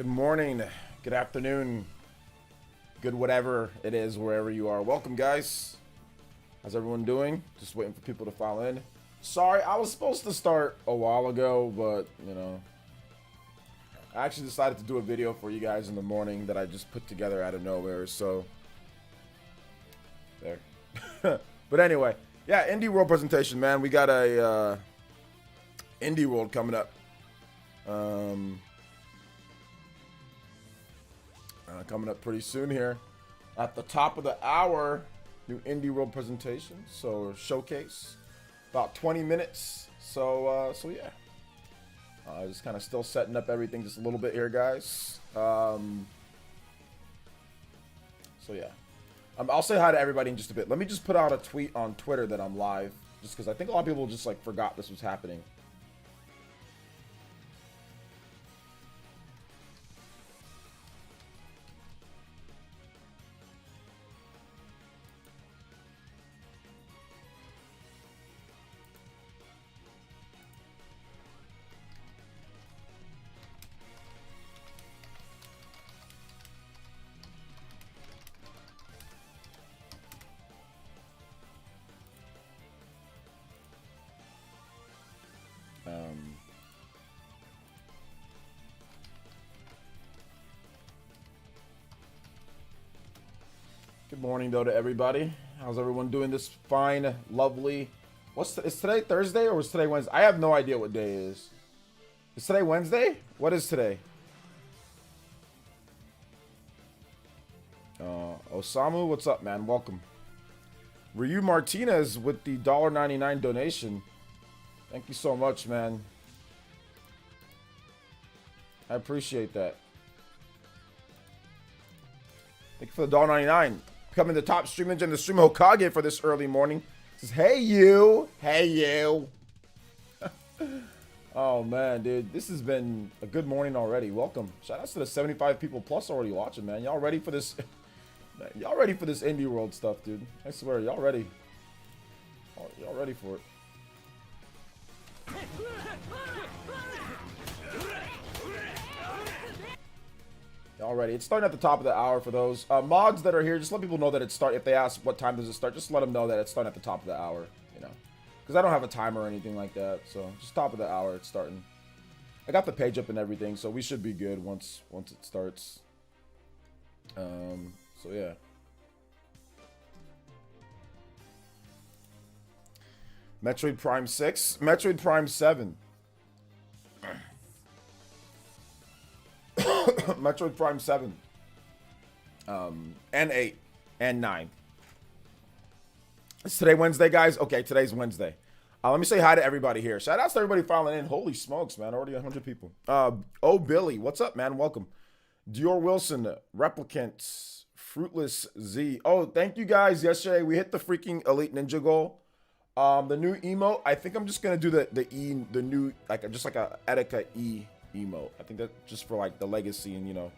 Good morning, good afternoon, good whatever it is, wherever you are. Welcome, guys. How's everyone doing? Just waiting for people to file in. Sorry, I was supposed to start a while ago, but, you know, I actually decided to do a video for you guys in the morning that I just put together out of nowhere, so there. But anyway, yeah, Indie World presentation, man. We got a Indie World coming up. Coming up pretty soon here. At the top of the hour, new Indie World presentation, so showcase. About 20 minutes, so yeah. Just kind of still setting up everything just a little bit here, guys. So yeah. I'll say hi to everybody in just a bit. Let me just put out a tweet on Twitter that I'm live, just because I think a lot of people just like forgot this was happening. Good morning, though, to everybody. How's everyone doing this fine, lovely... Is today Thursday or was today Wednesday? I have no idea what day it is. Is today Wednesday? What is today? Osamu, what's up, man? Welcome. Ryu Martinez with the $1.99 donation. Thank you so much, man. I appreciate that. Thank you for the $1.99. Becoming the top stream engine, the stream Hokage for this early morning. Says, hey you. Hey you. Oh man, dude. This has been a good morning already. Welcome. Shout outs to the 75 people plus already watching, man. Y'all ready for this? Y'all ready for this Indie World stuff, dude? I swear, y'all ready. Y'all ready for it. Alrighty, it's starting at the top of the hour for those mods that are here. Just let people know that it's start. If they ask what time does it start, just let them know that it's starting at the top of the hour. You know, because I don't have a timer or anything like that. So just top of the hour, it's starting. I got the page up and everything, so we should be good once it starts. So yeah. Metroid Prime 6, Metroid Prime 7. Metroid Prime 7. And 8. And 9. Is today Wednesday, guys? Okay, today's Wednesday. Let me say hi to everybody here. Shout out to everybody filing in. Holy smokes, man. Already 100 people. Oh, Billy. What's up, man? Welcome. Dior Wilson. Replicant. Fruitless Z. Oh, thank you guys. Yesterday, we hit the freaking Elite Ninja goal. The new emote. I think I'm just going to do the new, just like a Etika E emote. I think that just for like the legacy and, you know,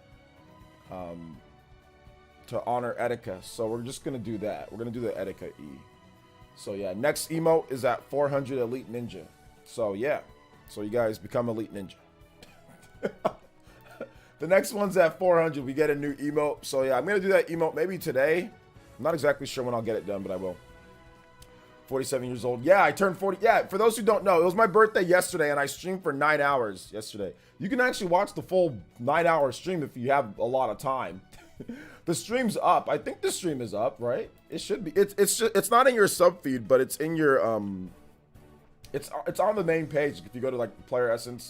to honor Etika. So we're just gonna do that. We're gonna do the Etika E. So yeah, next emote is at 400 Elite Ninja. So yeah, so you guys become Elite Ninja. The next one's at 400. We get a new emote. So yeah, I'm gonna do that emote maybe today. I'm not exactly sure when I'll get it done, but I will. 47 years old. Yeah, I turned 40. Yeah, for those who don't know, it was my birthday yesterday, and I streamed for 9 hours yesterday. You can actually watch the full 9-hour stream if you have a lot of time. The stream's up. I think the stream is up, right? It should be. It's not in your sub feed, but it's in your it's on the main page. If you go to like the PlayerEssence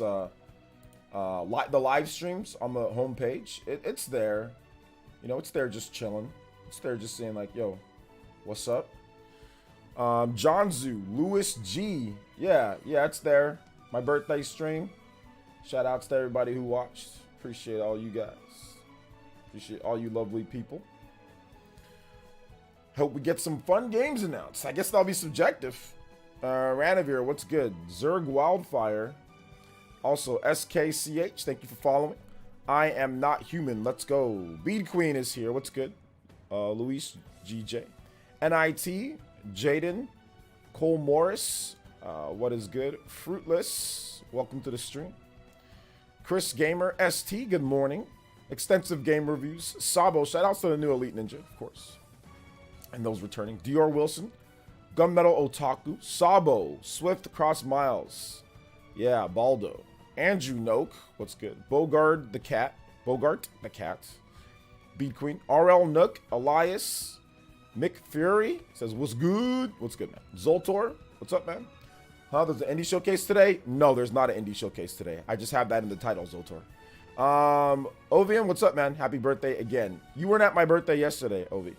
the live streams on the home page, it's there. You know, it's there just chilling. It's there just saying like, yo, what's up? Johnzu, Lewis G. Yeah, it's there. My birthday stream. Shout outs to everybody who watched. Appreciate all you guys. Appreciate all you lovely people. Hope we get some fun games announced. I guess that'll be subjective. Ranavir, what's good? Zerg Wildfire. Also, SKCH, thank you for following. I am not human. Let's go. Bead Queen is here. What's good? Luis GJ. NIT. Jaden, Cole Morris, what is good? Fruitless, welcome to the stream. Chris Gamer ST, good morning. Extensive game reviews. Sabo, shout outs to the new Elite Ninja, of course. And those returning. Dior Wilson, Gunmetal Otaku, Sabo, Swift Cross Miles. Yeah, Baldo. Andrew Noak, what's good? Bogart the cat. Beat Queen. RL Nook, Elias, Mick Fury says, what's good? What's good, man? Zoltor, what's up, man? Huh, there's an indie showcase today? No, there's not an indie showcase today. I just have that in the title, Zoltor. Ovian, what's up, man? Happy birthday again. You weren't at my birthday yesterday, Ovi.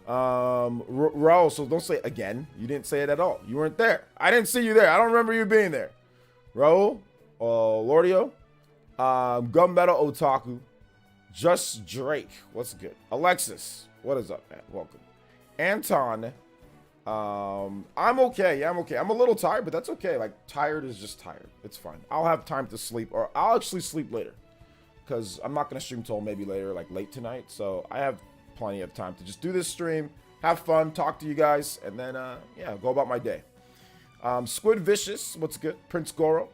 Raul, so don't say again. You didn't say it at all. You weren't there. I didn't see you there. I don't remember you being there. Raul, Lordio, Gunmetal Otaku, Just Drake, what's good? Alexis, what is up, man? Welcome. Anton, I'm okay. Yeah, I'm okay. I'm a little tired, but that's okay. Like, tired is just tired. It's fine. I'll have time to sleep, or I'll actually sleep later, because I'm not going to stream till maybe later, like late tonight. So I have plenty of time to just do this stream, have fun, talk to you guys, and then, yeah, go about my day. Squid Vicious, what's good? Prince Goro,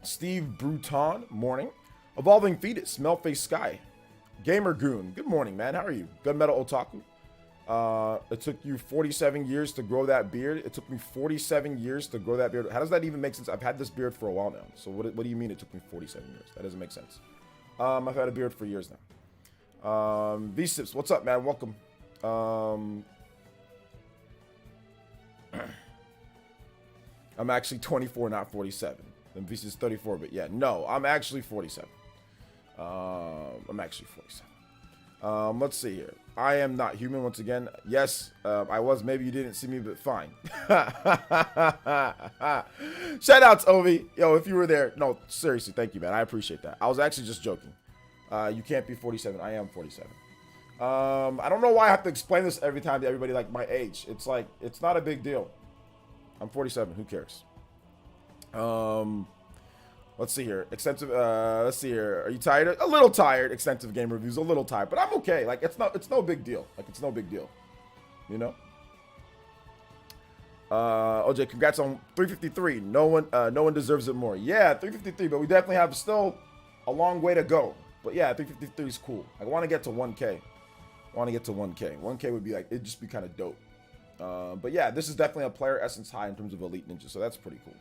Steve Bruton, morning. Evolving Fetus, Melface Sky, Gamer Goon, good morning, man. How are you? Gunmetal Otaku. It took you 47 years to grow that beard. It took me 47 years to grow that beard. How does that even make sense? I've had this beard for a while now. So what do you mean it took me 47 years? That doesn't make sense. I've had a beard for years now. V-Sips, what's up, man? Welcome. I'm actually 24, not 47. Then V-Sips is 34, but yeah, no, I'm actually 47. I'm actually 47. Let's see here. I am not human once again. Yes, I was. Maybe you didn't see me, but fine. Shout outs, Ovi. Yo, if you were there. No, seriously, thank you, man. I appreciate that. I was actually just joking. You can't be 47. I am 47. I don't know why I have to explain this every time to everybody like my age. It's like, it's not a big deal. I'm 47. Who cares? Let's see here. Extensive. Let's see here. Are you tired? A little tired. Extensive game reviews. A little tired, but I'm okay. Like it's no big deal. Like it's no big deal. You know. OJ, congrats on 353. No one deserves it more. Yeah, 353, but we definitely have still a long way to go. But yeah, 353 is cool. I want to get to 1K. 1K would be like, it'd just be kind of dope. But yeah, this is definitely a player essence high in terms of Elite Ninja, so that's pretty cool.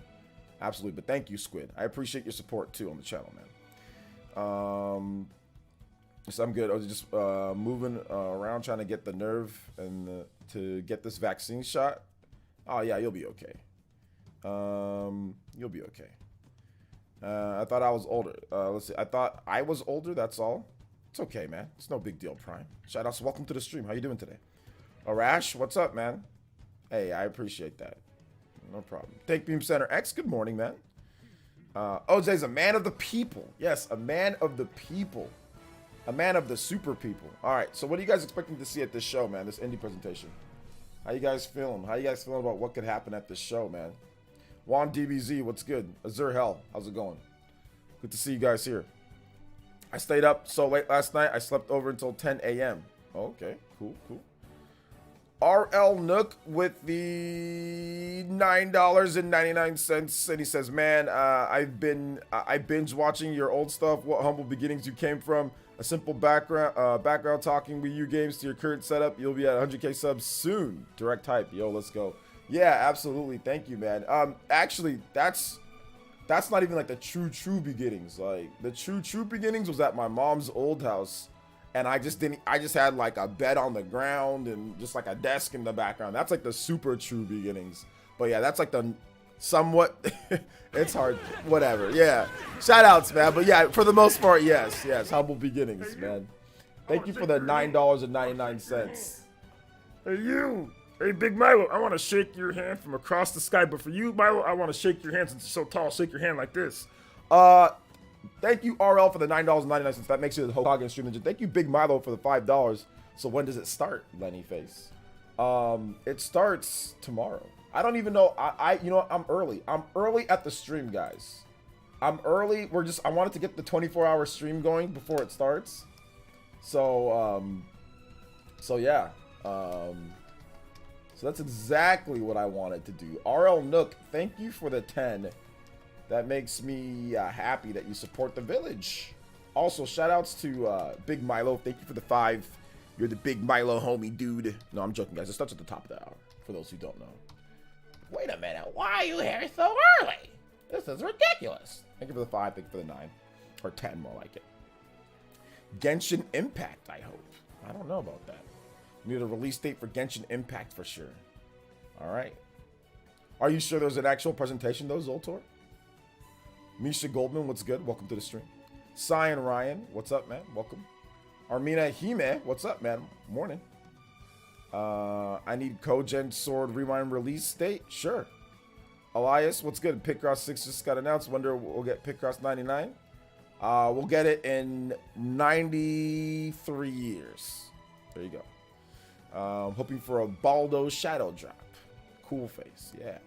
Absolutely, but thank you, Squid. I appreciate your support too on the channel, man. So I'm good. I was just moving around trying to get the nerve and to get this vaccine shot. Oh yeah, you'll be okay. You'll be okay. I thought I was older. Let's see. I thought I was older. That's all. It's okay, man. It's no big deal, Prime. Shout outs. Welcome to the stream. How you doing today? Arash, what's up, man? Hey, I appreciate that. No problem. Take Beam Center X. Good morning, man. OJ's a man of the people. Yes, a man of the people. A man of the super people. All right. So what are you guys expecting to see at this show, man? This indie presentation. How you guys feeling? How you guys feeling about what could happen at this show, man? Juan DBZ, what's good? Azure Hell, how's it going? Good to see you guys here. I stayed up so late last night. I slept over until 10 a.m. Okay, cool. RL Nook with the $9.99, and he says, "Man, I binge watching your old stuff. What humble beginnings you came from. A simple background talking with you games to your current setup. You'll be at 100K subs soon. Direct hype. Yo, let's go. Yeah, absolutely. Thank you, man. Actually, that's not even like the true beginnings. Like the true beginnings was at my mom's old house. And I just had like a bed on the ground and just like a desk in the background. That's like the super true beginnings. But yeah, that's like the somewhat, it's hard, whatever. Yeah, shout outs, man. But yeah, for the most part, yes, humble beginnings, man. Thank you for the $9.99. Hey, you. Hey, Big Milo, I want to shake your hand from across the sky. But for you, Milo, I want to shake your hand since you're so tall. Shake your hand like this. Thank you, RL, for the $9.99. That makes you the Hokage stream ninja. Thank you, Big Milo, for the $5. So when does it start, Lenny Face? It starts tomorrow. I don't even know. You know what? I'm early. I'm early at the stream, guys. I'm early. I wanted to get the 24-hour stream going before it starts. So yeah. So that's exactly what I wanted to do. RL Nook, thank you for the 10. That makes me happy that you support the village. Also, shout outs to Big Milo. Thank you for the 5. You're the Big Milo homie, dude. No, I'm joking, guys. It starts at the top of the hour, for those who don't know. Wait a minute. Why are you here so early? This is ridiculous. Thank you for the 5. Thank you for the 9. Or 10, more like it. Genshin Impact, I hope. I don't know about that. We need a release date for Genshin Impact for sure. All right. Are you sure there's an actual presentation, though, Zoltor? Misha Goldman, what's good? Welcome to the stream. Cyan Ryan, what's up, man? Welcome. Armina Hime, what's up, man? Morning. I need Kogen Sword Rewind release date? Sure. Elias, what's good? Picross 6 just got announced. Wonder we'll get Picross 99. We'll get it in 93 years. There you go. Hoping for a Baldo Shadow drop. Cool face, yeah.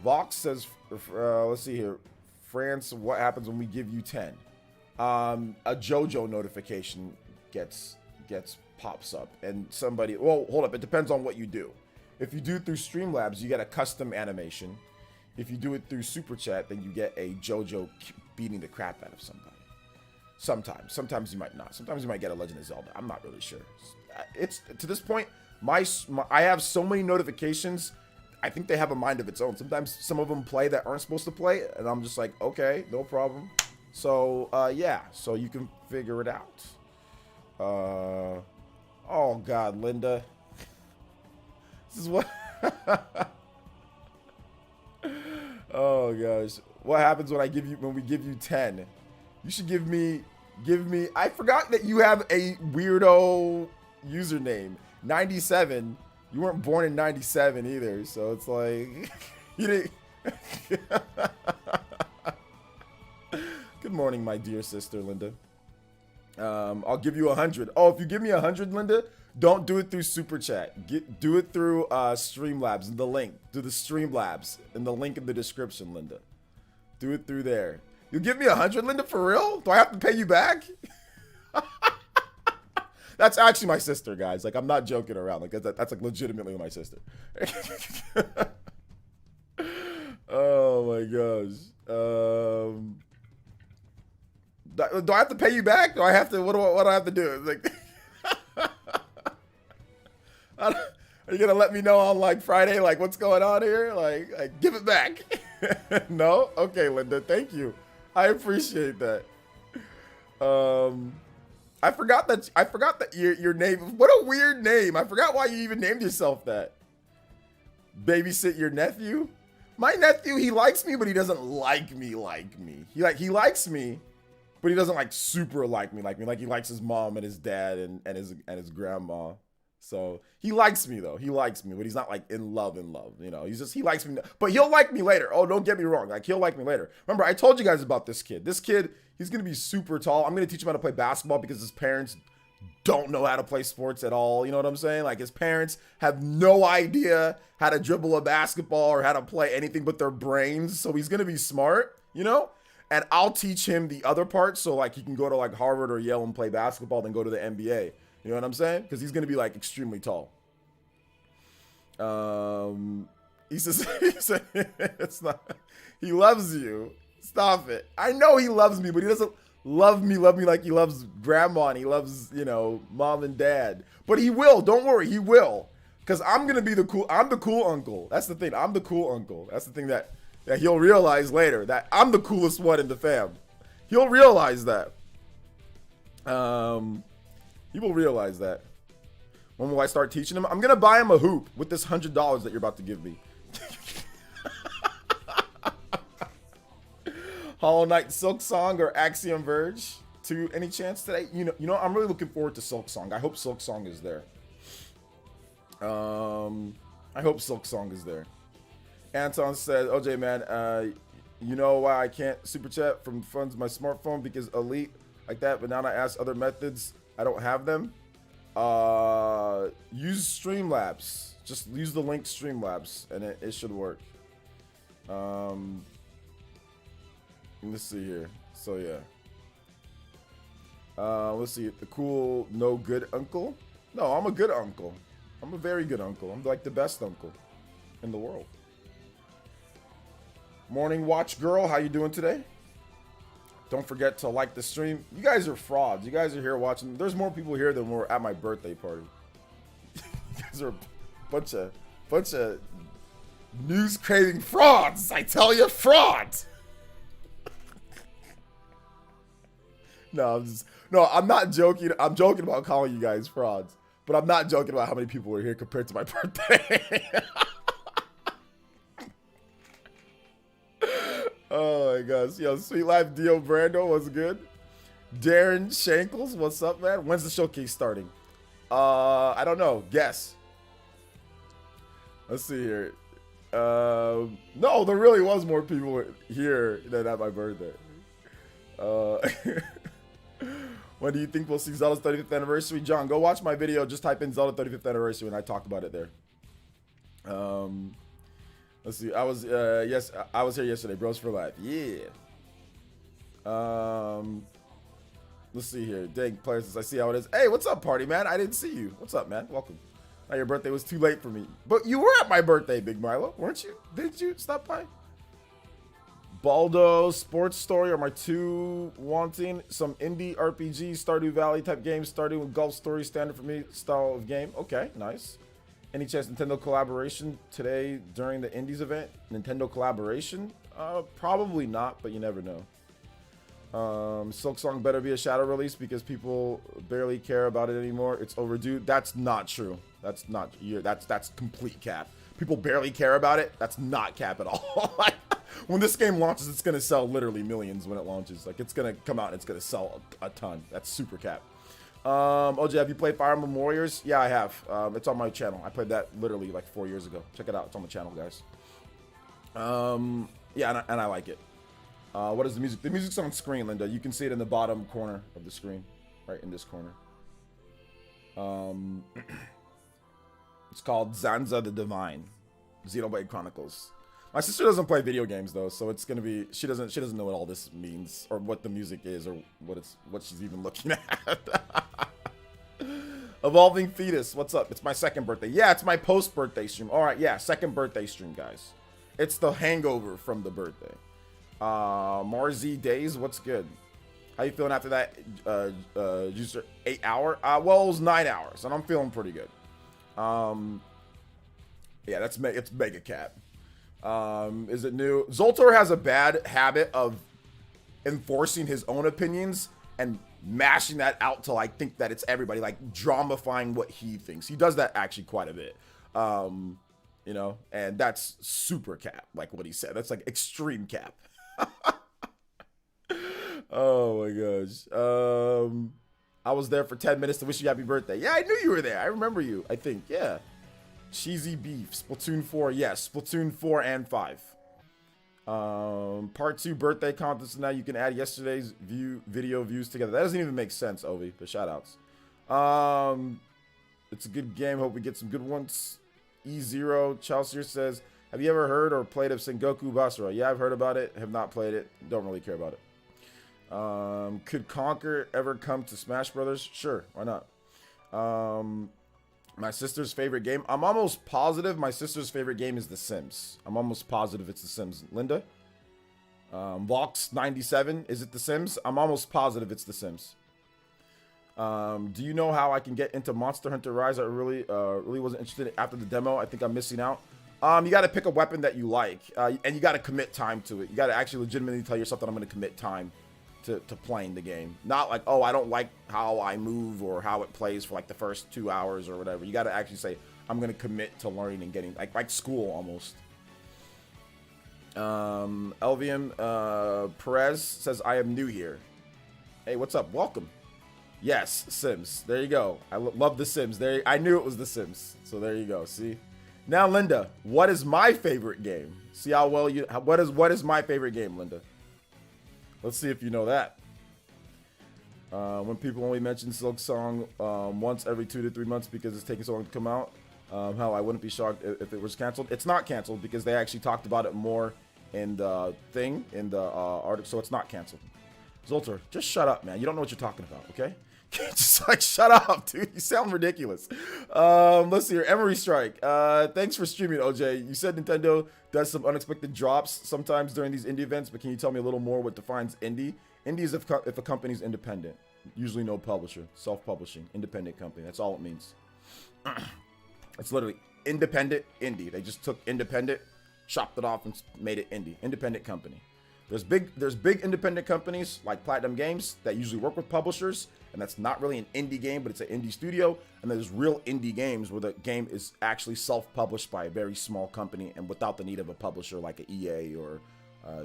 Vox says, let's see here. France, what happens when we give you 10? A JoJo notification pops up, and somebody, well, hold up, it depends on what you do. If you do it through Streamlabs, you get a custom animation. If you do it through Super Chat, then you get a JoJo beating the crap out of somebody. Sometimes you might not. Sometimes you might get a Legend of Zelda. I'm not really sure. It's to this point, I have so many notifications. I think they have a mind of its own. Sometimes some of them play that aren't supposed to play, and I'm just like, okay, no problem. So yeah, so you can figure it out. Oh God, Linda, this is what. Oh gosh, what happens when we give you 10? You should give me. I forgot that you have a weirdo username, 97. You weren't born in 97 either, so it's like you didn't. Good morning, my dear sister, Linda. I'll give you 100. Oh, if you give me 100, Linda, don't do it through Super Chat. Do it through Streamlabs and the link. Do the Streamlabs and the link in the description, Linda. Do it through there. You give me 100, Linda, for real? Do I have to pay you back? That's actually my sister, guys. Like, I'm not joking around. Like, that's like legitimately my sister. Oh my gosh. Do I have to pay you back? Do I have to? What do I have to do? Like, are you gonna let me know on like Friday? Like, what's going on here? Like give it back. No? Okay, Linda. Thank you. I appreciate that. I forgot that your name. What a weird name. I forgot why you even named yourself that. Babysit your nephew? My nephew, he likes me, but he doesn't like me. He likes me, but he doesn't like super like me. Like he likes his mom and his dad and his grandma. So he likes me though. He likes me, but he's not like in love. You know, he likes me, but he'll like me later. Oh, don't get me wrong. Like he'll like me later. Remember, I told you guys about this kid. This kid, he's gonna be super tall. I'm gonna teach him how to play basketball because his parents don't know how to play sports at all. You know what I'm saying? Like his parents have no idea how to dribble a basketball or how to play anything but their brains. So he's gonna be smart, you know? And I'll teach him the other part so like he can go to like Harvard or Yale and play basketball, then go to the NBA. You know what I'm saying? Because he's gonna be like extremely tall. He says it's not. He loves you. Stop it. I know he loves me, but he doesn't love me like he loves grandma and he loves, you know, mom and dad. But he will. Don't worry, he will. Because I'm gonna be I'm the cool uncle. That's the thing. I'm the cool uncle. That's the thing that he'll realize later, that I'm the coolest one in the fam. He'll realize that. He will realize that. When will I start teaching him? I'm gonna buy him a hoop with this $100 that you're about to give me. Hollow Knight, Silk Song, or Axiom Verge? To any chance today? You know, I'm really looking forward to Silk Song. I hope Silk Song is there. I hope Silk Song is there. Anton said, OJ man, you know why I can't super chat from funds my smartphone? Because Elite like that, but now I ask other methods, I don't have them. Use Streamlabs. Just use the link Streamlabs and it should work. Let's see here. So yeah. Let's see. The cool no good uncle. No, I'm a good uncle. I'm a very good uncle. I'm like the best uncle in the world. Morning watch girl, how you doing today? Don't forget to like the stream. You guys are frauds. You guys are here watching. There's more people here than were at my birthday party. You guys are a bunch of news craving frauds. I tell you, frauds. No, I'm not joking. I'm joking about calling you guys frauds, but I'm not joking about how many people were here compared to my birthday. Oh my gosh. Yo, Sweet Life Dio Brando was good. Darren Shankles, what's up, man? When's the showcase starting? I don't know. Guess. Let's see here. No, there really was more people here than at my birthday. When do you think we'll see Zelda's 35th anniversary? John, go watch my video. Just type in Zelda 35th anniversary and I talked about it there. Let's see. I was here yesterday. Bros for life. Yeah. Let's see here. Dang, players. I see how it is. Hey, what's up, party man? I didn't see you. What's up, man? Welcome. Now your birthday was too late for me, but you were at my birthday, Big Milo, weren't you? Didn't you stop by? Baldo, Sports Story are my two wanting. Some indie RPG, Stardew Valley type games, starting with Golf Story, standard for me style of game. Okay, nice. Any chance Nintendo collaboration today during the Indies event? Nintendo collaboration? Probably not, but you never know. Silk Song better be a shadow release because people barely care about it anymore. It's overdue. That's not true. That's not. That's complete cap. People barely care about it. That's not cap at all. When this game launches, it's gonna sell literally millions when it launches. Like, it's gonna come out and it's gonna sell a ton. That's super cap. OJ, have you played Fire Emblem Warriors? Yeah, I have. It's on my channel. I played that literally like 4 years ago. Check it out. It's on the channel, guys. Yeah, and I like it. What is the music? The music's on screen, Linda. You can see it in the bottom corner of the screen, right in this corner. It's called Zanza the Divine, Xenoblade Chronicles. My sister doesn't play video games though, so it's gonna be she doesn't know what all this means or what the music is or what she's even looking at. Evolving Fetus, what's up? It's my second birthday. Yeah, it's my post-birthday stream. All right, yeah, second birthday stream, guys. It's the hangover from the birthday. Marzi Days, what's good? How you feeling after that juicer 8 hour? Well, it was 9 hours, and I'm feeling pretty good. Yeah, it's mega cap. Is it new? Zoltar has a bad habit of enforcing his own opinions and mashing that out till I think that it's everybody, like dramifying what he thinks. He does that actually quite a bit. You know, and that's super cap, like what he said. That's like extreme cap. Oh my gosh. I was there for 10 minutes to wish you happy birthday. Yeah, I knew you were there. I remember you, I think. Yeah. Cheesy Beef, Splatoon 4, yes, Splatoon 4 and 5. Part 2 birthday contest. Now you can add yesterday's video views together. That doesn't even make sense, Ovi, but shout outs. It's a good game. Hope we get some good ones. E0 Chelsea says, have you ever heard or played of Sengoku Basara? Yeah, I've heard about it. Have not played it. Don't really care about it. Could Conquer ever come to Smash Brothers? Sure, why not? My sister's favorite game. I'm almost positive my sister's favorite game is The Sims. I'm almost positive it's The Sims. Linda? Vox97, is it The Sims? I'm almost positive it's The Sims. Do you know how I can get into Monster Hunter Rise? I really wasn't interested after the demo. I think I'm missing out. You got to pick a weapon that you like, and you got to commit time to it. You got to actually legitimately tell yourself that I'm going to commit time to playing the game. Not like, oh, I don't like how I move or how it plays for like the first 2 hours or whatever. You got to actually say, I'm going to commit to learning and getting, like school almost. Elvian Perez says, I am new here. Hey, what's up? Welcome. Yes, Sims. There you go. I love The Sims. There, I knew it was The Sims. So there you go. See? Now, Linda, what is my favorite game? See how well you... What is my favorite game, Linda? Let's see if you know that. When people only mention Silk Song once every 2 to 3 months because it's taking so long to come out. How I wouldn't be shocked if it was canceled. It's not canceled because they actually talked about it more in the thing, in the article. So it's not canceled. Zoltar, just shut up, man. You don't know what you're talking about, okay? Just like, shut up, dude. You sound ridiculous. Let's see here. Emery Strike. Thanks for streaming, OJ. You said Nintendo does some unexpected drops sometimes during these indie events, but can you tell me a little more what defines indie? Indie is if a company's independent. Usually no publisher. Self-publishing. Independent company. That's all it means. It's literally independent indie. They just took independent, chopped it off, and made it indie. Independent company. There's big independent companies like Platinum Games that usually work with publishers, and that's not really an indie game, but it's an indie studio. And there's real indie games where the game is actually self-published by a very small company and without the need of a publisher like an EA or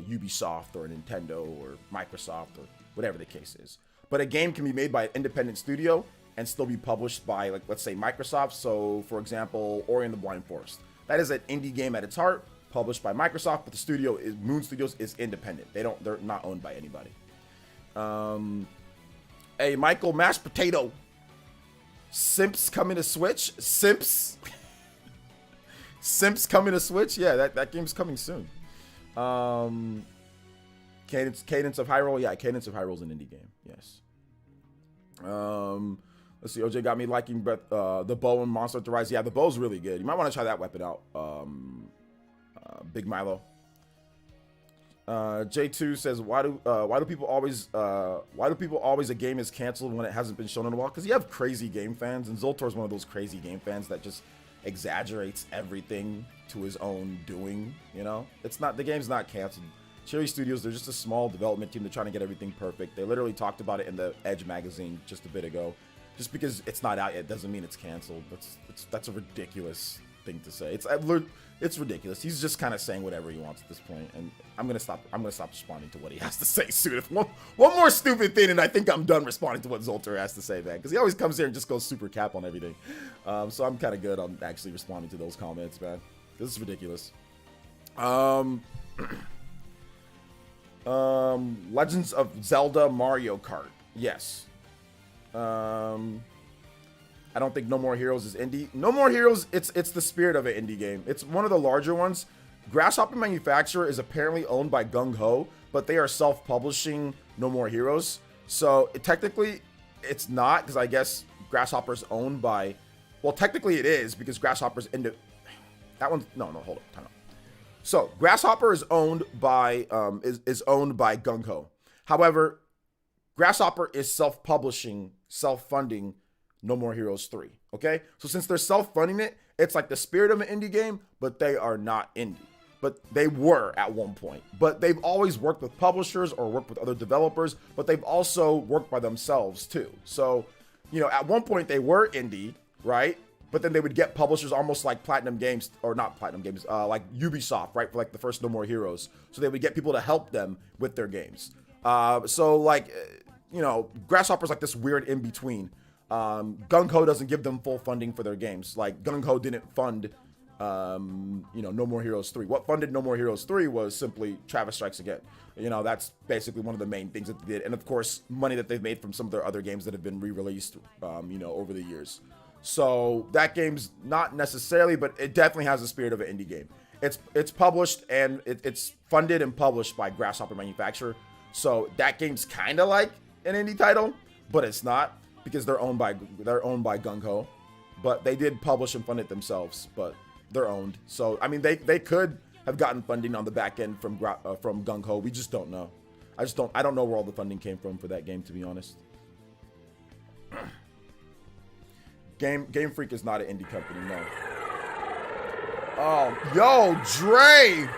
Ubisoft or Nintendo or Microsoft or whatever the case is. But a game can be made by an independent studio and still be published by, like, let's say Microsoft. So, for example, Ori and the Blind Forest. That is an indie game at its heart, published by Microsoft, but the studio is Moon Studios is independent. They're not owned by anybody. Hey, Michael, mashed potato. Simps coming to Switch? Simps? Simps coming to Switch? Yeah, that game's coming soon. Cadence of Hyrule? Yeah, Cadence of Hyrule is an indie game. Yes. Let's see. OJ got me liking the bow and Monster Hunter Rise. Yeah, the bow's really good. You might want to try that weapon out. Big Milo. J2 says, why do people always a game is canceled when it hasn't been shown in a while? Because you have crazy game fans, and Zoltar's one of those crazy game fans that just exaggerates everything to his own doing. You know, the game's not canceled. Cherry Studios, they're just a small development team. They're trying to get everything perfect. They literally talked about it in the Edge magazine just a bit ago. Just because it's not out yet doesn't mean it's canceled. That's a ridiculous thing to say. It's ridiculous. He's just kind of saying whatever he wants at this point, and I'm gonna stop responding to what he has to say soon. If one more stupid thing, and I think I'm done responding to what Zoltar has to say, man, because he always comes here and just goes super cap on everything. So I'm kind of good on actually responding to those comments, man. This is ridiculous. Legends of Zelda Mario Kart. Yes. I don't think No More Heroes is indie. No More Heroes, it's the spirit of an indie game. It's one of the larger ones. Grasshopper Manufacturer is apparently owned by Gung Ho, but they are self-publishing No More Heroes. So technically, it's not, because I guess Grasshopper's owned by. Well, technically it is, because Grasshopper's into. That one. No, hold up. Time out. So Grasshopper is owned by is owned by Gung Ho. However, Grasshopper is self-publishing, self-funding No More Heroes 3. Okay? So since they're self-funding it, it's like the spirit of an indie game, but they are not indie. But they were at one point. But they've always worked with publishers or worked with other developers, but they've also worked by themselves too. So, you know, at one point they were indie, right? But then they would get publishers almost like Platinum Games, or not Platinum Games, like Ubisoft, right? For like the first No More Heroes. So they would get people to help them with their games. So like, you know, Grasshopper's like this weird in-between. Gung Ho doesn't give them full funding for their games. Like Gung Ho didn't fund, you know, No More Heroes 3. What funded No More Heroes 3 was simply Travis Strikes Again. You know, that's basically one of the main things that they did. And of course, money that they've made from some of their other games that have been re-released, you know, over the years. So that game's not necessarily, but it definitely has the spirit of an indie game. It's published and it's funded and published by Grasshopper Manufacturer. So that game's kind of like an indie title, but it's not, because they're owned by Gung Ho. But they did publish and fund it themselves, but they're owned. So I mean, they could have gotten funding on the back end from Gung Ho. We just don't know. I don't know where all the funding came from for that game, to be honest. Game Freak is not an indie company, no. Oh, yo, Dre,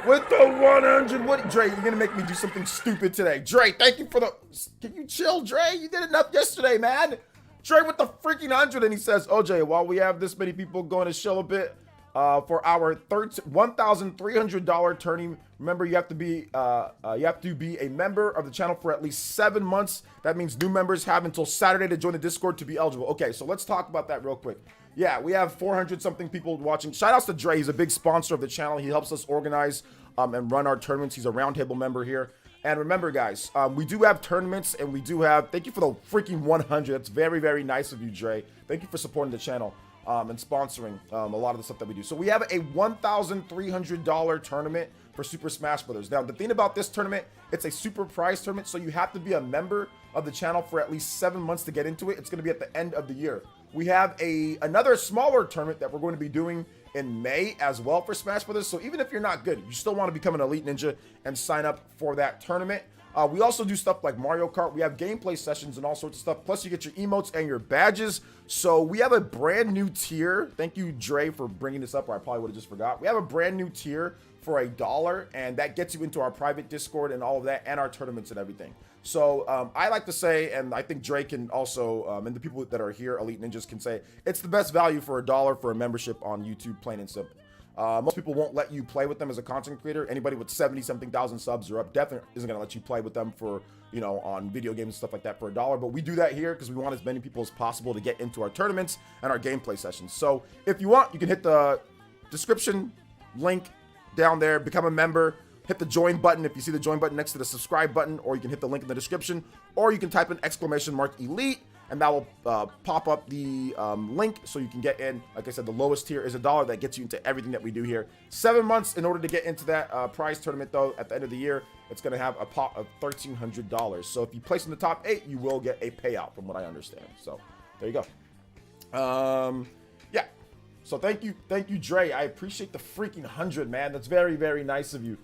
with the 100. What, Dre? You're gonna make me do something stupid today, Dre? Thank you for the. Can you chill, Dre? You did enough yesterday, man. Dre with the freaking 100, and he says, OJ, while we have this many people going to chill a bit, for our $1,300 tourney, remember you have to be a member of the channel for at least 7 months. That means new members have until Saturday to join the Discord to be eligible. Okay, so let's talk about that real quick. Yeah, we have 400 something people watching. Shout outs to Dre. He's a big sponsor of the channel. He helps us organize and run our tournaments. He's a roundtable member here. And remember, guys, we do have tournaments, and we do have. Thank you for the freaking 100. That's very, very nice of you, Dre. Thank you for supporting the channel. and sponsoring a lot of the stuff that we do. So we have a $1,300 tournament for Super Smash Brothers. Now, the thing about this tournament, it's a super prize tournament, so you have to be a member of the channel for at least 7 months to get into it. It's going to be at the end of the year. We have another smaller tournament that we're going to be doing in May as well for Smash Brothers. So even if you're not good, you still want to become an Elite Ninja and sign up for that tournament. We also do stuff like Mario Kart. We have gameplay sessions and all sorts of stuff. Plus, you get your emotes and your badges. So we have a brand new tier. Thank you, Dre, for bringing this up, or I probably would have just forgot. We have a brand new tier for $1, and that gets you into our private Discord and all of that, and our tournaments and everything. So I like to say, and I think Dre can also, and the people that are here, Elite Ninjas, can say, it's the best value for $1 for a membership on YouTube, plain and simple. Most people won't let you play with them as a content creator. Anybody with 70-something thousand subs or up definitely isn't gonna let you play with them for, you know, on video games and stuff like that for $1. But we do that here because we want as many people as possible to get into our tournaments and our gameplay sessions. So if you want, you can hit the description link down there, become a member, hit the join button if you see the join button next to the subscribe button, or you can hit the link in the description, or you can type in !elite, and that will pop up the link so you can get in. Like I said, the lowest tier is $1. That gets you into everything that we do here. 7 months in order to get into that prize tournament, though. At the end of the year, it's going to have a pot of $1,300. So if you place in the top 8, you will get a payout, from what I understand. So there you go. Yeah. So thank you, Dre. I appreciate the freaking 100, man. That's very, very nice of you.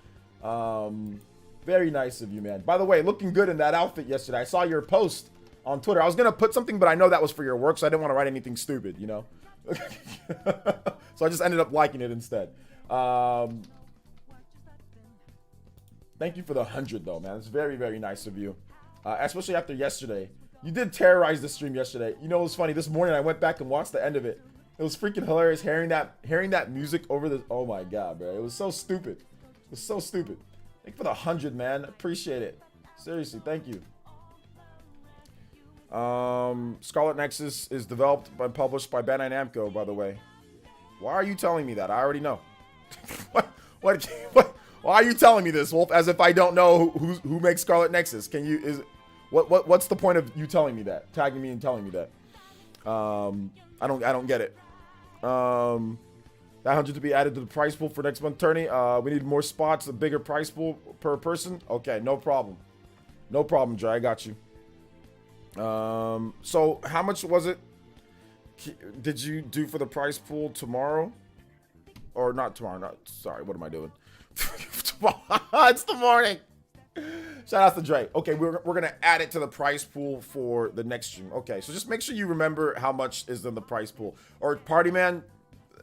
Very nice of you, man. By the way, looking good in that outfit yesterday. I saw your post on Twitter. I was gonna put something, but I know that was for your work, so I didn't want to write anything stupid, you know. So I just ended up liking it instead. Thank you for the 100, though, man. It's very, very nice of you, especially after yesterday. You did terrorize the stream yesterday. You know, it was funny. This morning I went back and watched the end of it. It was freaking hilarious hearing that music over the. Oh my god, bro! It was so stupid. It was so stupid. Thank you for the 100, man. Appreciate it. Seriously, thank you. Scarlet Nexus is developed and published by Bandai Namco, by the way. Why are you telling me that? I already know. What? Why are you telling me this, Wolf? As if I don't know who makes Scarlet Nexus. Can you? What's the point of you telling me that? Tagging me and telling me that? I don't get it. That 100 to be added to the prize pool for next month tourney. We need more spots, a bigger prize pool per person. Okay, no problem. No problem, Dre. I got you. So how much was it? Did you do for the prize pool tomorrow? Or not tomorrow? Sorry, what am I doing? It's the morning. Shout out to Dre. Okay, we're gonna add it to the prize pool for the next stream. Okay, so just make sure you remember how much is in the prize pool. Or Party Man,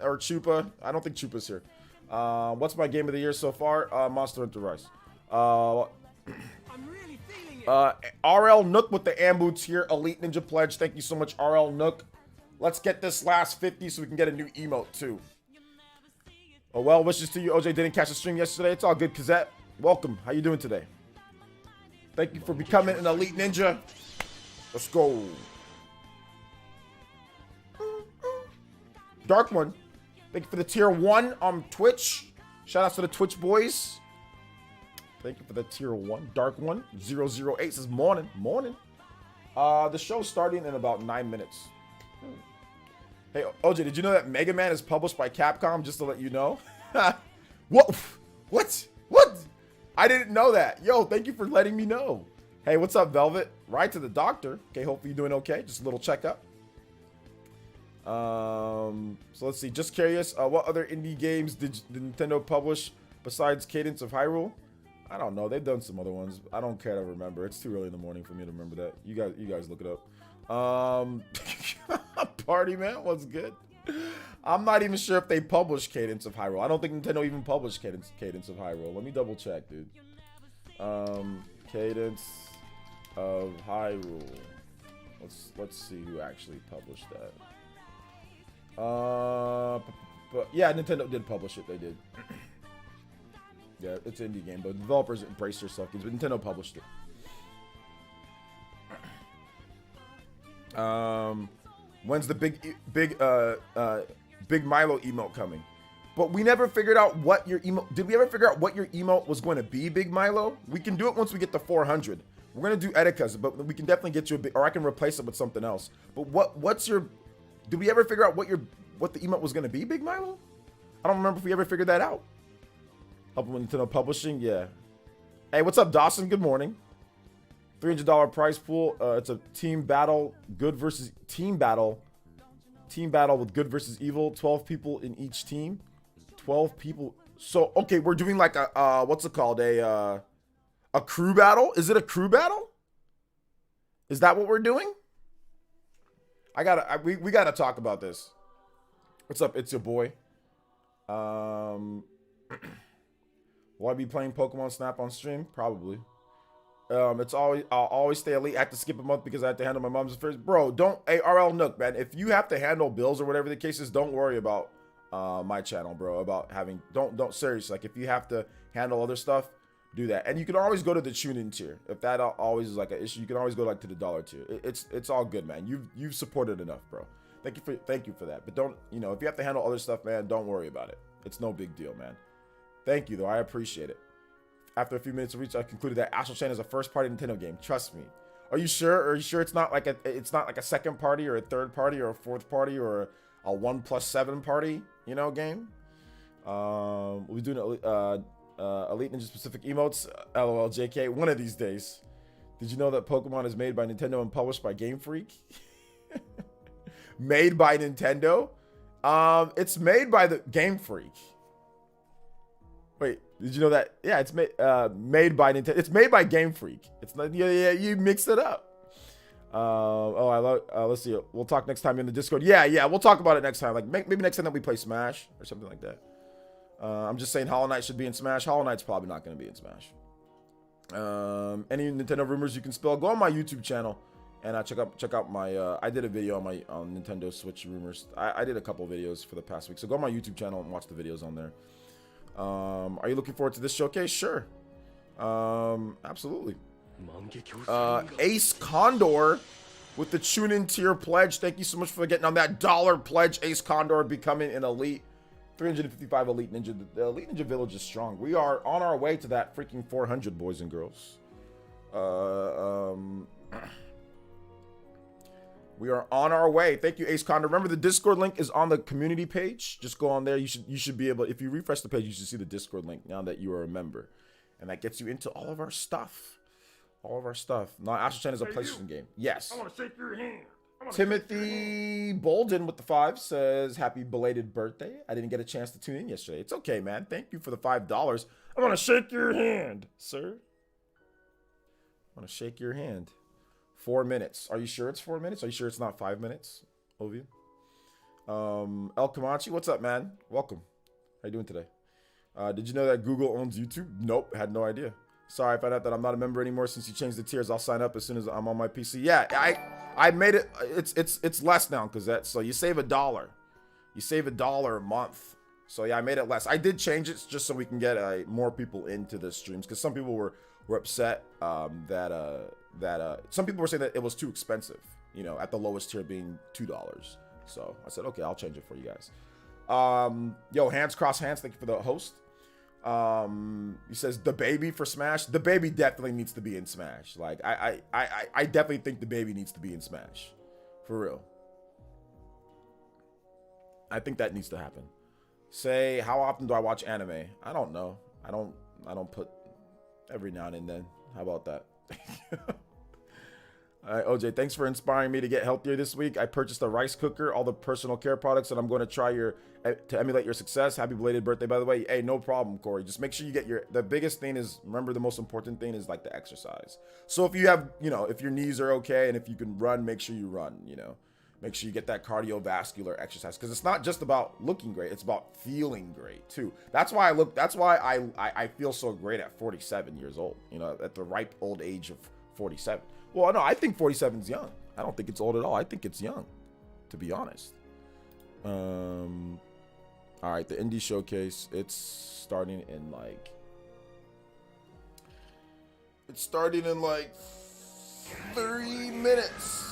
or Chupa. I don't think Chupa's here. What's my game of the year so far? Monster Hunter Rise. RL Nook with the Amboots here. Elite Ninja Pledge. Thank you so much, RL Nook. Let's get this last 50 so we can get a new emote too. Oh, well wishes to you. OJ didn't catch the stream yesterday. It's all good, Kazette. Welcome. How you doing today? Thank you for becoming an Elite Ninja. Let's go. Dark One. Thank you for the tier 1 on Twitch. Shout out to the Twitch boys. Thank you for the tier 1. Dark One 008 says morning. The show's starting in about 9 minutes. Hey, OJ, did you know that Mega Man is published by Capcom? Just to let you know. What? I didn't know that. Yo, thank you for letting me know. Hey, what's up, Velvet? Right to the doctor. Okay, hopefully you're doing okay. Just a little checkup. So let's see. Just curious, what other indie games did Nintendo publish besides Cadence of Hyrule? I don't know. They've done some other ones. I don't care to remember. It's too early in the morning for me to remember that. You guys look it up. Party Man, what's good? I'm not even sure if they published Cadence of Hyrule. I don't think Nintendo even published Cadence of Hyrule. Let me double check, dude. Cadence of Hyrule. Let's see who actually published that. But yeah, Nintendo did publish it. They did. Yeah, it's an indie game, but developers embraced their stuff games, but Nintendo published it. When's the big Milo emote coming? But we never figured out what your emote. Did we ever figure out what your emote was going to be, Big Milo? We can do it once we get to 400. We're gonna do Etika's, but we can definitely get you a big, or I can replace it with something else. But what's your? Did we ever figure out what your what the emote was gonna be, Big Milo? I don't remember if we ever figured that out. Helping with Nintendo Publishing, yeah. Hey, what's up, Dawson? Good morning. $300 prize pool. It's a team battle, good versus team battle. Team battle with good versus evil. 12 people in each team. 12 people. So, okay, we're doing like a, what's it called? A crew battle? Is it a crew battle? Is that what we're doing? We gotta talk about this. What's up? It's your boy. Will I be playing Pokemon Snap on stream? Probably. I'll always stay elite. I have to skip a month because I have to handle my mom's affairs. Bro, don't ARL Nook, man. If you have to handle bills or whatever the case is, don't worry about my channel, bro. About having don't seriously. Like if you have to handle other stuff, do that. And you can always go to the tune-in tier. If that always is like an issue, you can always go like to the dollar tier. It's all good, man. You've supported enough, bro. Thank you for that. But don't, if you have to handle other stuff, man, don't worry about it. It's no big deal, man. Thank you though. I appreciate it. After a few minutes of research, I concluded that Astral Chain is a first-party Nintendo game. Trust me. Are you sure? Are you sure it's not like a second party or a third party or a fourth party or a 1+7 party, game? We'll be doing Elite Ninja specific emotes. LOL, JK. One of these days. Did you know that Pokemon is made by Nintendo and published by Game Freak? Made by Nintendo? It's made by the Game Freak. Wait, did you know that? Yeah, it's made by Nintendo. It's made by Game Freak. It's not. Yeah, you mixed it up. Let's see. We'll talk next time in the Discord. Yeah, we'll talk about it next time. Like maybe next time that we play Smash or something like that. I'm just saying Hollow Knight should be in Smash. Hollow Knight's probably not going to be in Smash. Any Nintendo rumors you can spill? Go on my YouTube channel and check out my. I did a video on Nintendo Switch rumors. I did a couple videos for the past week, so go on my YouTube channel and watch the videos on there. Are you looking forward to this showcase? Sure. Absolutely. Ace Condor with the tune-in tier pledge. Thank you so much for getting on that $1 pledge. Ace Condor becoming an elite. 355 Elite Ninja. The Elite Ninja Village is strong. We are on our way to that freaking 400, boys and girls. We are on our way. Thank you, Ace Condor. Remember, the Discord link is on the community page. Just go on there. You should be able, if you refresh the page, you should see the Discord link now that you are a member. And that gets you into all of our stuff. All of our stuff. Now, Astral Chain is a PlayStation game. Yes. I want to shake your hand. Timothy Bolden with the 5 says, happy belated birthday. I didn't get a chance to tune in yesterday. It's okay, man. Thank you for the $5. I want to shake your hand, sir. I want to shake your hand. 4 minutes. Are you sure it's 4 minutes? Are you sure it's not 5 minutes, Ovi? El Comanche, what's up, man? Welcome. How you doing today? Did you know that Google owns YouTube? Nope, had no idea. Sorry, I found out that I'm not a member anymore since you changed the tiers. I'll sign up as soon as I'm on my PC. Yeah, I made it. It's less now because that. So you save $1. You save $1 a month. So yeah, I made it less. I did change it just so we can get more people into the streams because some people were upset that some people were saying that it was too expensive. At the lowest tier being $2. So I said, okay, I'll change it for you guys. Yo, hands cross hands. Thank you for the host. He says the baby for Smash. The baby definitely needs to be in Smash. Like I definitely think the baby needs to be in Smash, for real. I think that needs to happen. Say, how often do I watch anime? I don't know. I don't put every now and then. How about that? All right, OJ, thanks for inspiring me to get healthier this week. I purchased a rice cooker, all the personal care products, and I'm going to try to emulate your success. Happy belated birthday, by the way. Hey, no problem, Corey. Just make sure you get the biggest thing is, remember, the most important thing is like the exercise. So if you have, if your knees are okay and if you can run, make sure you run, Make sure you get that cardiovascular exercise because it's not just about looking great. It's about feeling great too. That's why I feel so great at 47 years old, at the ripe old age of 47. Well, no, I think 47 is young. I don't think it's old at all. I think it's young, to be honest. All right, the indie showcase. It's starting in like 3 minutes.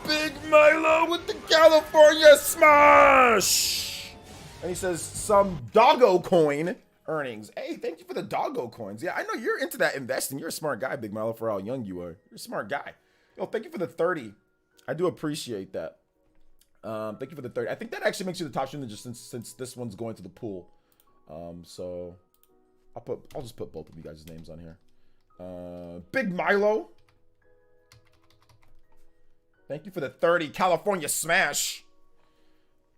Big Milo with the California Smash! And he says, some doggo coin earnings. Hey, thank you for the doggo coins. Yeah, I know you're into that investing. You're a smart guy, Big Milo, for how young you are. You're a smart guy. Yo, thank you for the 30. I do appreciate that. Thank you for the 30. I think that actually makes you the top student just since this one's going to the pool. So I'll just put both of you guys' names on here. Big Milo. Thank you for the 30. California Smash.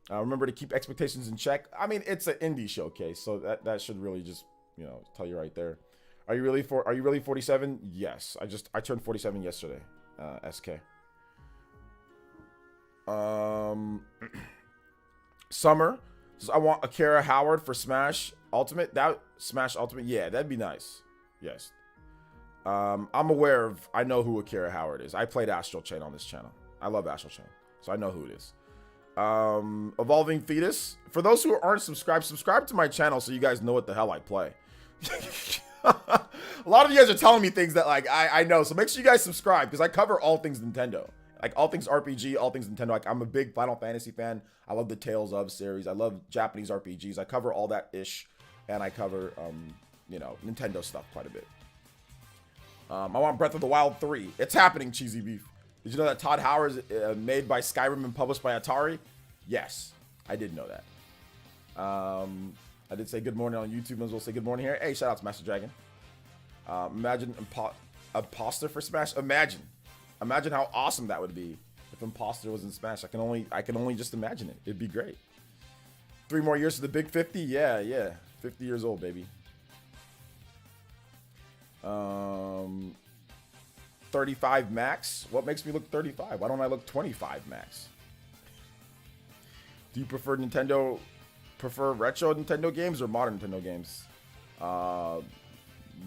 Remember to keep expectations in check. I mean, it's an indie showcase, so that should really just, you know, tell you right there. Are you really 47? Yes. I turned 47 yesterday. SK. Summer says, I want Akira Howard for Smash Ultimate. Smash Ultimate, yeah, that'd be nice. Yes. I know who Akira Howard is. I played Astral Chain on this channel. I love Astral Chain, so I know who it is. Evolving Fetus. For those who aren't subscribed, subscribe to my channel so you guys know what the hell I play. A lot of you guys are telling me things that like I know, so make sure you guys subscribe because I cover all things Nintendo, like all things RPG, all things Nintendo. Like I'm a big Final Fantasy fan. I love the Tales of series. I love Japanese RPGs. I cover all that ish, and I cover you know, Nintendo stuff quite a bit. I want Breath of the Wild 3. It's happening, Cheesy Beef. Did you know that Todd Howard is made by Skyrim and published by Atari? Yes, I did know that. I did say good morning on YouTube. As well say good morning here. Hey, shout out to Master Dragon. Imagine Imposter for Smash. Imagine how awesome that would be if Imposter was in Smash. I can only just imagine it. It'd be great. 3 more years to the big 50. Yeah. 50 years old, baby. 35 max. What makes me look 35? Why don't I look 25 max? Do you prefer retro Nintendo games or modern Nintendo games?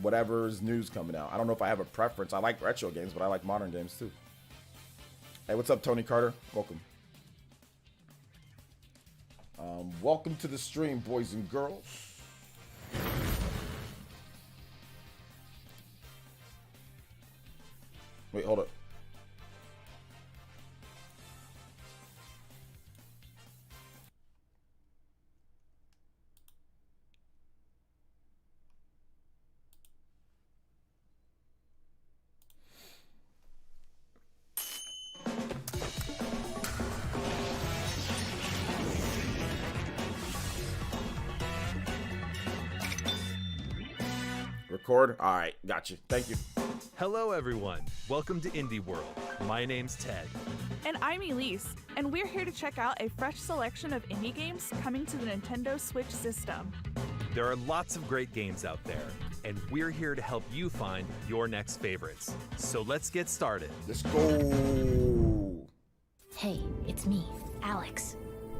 Whatever's news coming out. I don't know if I have a preference. I like retro games, but I like modern games too. Hey, what's up, Tony Carter? Welcome. Welcome to the stream, boys and girls. Wait, hold up. Record? All right, got you. Thank you. Hello, everyone. Welcome to Indie World. My name's Ted. And I'm Elise, and we're here to check out a fresh selection of indie games coming to the Nintendo Switch system. There are lots of great games out there, and we're here to help you find your next favorites. So let's get started. Let's go. Hey, it's me, Alex.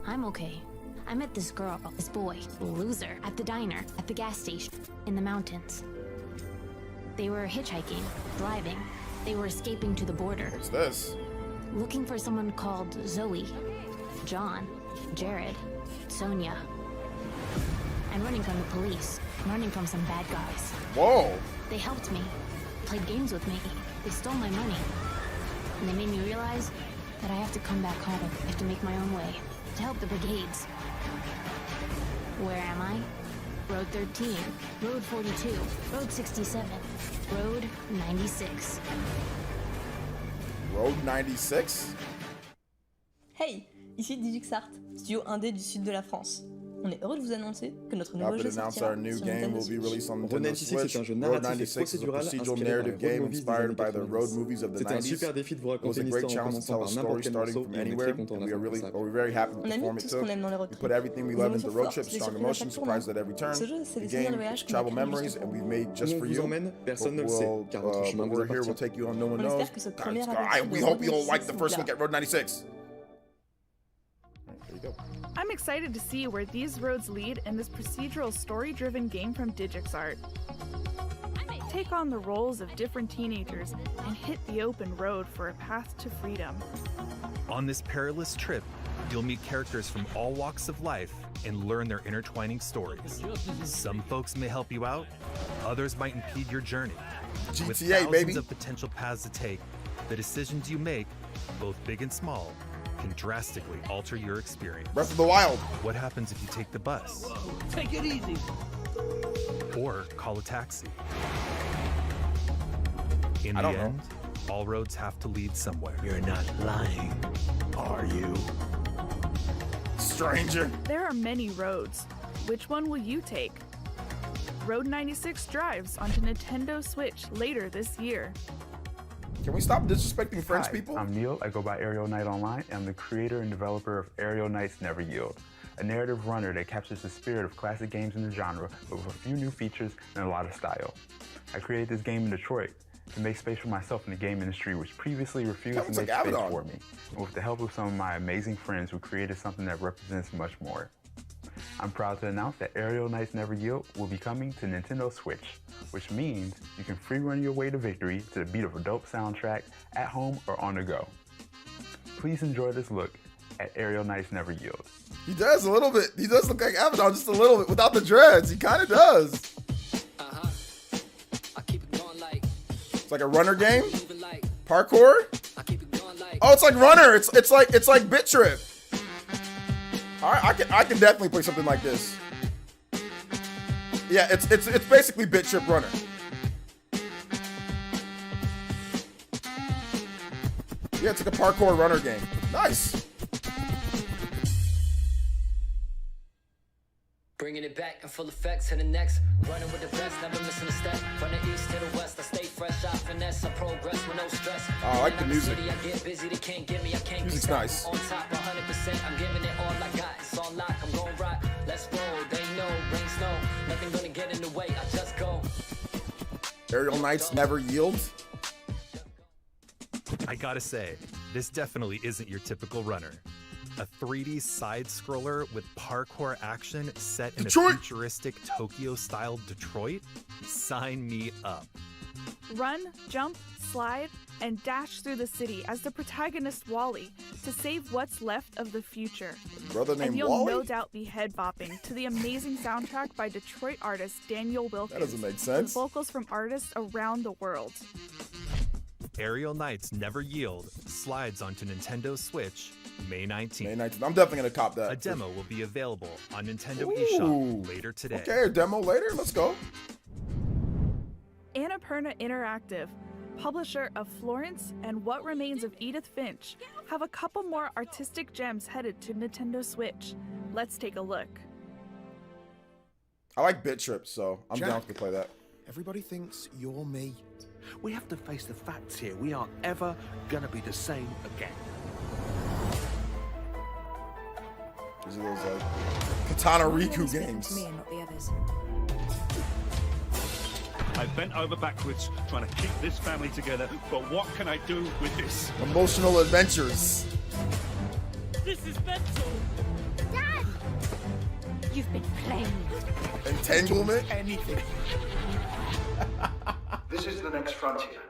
I'm okay. I met this girl, this boy, loser, at the diner, at the gas station, in the mountains. They were hitchhiking, driving. They were escaping to the border. What's this? Looking for someone called Zoe, John, Jared, Sonia. I'm running from the police, running from some bad guys. Whoa. They helped me, played games with me. They stole my money. And they made me realize that I have to come back home. I have to make my own way to help the brigades. Where am I? Road 13, Road 42, Road 67, Road 96. Road 96? Hey, ici Digixart, studio indé du sud de la France. On est heureux de vous annoncer que notre nouveau jeu sortira sur Nintendo Switch. Road 96 est un jeu narratif et procédural inspiré par les road movies des années 90. C'était un super défi de vous raconter une histoire en commençant par n'importe quel morceau et on est très content d'avoir fait ça. On a mis tout ce qu'on aime dans les road trips. Des émotions fortes, des surprises à chaque tournant. Ce jeu, c'est des souvenirs de voyage qu'on a créés juste pour vous. Où on vous emmène, personne ne le sait, car votre chemin vous appartient. On espère que cette première We hope you'll like the first look at Road 96. There you go. I'm excited to see where these roads lead in this procedural story-driven game from Digixart. Take on the roles of different teenagers and hit the open road for a path to freedom. On this perilous trip, you'll meet characters from all walks of life and learn their intertwining stories. Some folks may help you out, others might impede your journey. With GTA, thousands baby. of potential paths to take, the decisions you make, both big and small, can drastically alter your experience. Breath of the Wild. What happens if you take the bus? Take it easy. Or call a taxi? In I the don't know. end, all roads have to lead somewhere. You're not lying, are you? stranger. There are many roads. Which one will you take? Road 96 drives onto Nintendo Switch later this year. Can we stop disrespecting French Hi, people? I'm Neil. I go by Aerial Knight online, and I'm the creator and developer of Aerial Knights Never Yield, a narrative runner that captures the spirit of classic games in the genre, but with a few new features and a lot of style. I created this game in Detroit to make space for myself in the game industry, which previously refused to make space for me, and with the help of some of my amazing friends who created something that represents much more. I'm proud to announce that Aerial Knights Never Yield will be coming to Nintendo Switch, which means you can free run your way to victory to the beat of a dope soundtrack at home or on the go. Please enjoy this look at Aerial Knights Never Yield. He does a little bit. He does look like Abaddon just a little bit without the dreads. He kind of does. It's like a runner game. Parkour. Oh, it's like Runner. It's like Bit Trip. All right, I can definitely play something like this. Yeah, it's basically Bit Trip Runner. Yeah, it's like a parkour runner game. Nice. Bringing it back in full effect to the next. Running with the best, never missing a step. From the east to the west, I stay fresh, I finesse, I progress with no stress. Oh, I like the music. I get busy, they can't get me, I can't Music's nice. On top 100%, I'm giving it all I got. It's on lock, I'm going rock. Let's roll, they know, rain, snow. Nothing gonna get in the way, I just go. Aerial Knights Never Yield. I gotta say, this definitely isn't your typical runner. A 3D side-scroller with parkour action set in Detroit. a futuristic Tokyo-style Detroit? Sign me up. Run, jump, slide, and dash through the city as the protagonist Wally to save what's left of the future. Brother named And you'll Wally? no doubt be head-bopping to the amazing soundtrack by Detroit artist Daniel Wilkins. That doesn't make sense. With vocals from artists around the world. Aerial Knights Never Yield slides onto Nintendo Switch May 19th. May 19th. I'm definitely going to cop that. A demo will be available on Nintendo Ooh. eShop later today. Okay, a demo later. Let's go. Annapurna Interactive, publisher of Florence and What Remains of Edith Finch, have a couple more artistic gems headed to Nintendo Switch. Let's take a look. I like Bit Trip, so I'm Jack, down to play that. Everybody thinks you're me. We have to face the facts here. We aren't ever gonna be the same again. These are those Katana Riku games. Me and not the others. I bent over backwards trying to keep this family together, but what can I do with this? Emotional adventures. This is mental. Dad! You've been playing. Entanglement? Anything. This is the next frontier.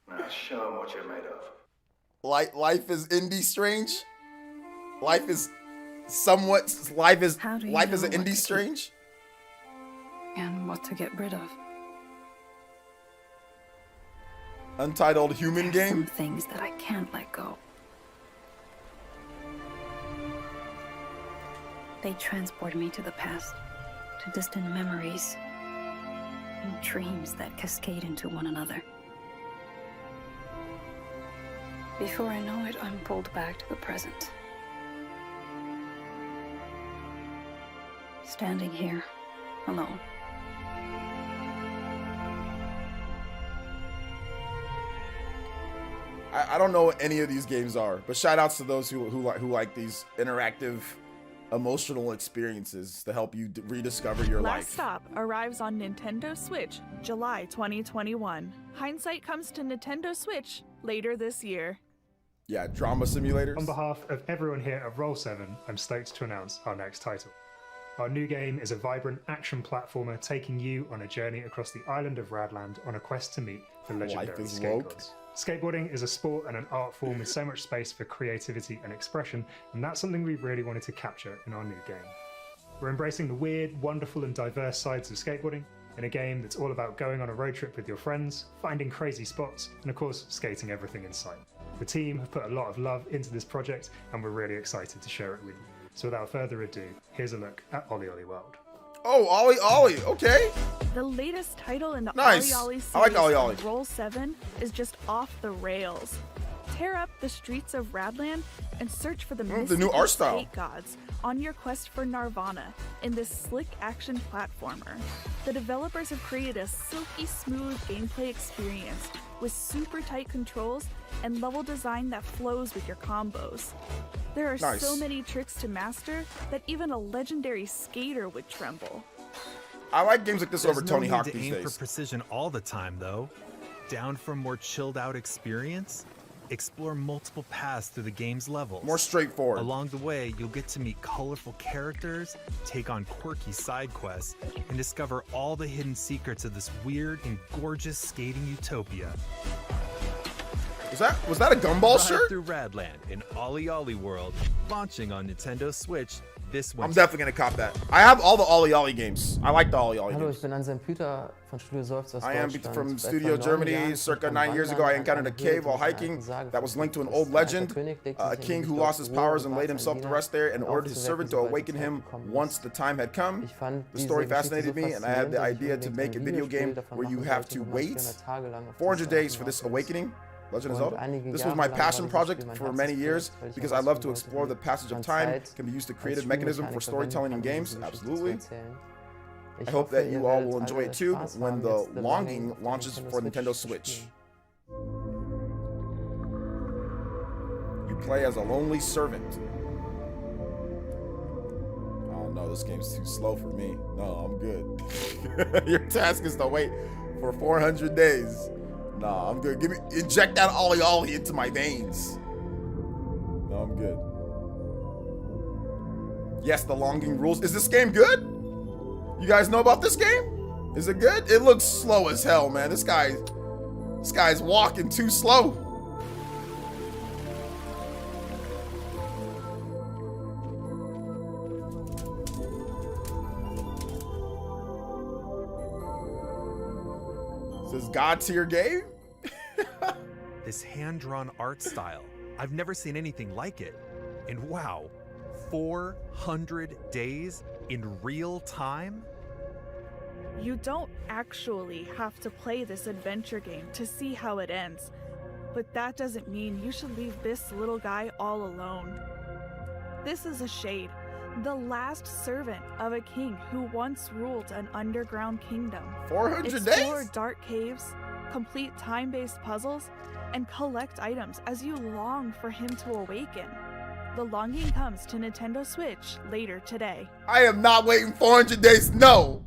Now show them what you're made of. Life is indie strange. Life is somewhat. Life is an indie strange. And what to get rid of. Untitled Human There's Game. some things that I can't let go. They transport me to the past, to distant memories, and dreams that cascade into one another. Before I know it, I'm pulled back to the present. Standing here, alone. I don't know what any of these games are, but shout outs to those who like these interactive, emotional experiences to help you rediscover your life. Last Stop arrives on Nintendo Switch July 2021. Hindsight comes to Nintendo Switch later this year. Yeah, drama simulators. On behalf of everyone here at Roll7, I'm stoked to announce our next title. Our new game is a vibrant action platformer taking you on a journey across the island of Radland on a quest to meet the legendary skate gods. Skateboarding is a sport and an art form with so much space for creativity and expression, and that's something we really wanted to capture in our new game. We're embracing the weird, wonderful and diverse sides of skateboarding in a game that's all about going on a road trip with your friends, finding crazy spots, and of course, skating everything in sight. The team have put a lot of love into this project, and we're really excited to share it with you. So without further ado, here's a look at Ollie Ollie World. Oh, Ollie Ollie, okay. The latest title in the Nice. Ollie Ollie series, I like Ollie Ollie. Roll 7, is just off the rails. Tear up the streets of Radland and search for the new art style. skate gods on your quest for Nirvana in this slick action platformer. The developers have created a silky smooth gameplay experience with super tight controls and level design that flows with your combos. There are so many tricks to master that even a legendary skater would tremble. I like games like this over Tony Hawk these days. There's no need to aim for precision all the time, though. Down for a more chilled out experience? Explore multiple paths through the game's levels. More straightforward. Along the way, you'll get to meet colorful characters, take on quirky side quests, and discover all the hidden secrets of this weird and gorgeous skating utopia. Was that a Gumball Ride shirt? Through Radland in Ollie Ollie World, launching on Nintendo Switch this winter. I'm definitely gonna cop that. I have all the Ollie Ollie games. I like the Ollie Ollie games. Ich bin Anselm Püter von Studio Seufz aus I am Deutschland. from Studio Germany. Circa 9 years ago, I encountered a cave while hiking that was linked to an old legend. A king who lost his powers and laid himself to rest there and ordered his servant to awaken him once the time had come. The story fascinated me, and I had the idea to make a video game where you have to wait 400 days for this awakening. Legend of Zelda. This was my passion project for many years because I love to explore the passage of time. Can be used as a creative mechanism for storytelling in games. Absolutely. I hope that you all will enjoy it too when the Longing launches for Nintendo Switch. You play as a lonely servant. Oh no, this game's too slow for me. No, I'm good. Your task is to wait for 400 days. Nah, I'm good. Inject that Ollie Ollie into my veins. No, I'm good. Yes, the Longing rules. Is this game good? You guys know about this game? Is it good? It looks slow as hell, man. This guy's walking too slow. This is God tier game? This hand-drawn art style, I've never seen anything like it. And wow, 400 days in real time? You don't actually have to play this adventure game to see how it ends, but that doesn't mean you should leave this little guy all alone. This is a Shade, the last servant of a king who once ruled an underground kingdom. 400 Explore days? dark caves, complete time-based puzzles, and collect items as you long for him to awaken. The Longing comes to Nintendo Switch later today. I am not waiting 400 days, no!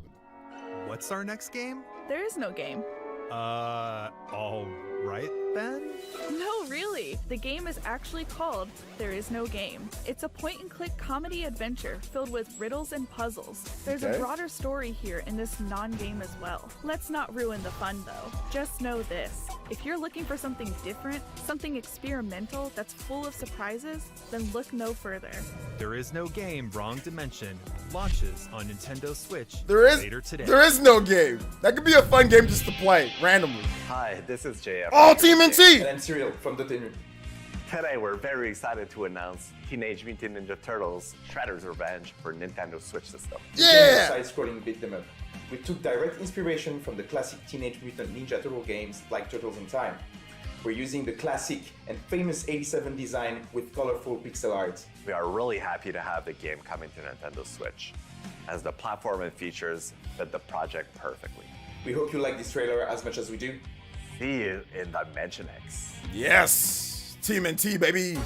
What's our next game? There is no game. All right then? No, really. The game is actually called There Is No Game. It's a point-and-click comedy adventure filled with riddles and puzzles. There's a broader story here in this non-game as well. Let's not ruin the fun, though. Just know this. If you're looking for something different, something experimental that's full of surprises, then look no further. There Is No Game, Wrong Dimension, launches on Nintendo Switch later today. There is no game. That could be a fun game just to play randomly. Hi, this is JF. Oh, Team NT! And I'm Cyril from the team. Today we're very excited to announce Teenage Mutant Ninja Turtles Shredder's Revenge for Nintendo Switch system. Yeah! Side-scrolling beat 'em up. We took direct inspiration from the classic Teenage Mutant Ninja Turtle games like Turtles in Time. We're using the classic and famous 87 design with colorful pixel art. We are really happy to have the game coming to Nintendo Switch, as the platform and features fit the project perfectly. We hope you like this trailer as much as we do. See you in Dimension X. Yes! Team NT, baby!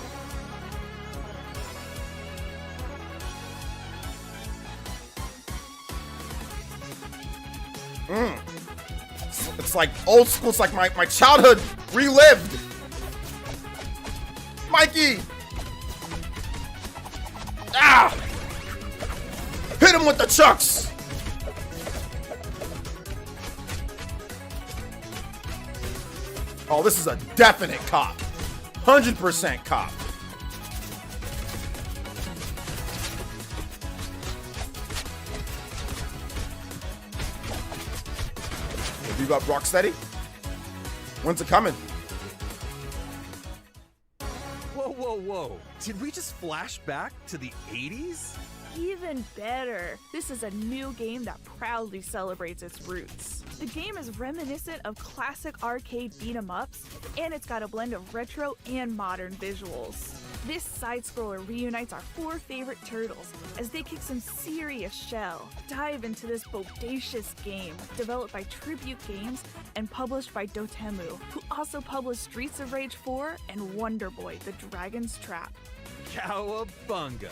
It's like old school. It's like my childhood relived. Mikey! Ah! Hit him with the chucks! Oh, this is a definite cop. 100% cop. Bebop Rocksteady? When's it coming? Whoa, whoa, whoa. Did we just flash back to the 80s? Even better. This is a new game that proudly celebrates its roots. The game is reminiscent of classic arcade beat-em-ups, and it's got a blend of retro and modern visuals. This side-scroller reunites our 4 favorite turtles as they kick some serious shell. Dive into this bodacious game, developed by Tribute Games and published by Dotemu, who also published Streets of Rage 4 and Wonder Boy: The Dragon's Trap. Cowabunga!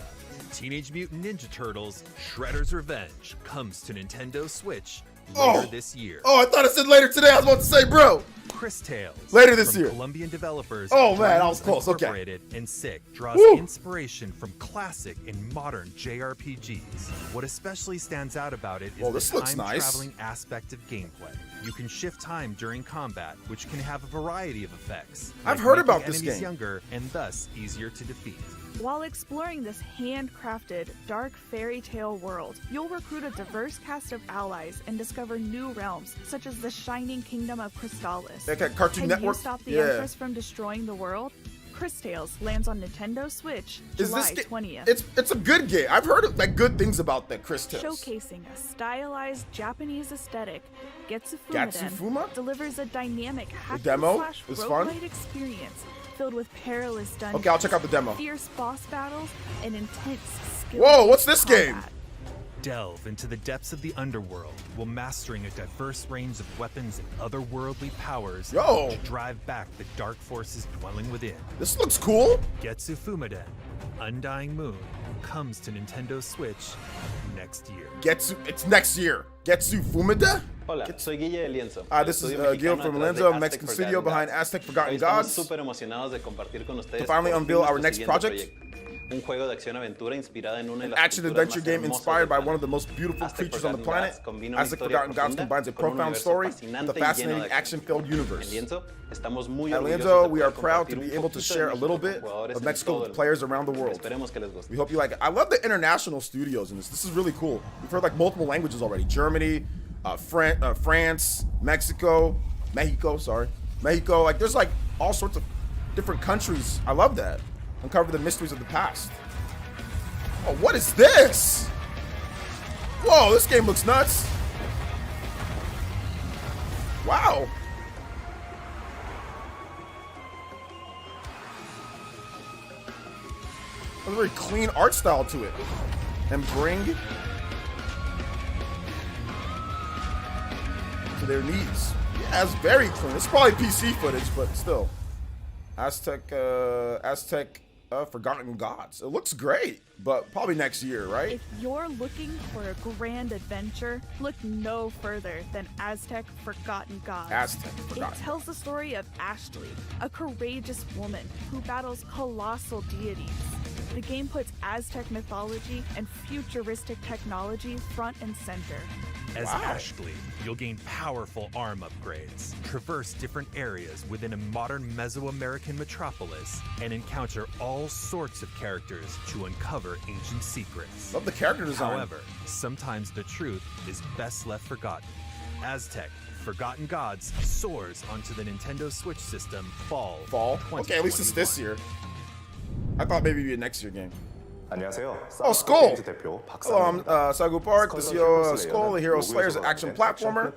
Teenage Mutant Ninja Turtles Shredder's Revenge comes to Nintendo Switch later this year. Oh, I thought it said later today. I was about to say, bro. Chris Tales. Later this year. Colombian developers. Oh, man, I was close. Okay. And Sick draws inspiration from classic and modern JRPGs. What especially stands out about it is the time-traveling aspect of gameplay. You can shift time during combat, which can have a variety of effects. I've heard about this game. game. Younger and thus easier to defeat. While exploring this handcrafted, dark fairy tale world, you'll recruit a diverse cast of allies and discover new realms, such as the shining kingdom of Crystallis. Okay, Cartoon Network. Can you stop the Empress from destroying the world? Chris Tales lands on Nintendo Switch July 20th. It's a good game. I've heard good things about that Chris Tales. Showcasing a stylized Japanese aesthetic, Getsufuma delivers a dynamic hack-and-slash-roguelite experience filled with perilous dungeons. Okay, I'll check out the demo. Fierce boss battles and intense skill. Whoa, what's this game? Delve into the depths of the underworld while mastering a diverse range of weapons and otherworldly powers to drive back the dark forces dwelling within. This looks cool. Getsu Fumaden, Undying Moon, comes to Nintendo Switch next year. It's next year. Getsu Fumada? Hola, soy Guille de Lienzo. This is Guille from Lienzo, Mexican studio behind Aztec Forgotten Gods. To finally unveil our next project. Un juego de acción-aventura inspirada en una de las action-adventure game inspired by one of the most beautiful creatures on the planet. Aztec Forgotten Gods combines a profound story with a fascinating action-filled universe. At Lienzo, we are proud to be able to share a little bit of Mexico with players around the world. We hope you like it. I love the international studios in this. This is really cool. We've heard like multiple languages already. Germany, France, Mexico. Like there's like all sorts of different countries. I love that. Uncover the mysteries of the past. Oh, what is this? Whoa, this game looks nuts. Wow. A very clean art style to it. And bring to their knees. Yeah, it's very clean. It's probably PC footage, but still. Aztec Forgotten Gods. It looks great, but probably next year, right? If you're looking for a grand adventure, look no further than Aztec Forgotten Gods. It tells the story of Ashley, a courageous woman who battles colossal deities. The game puts Aztec mythology and futuristic technology front and center. As Ashley, you'll gain powerful arm upgrades, traverse different areas within a modern Mesoamerican metropolis, and encounter all sorts of characters to uncover ancient secrets. Love the character design. However, sometimes the truth is best left forgotten. Aztec Forgotten Gods soars onto the Nintendo Switch system fall. Okay, at least it's this year. I thought maybe it'd be a next year game. 안녕하세요. Oh, Skull! Hello, I'm Sagu Park. This is Skull, the Hero Slayer's action platformer.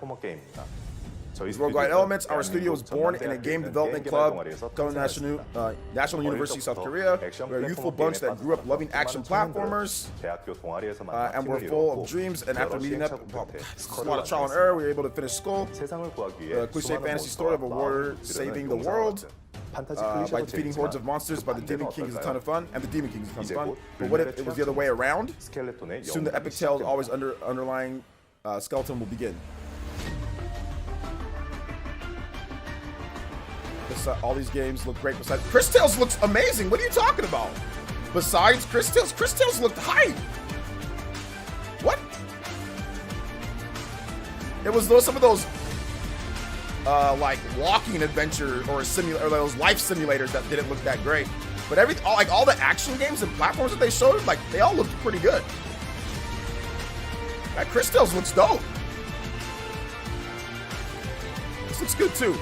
With roguelite elements, our studio was born in a game development club called National University of South Korea. We're a youthful bunch that grew up loving action platformers, and we're full of dreams. And after meeting up, a lot of trial and error, we were able to finish Skull. The cliche fantasy story of a warrior saving the world. By defeating hordes of monsters by the Demon King is a ton of fun, and the Demon King is a ton of fun. But what if it was the other way around? Soon the epic tale always underlying skeleton will begin. All these games look great. Besides, Chris Tales looks amazing. What are you talking about? Besides Chris Tales looked hype. What? It was some of those like walking adventure or those life simulators that didn't look that great. But all the action games and platforms that they showed, like they all looked pretty good. That Chris Tales looks dope. This looks good too.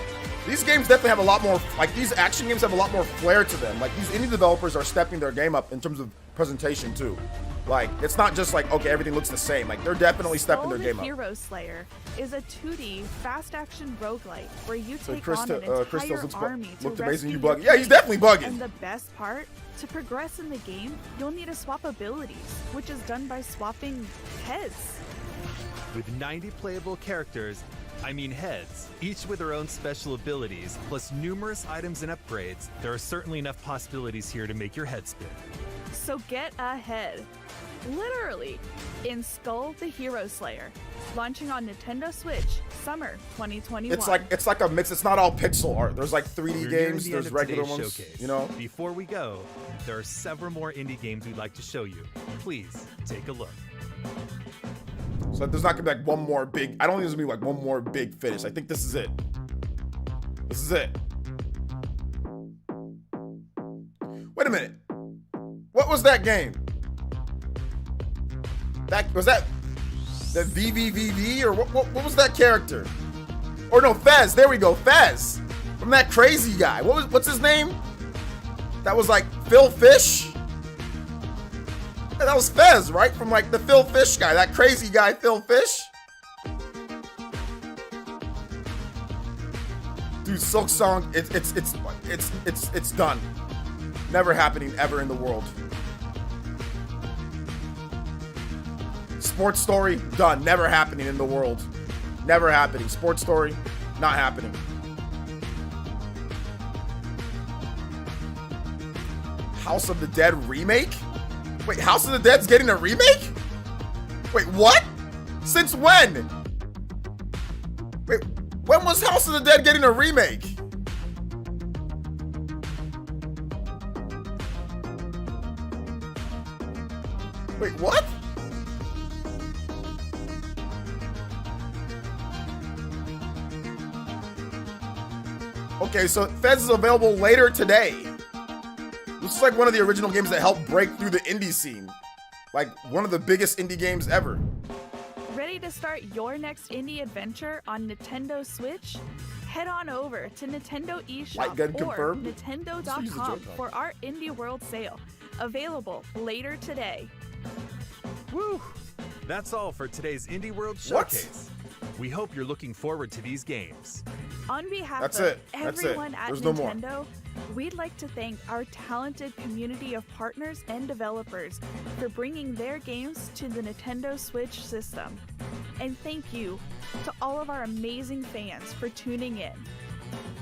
These games definitely have a lot more, like these action games have a lot more flair to them. Like these indie developers are stepping their game up in terms of presentation too. Like it's not just like, okay, everything looks the same. Like they're definitely stepping their game up. Hero Slayer is a 2D fast action roguelite where you take Chris, on an entire Chris army to looked amazing. rescue You your bugging? Yeah, he's definitely bugging. And the best part, to progress in the game, you'll need to swap abilities, which is done by swapping heads. With 90 playable characters, I mean heads, each with their own special abilities, plus numerous items and upgrades, there are certainly enough possibilities here to make your head spin. So get ahead, literally, in Skull the Hero Slayer, launching on Nintendo Switch, summer 2021. It's like a mix. It's not all pixel art. There's like 3D games. There's regular ones. Showcase. You know. Before we go, there are several more indie games we'd like to show you. Please take a look. So there's not gonna be like one more big. I don't think there's gonna be like one more big finish. I think this is it. This is it. Wait a minute. What was that game? That was that VVVV or what was that character? Or no, Fez. There we go, Fez. From that crazy guy. What's his name? That was like Phil Fish. Yeah, that was Fez, right? From like the Phil Fish guy, that crazy guy, Phil Fish. Dude, Silk Song, it's done. Never happening ever in the world. Sports Story, done. Never happening in the world. Never happening. Sports Story, not happening. House of the Dead remake? Wait, House of the Dead's getting a remake? Wait, what? Since when? Wait, when was House of the Dead getting a remake? Wait, what? Okay, so Fez is available later today. This is like one of the original games that helped break through the indie scene. Like one of the biggest indie games ever. Ready to start your next indie adventure on Nintendo Switch? Head on over to Nintendo eShop or Nintendo.com for our Indie World sale. Available later today. Woo! That's all for today's Indie World Showcase. We hope you're looking forward to these games. On behalf of everyone at Nintendo, we'd like to thank our talented community of partners and developers for bringing their games to the Nintendo Switch system. And thank you to all of our amazing fans for tuning in.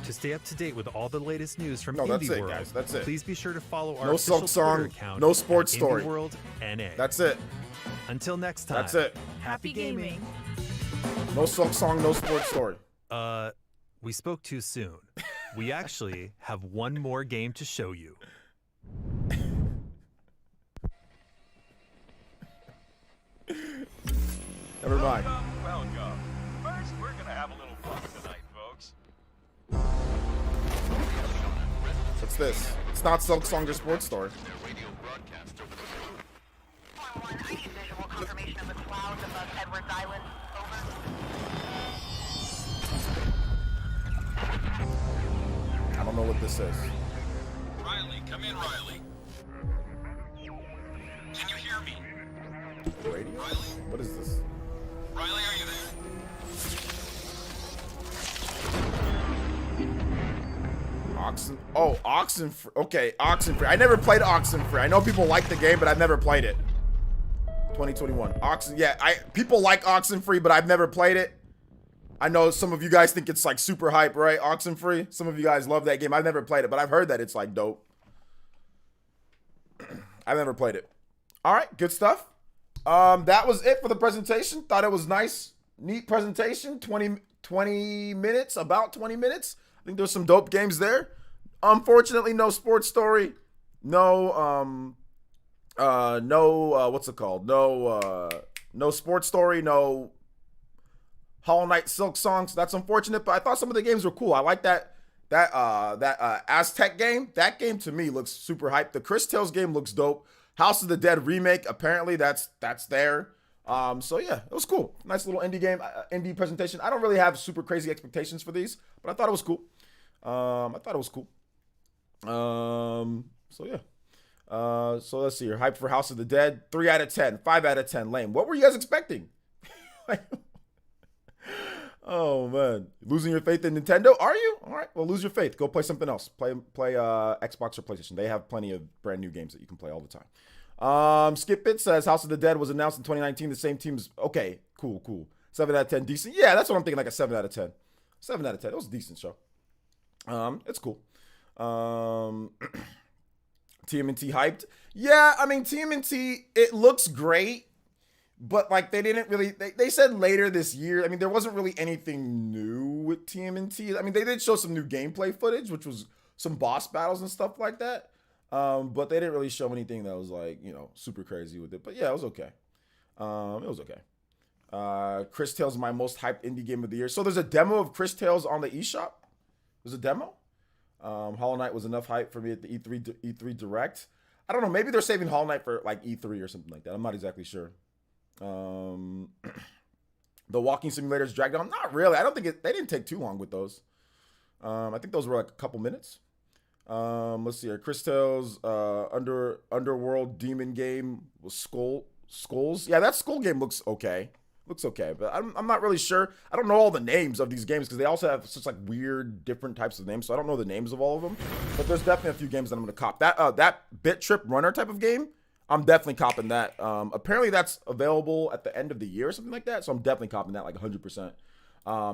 To stay up to date with all the latest news from Indie World, guys. That's it. Please be sure to follow our no official Silk Song, Twitter account no Sports Story. Indie World NA. That's it. Until next time. That's it. Happy gaming. No Silk Song, no Sports Story. We spoke too soon. We actually have one more game to show you. Never mind. Welcome. First, we're gonna have a little fun tonight, folks. What's this? It's not Silk Song or Sports Story. I don't know what this is. Riley, come in, Riley. Can you hear me? Radio? What is this? Riley, are you there? Oxen. Oh, Oxenfree. Okay, Oxenfree. I never played Oxenfree. I know people like the game, but I've never played it. 2021. Yeah, people like Oxenfree, but I've never played it. I know some of you guys think it's like super hype, right? Oxenfree. Some of you guys love that game. I've never played it, but I've heard that it's like dope. I've never played it. All right, good stuff. That was it for the presentation. Thought it was nice, neat presentation. 20 minutes, about 20 minutes. I think there's some dope games there. Unfortunately, no Sports Story. No, what's it called? No Sports Story. No Hollow Knight Silk Song. So that's unfortunate, but I thought some of the games were cool. I like that Aztec game. That game to me looks super hype. The Chris Tales game looks dope. House of the Dead remake, apparently that's there. So yeah, it was cool. Nice little indie game, indie presentation. I don't really have super crazy expectations for these, but I thought it was cool. I thought it was cool. So yeah. So let's see here. Hype for House of the Dead. 3 out of 10. 5 out of 10. Lame. What were you guys expecting? Oh man, losing your faith in Nintendo? Are you? All right. Well, lose your faith. Go play something else. Play Xbox or PlayStation. They have plenty of brand new games that you can play all the time. Skip It says House of the Dead was announced in 2019. The same team's okay. Cool. 7 out of 10. Decent. Yeah, that's what I'm thinking. Like a 7 out of 10. 7 out of 10. It was a decent show. It's cool. TMNT hyped. Yeah, I mean TMNT. It looks great. But, like, they didn't really... They said later this year. I mean, there wasn't really anything new with TMNT. I mean, they did show some new gameplay footage, which was some boss battles and stuff like that. But they didn't really show anything that was, like, you know, super crazy with it. But, yeah, it was okay. It was okay. Chris Tales, my most hyped indie game of the year. So, there's a demo of Chris Tales on the eShop. There's a demo. Hollow Knight was enough hype for me at the E3 Direct. I don't know. Maybe they're saving Hollow Knight for, like, E3 or something like that. I'm not exactly sure. The walking simulators dragged on. Not really. I don't think they didn't take too long with those. I think those were like a couple minutes. Let's see here. Chris Tales, Underworld Demon game was Skulls. Yeah, that Skull game looks okay. But I'm not really sure. I don't know all the names of these games because they also have such like weird different types of names. So I don't know the names of all of them. But there's definitely a few games that I'm gonna cop. That Bit Trip Runner type of game, I'm definitely copping that. Apparently that's available at the end of the year or something like that. So I'm definitely copping that like 100%.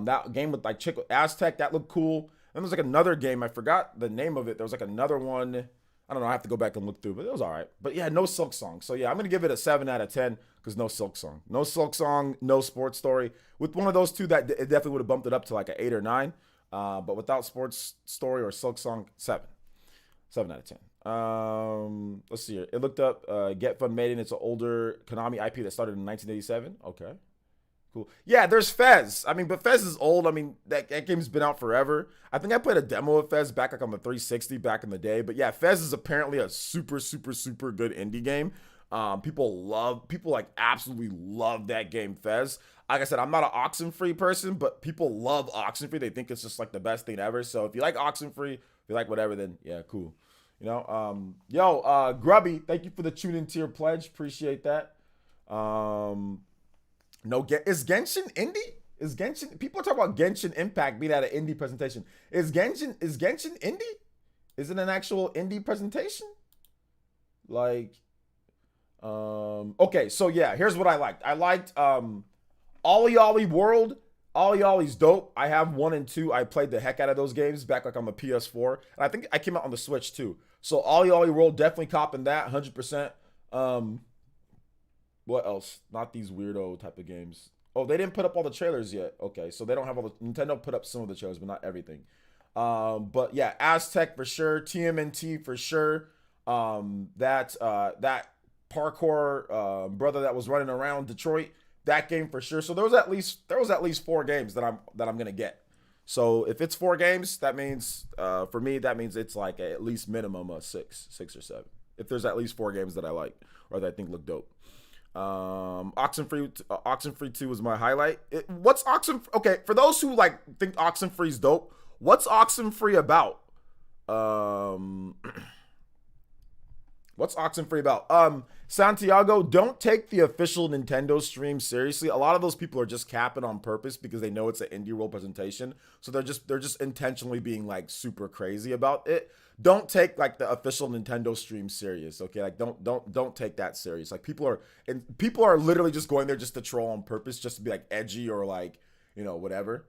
That game with like Chick Aztec, that looked cool. And there's like another game, I forgot the name of it. There was like another one. I don't know, I have to go back and look through, but it was all right. But yeah, no Silk Song. So yeah, I'm going to give it a 7 out of 10 because no Silk Song. No Silk Song, no Sports Story. With one of those two, that it definitely would have bumped it up to like an 8 or 9. But without Sports Story or Silk Song, 7. 7 out of 10. Let's see here. It looked up Get Fun Maiden. It's an older Konami IP that started in 1987. Okay. Cool. Yeah, there's Fez. I mean, but Fez is old. I mean, that game's been out forever. I think I played a demo of Fez back like on the 360 back in the day. But yeah, Fez is apparently a super good indie game. People like absolutely love that game, Fez. Like I said, I'm not an Oxenfree person, but people love Oxenfree. They think it's just like the best thing ever. So if you like Oxenfree, if you like whatever, then yeah, cool. You know, Grubby, thank you for the tune-in tier pledge. Appreciate that. Is Genshin indie? Is Genshin? People talk about Genshin Impact being at an indie presentation. Is Genshin indie? Is it an actual indie presentation? Like, okay, so yeah, here's what I liked. I liked Ollie Ollie World. Ollie Ollie's dope. I have 1 and 2. I played the heck out of those games back like on the PS4. And I think I came out on the Switch too. So Ollie Ollie World, definitely copping that 100%. What else? Not these weirdo type of games. Oh, they didn't put up all the trailers yet. Okay, so they don't have all the... Nintendo put up some of the trailers, but not everything. But yeah, Aztec for sure. TMNT for sure. That parkour brother that was running around Detroit, that game for sure. So there was at least 4 games that I'm gonna get. So if it's 4 games, that means for me that means it's like at least minimum of 6 or 7. If there's at least 4 games that I like or that I think look dope. Oxenfree 2 was my highlight. What's Oxenfree? Okay, for those who like think Oxenfree's dope, what's Oxenfree about? What's Oxenfree about? Santiago, don't take the official Nintendo stream seriously. A lot of those people are just capping on purpose because they know it's an indie world presentation. So they're just intentionally being like super crazy about it. Don't take like the official Nintendo stream serious, okay? Like don't take that serious. Like people are literally just going there just to troll on purpose, just to be like edgy or like, you know, whatever.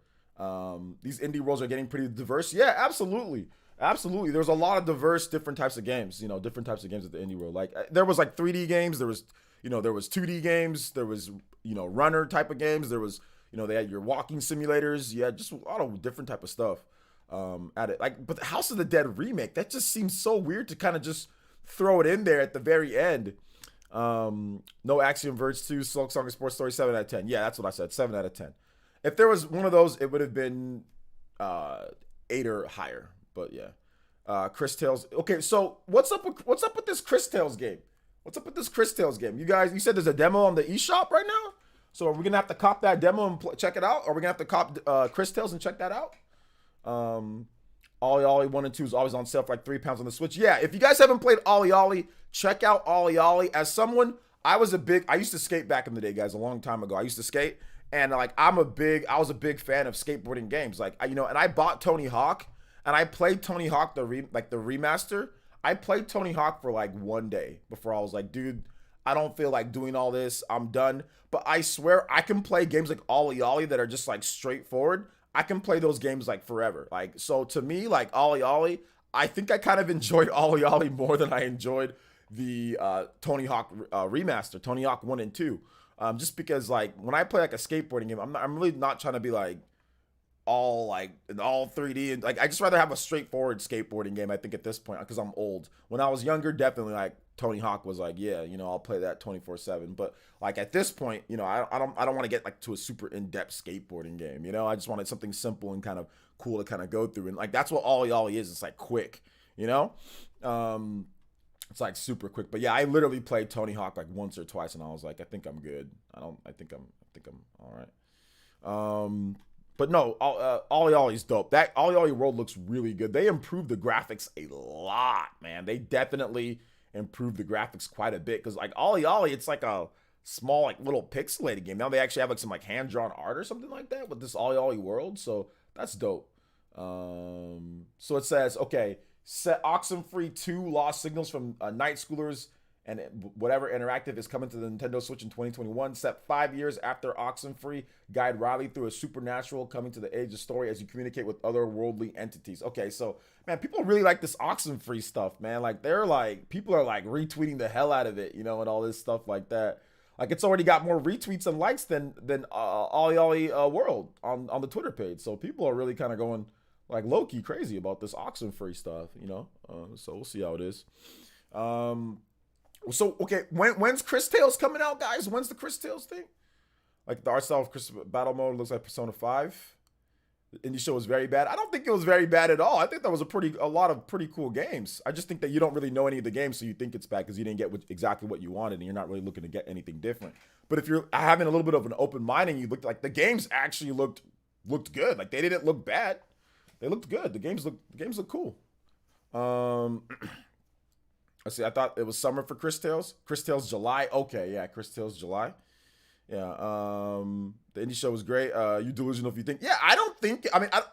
These indie worlds are getting pretty diverse. Yeah, absolutely. Absolutely. There's a lot of diverse different types of games, you know, different types of games at the indie world. Like there was like 3D games, there was 2D games, there was, you know, runner type of games, there was, you know, they had your walking simulators, you had just a lot of different type of stuff at it. Like, but the House of the Dead remake, that just seems so weird to kind of just throw it in there at the very end. No Axiom Verge 2, Silk Song Sports Story, 7 out of 10. Yeah, that's what I said, 7 out of 10. If there was one of those, it would have been 8 or higher. But yeah, Chris Tales. Okay, so what's up with this Chris Tales game? What's up with this Chris Tales game? You guys, you said there's a demo on the eShop right now. So are we gonna have to cop that demo and check it out? Or are we gonna have to cop Chris Tales and check that out? Ollie Ollie 1 and 2 is always on sale for like £3 on the Switch. Yeah, if you guys haven't played Ollie Ollie, check out Ollie Ollie. As someone, I used to skate back in the day, guys, a long time ago. I used to skate, and like I was a big fan of skateboarding games. Like, and I bought Tony Hawk, and I played Tony Hawk the remaster. I played Tony Hawk for like one day before I was like, dude, I don't feel like doing all this. I'm done. But I swear I can play games like Ollie Ollie that are just like straightforward. I can play those games like forever. Like, so to me, like Ollie Ollie, I think I kind of enjoyed Ollie Ollie more than I enjoyed the Tony Hawk remaster, Tony Hawk 1 and 2. Just because like when I play like a skateboarding game, I'm really not trying to be like all 3D, and like I just rather have a straightforward skateboarding game, I think, at this point, because I'm old. When I was younger, definitely like Tony Hawk was like, yeah, I'll play that 24/7. But like at this point, I don't want to get like to a super in-depth skateboarding game. I just wanted something simple and kind of cool to kind of go through, and like that's what Ollie Ollie is. It's like quick, it's like super quick. But yeah, I literally played Tony Hawk like once or twice, and I was like, I think I'm good. I think I'm all right. But no, Ollie Ollie's dope. That Ollie Ollie world looks really good. They improved the graphics a lot, man. They definitely improved the graphics quite a bit, because like Ollie Ollie, it's like a small, like little pixelated game. Now they actually have like some like hand-drawn art or something like that with this Ollie Ollie world, so that's dope. So it says, okay, set Oxenfree 2 Lost Signals from Night Schoolers and whatever interactive is coming to the Nintendo Switch in 2021. Set 5 years after Oxenfree, guide Riley through a supernatural coming to the age of story as you communicate with otherworldly entities. Okay, so man, people really like this Oxenfree stuff, man. Like people are like retweeting the hell out of it, and all this stuff like that. Like it's already got more retweets and likes than Ollie Ollie World on the Twitter page. So people are really kind of going like low-key crazy about this Oxenfree stuff, so we'll see how it is. So, okay, when's Chris Tales coming out, guys? When's the Chris Tales thing? Like, the art style of Chris Battle Mode looks like Persona 5. The indie show was very bad. I don't think it was very bad at all. I think that was a lot of pretty cool games. I just think that you don't really know any of the games, so you think it's bad because you didn't get exactly what you wanted, and you're not really looking to get anything different. But if you're having a little bit of an open mind and you looked like the games actually looked good. Like, they didn't look bad. They looked good. The games look cool. Let's see, I thought it was summer for Chris Tales. Chris Tales July. Okay, yeah, Chris Tales July. Yeah, the indie show was great. You delusional if you think. Yeah,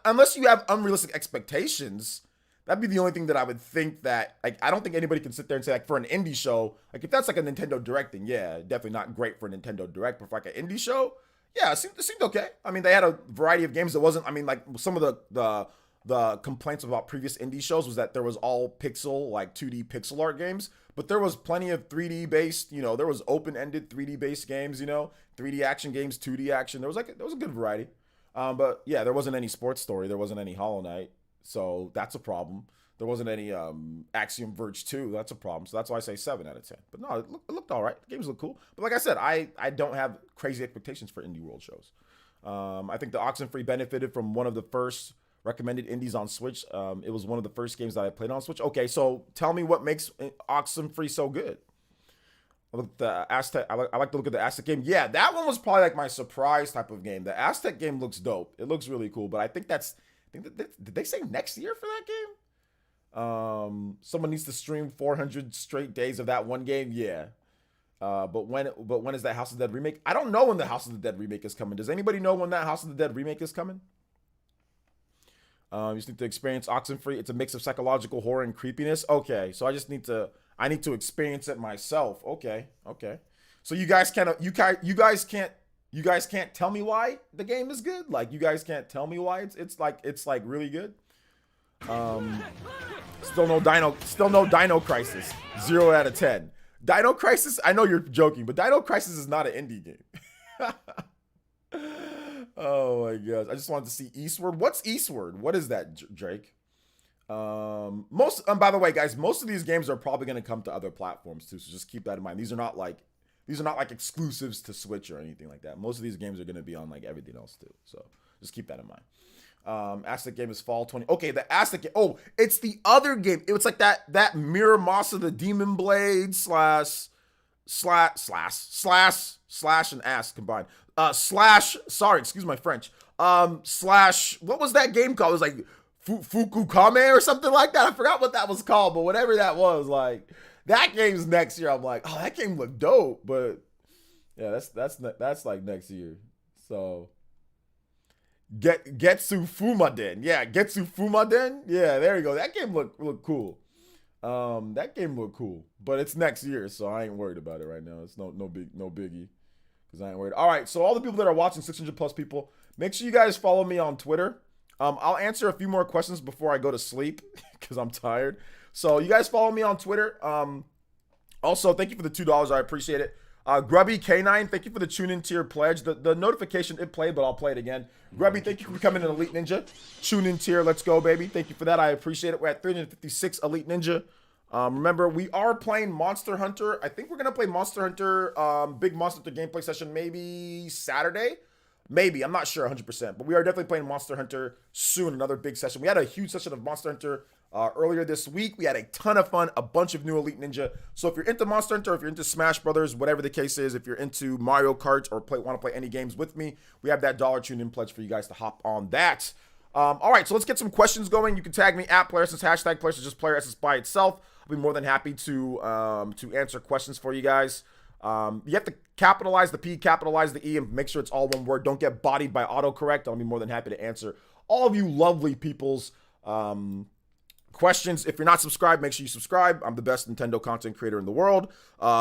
unless you have unrealistic expectations, that'd be the only thing that I would think that, like, I don't think anybody can sit there and say, like, for an indie show, like, if that's like a Nintendo Direct thing, yeah, definitely not great for a Nintendo Direct, but for like an indie show, yeah, it seemed okay. I mean, they had a variety of games that wasn't, like, some of the complaints about previous indie shows was that there was all pixel, like 2D pixel art games, but there was plenty of 3D based, there was open-ended 3D based games, 3D action games, 2D action. There was a good variety. But yeah, there wasn't any sports story. There wasn't any Hollow Knight. So that's a problem. There wasn't any Axiom Verge 2. That's a problem. So that's why I say 7 out of 10. But no, it looked all right. The games look cool. But like I said, I don't have crazy expectations for Indie World shows. I think the Oxenfree benefited from one of the first recommended indies on Switch. It was one of the first games that I played on Switch. Okay, so tell me what makes Oxenfree so good. I like to look at the Aztec game. Yeah, that one was probably like my surprise type of game. The Aztec game looks dope. It looks really cool, but I think did they say next year for that game? Someone needs to stream 400 straight days of that one game. Yeah. But when is that House of the Dead remake? I don't know when the House of the Dead remake is coming. Does anybody know when that House of the Dead remake is coming? You just need to experience Oxenfree. It's a mix of psychological horror and creepiness. Okay, so I need to experience it myself. Okay. So you guys can't tell me why the game is good. Like, you guys can't tell me why it's like really good. Still no Dino Crisis. 0 out of 10. Dino Crisis. I know you're joking, but Dino Crisis is not an indie game. Oh my gosh. I just wanted to see Eastward. What's Eastward? What is that, Drake? By the way, guys, most of these games are probably going to come to other platforms too, so just keep that in mind. These are not like exclusives to Switch or anything like that. Most of these games are going to be on like everything else too. So just keep that in mind. Aztec game is fall 20. Okay, the Aztec game. Oh, it's the other game. It was like that Miramasa the Demon Blade slash and ass combined. Sorry, excuse my French. What was that game called? It was like Fukukame or something like that. I forgot what that was called, but whatever that was, like that game's next year. I'm like, oh, that game looked dope, but yeah, that's like next year. So Getsu Fumaden. Yeah, Getsu Fumaden. Yeah, there you go. That game looked cool. That game looked cool, but it's next year, so I ain't worried about it right now. It's no biggie, because I ain't worried. All right, so all the people that are watching, 600 plus people, make sure you guys follow me on Twitter. I'll answer a few more questions before I go to sleep because I'm tired. So you guys follow me on Twitter. Also, thank you for the $2. I appreciate it. Grubby K9, thank you for the tune-in tier pledge. The notification it played, but I'll play it again. Grubby, thank you for becoming an Elite Ninja. Tune-in tier, let's go, baby. Thank you for that. I appreciate it. We're at 356 Elite Ninja. Remember, we are playing Monster Hunter. I think we're going to play Monster Hunter, big Monster Hunter gameplay session maybe Saturday. Maybe, I'm not sure 100%. But we are definitely playing Monster Hunter soon, another big session. We had a huge session of Monster Hunter earlier this week. We had a ton of fun, a bunch of new Elite Ninja. So if you're into Monster Hunter, if you're into Smash Brothers, whatever the case is, if you're into Mario Kart or want to play any games with me, we have that $1 tune-in pledge for you guys to hop on that. All right, so let's get some questions going. You can tag me at PlayerEssence, hashtag PlayerEssence, just PlayerEssence by itself. I'll be more than happy to answer questions for you guys. You have to capitalize the P, capitalize the E, and make sure it's all one word. Don't get bodied by autocorrect. I'll be more than happy to answer all of you lovely people's questions. If you're not subscribed, make sure you subscribe. I'm the best Nintendo content creator in the world.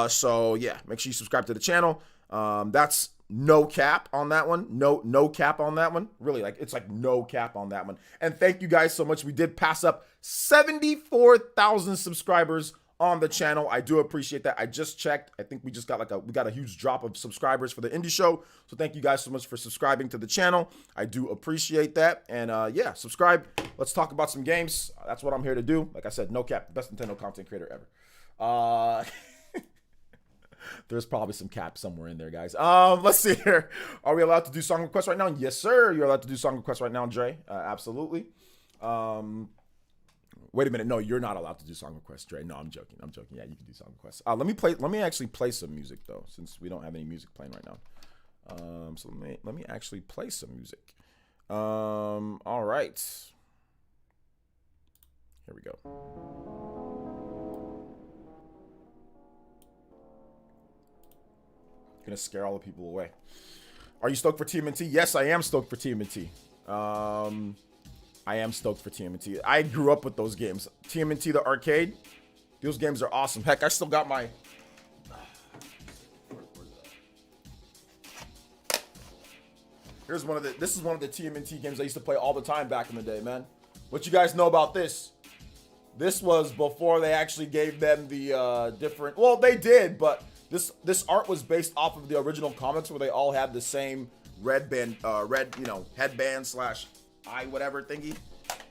So yeah, make sure you subscribe to the channel. That's no cap on that one. No cap on that one. Really, like it's like no cap on that one. And thank you guys so much. We did pass up 74,000 subscribers on the channel. I do appreciate that. I just checked. I think we just got we got a huge drop of subscribers for the indie show. So thank you guys so much for subscribing to the channel. I do appreciate that. And yeah, subscribe. Let's talk about some games. That's what I'm here to do. Like I said, no cap, best Nintendo content creator ever. There's probably some cap somewhere in there, guys. Let's see here. Are we allowed to do song requests right now? Yes, sir. You're allowed to do song requests right now, Dre. Absolutely. Wait a minute. No, you're not allowed to do song requests, Dre. No, I'm joking. Yeah, you can do song requests. Let me actually play some music though, since we don't have any music playing right now. So let me actually play some music. All right. Here we go. Gonna scare all the people away. Are you stoked for TMNT? Yes, I am stoked for TMNT. I am stoked for TMNT. I grew up with those games. TMNT, the arcade. Those games are awesome. Heck, I still got my... This is one of the TMNT games I used to play all the time back in the day, man. What you guys know about this? This was before they actually gave them the different... Well, they did, but this art was based off of the original comics where they all had the same headband slash eye whatever thingy.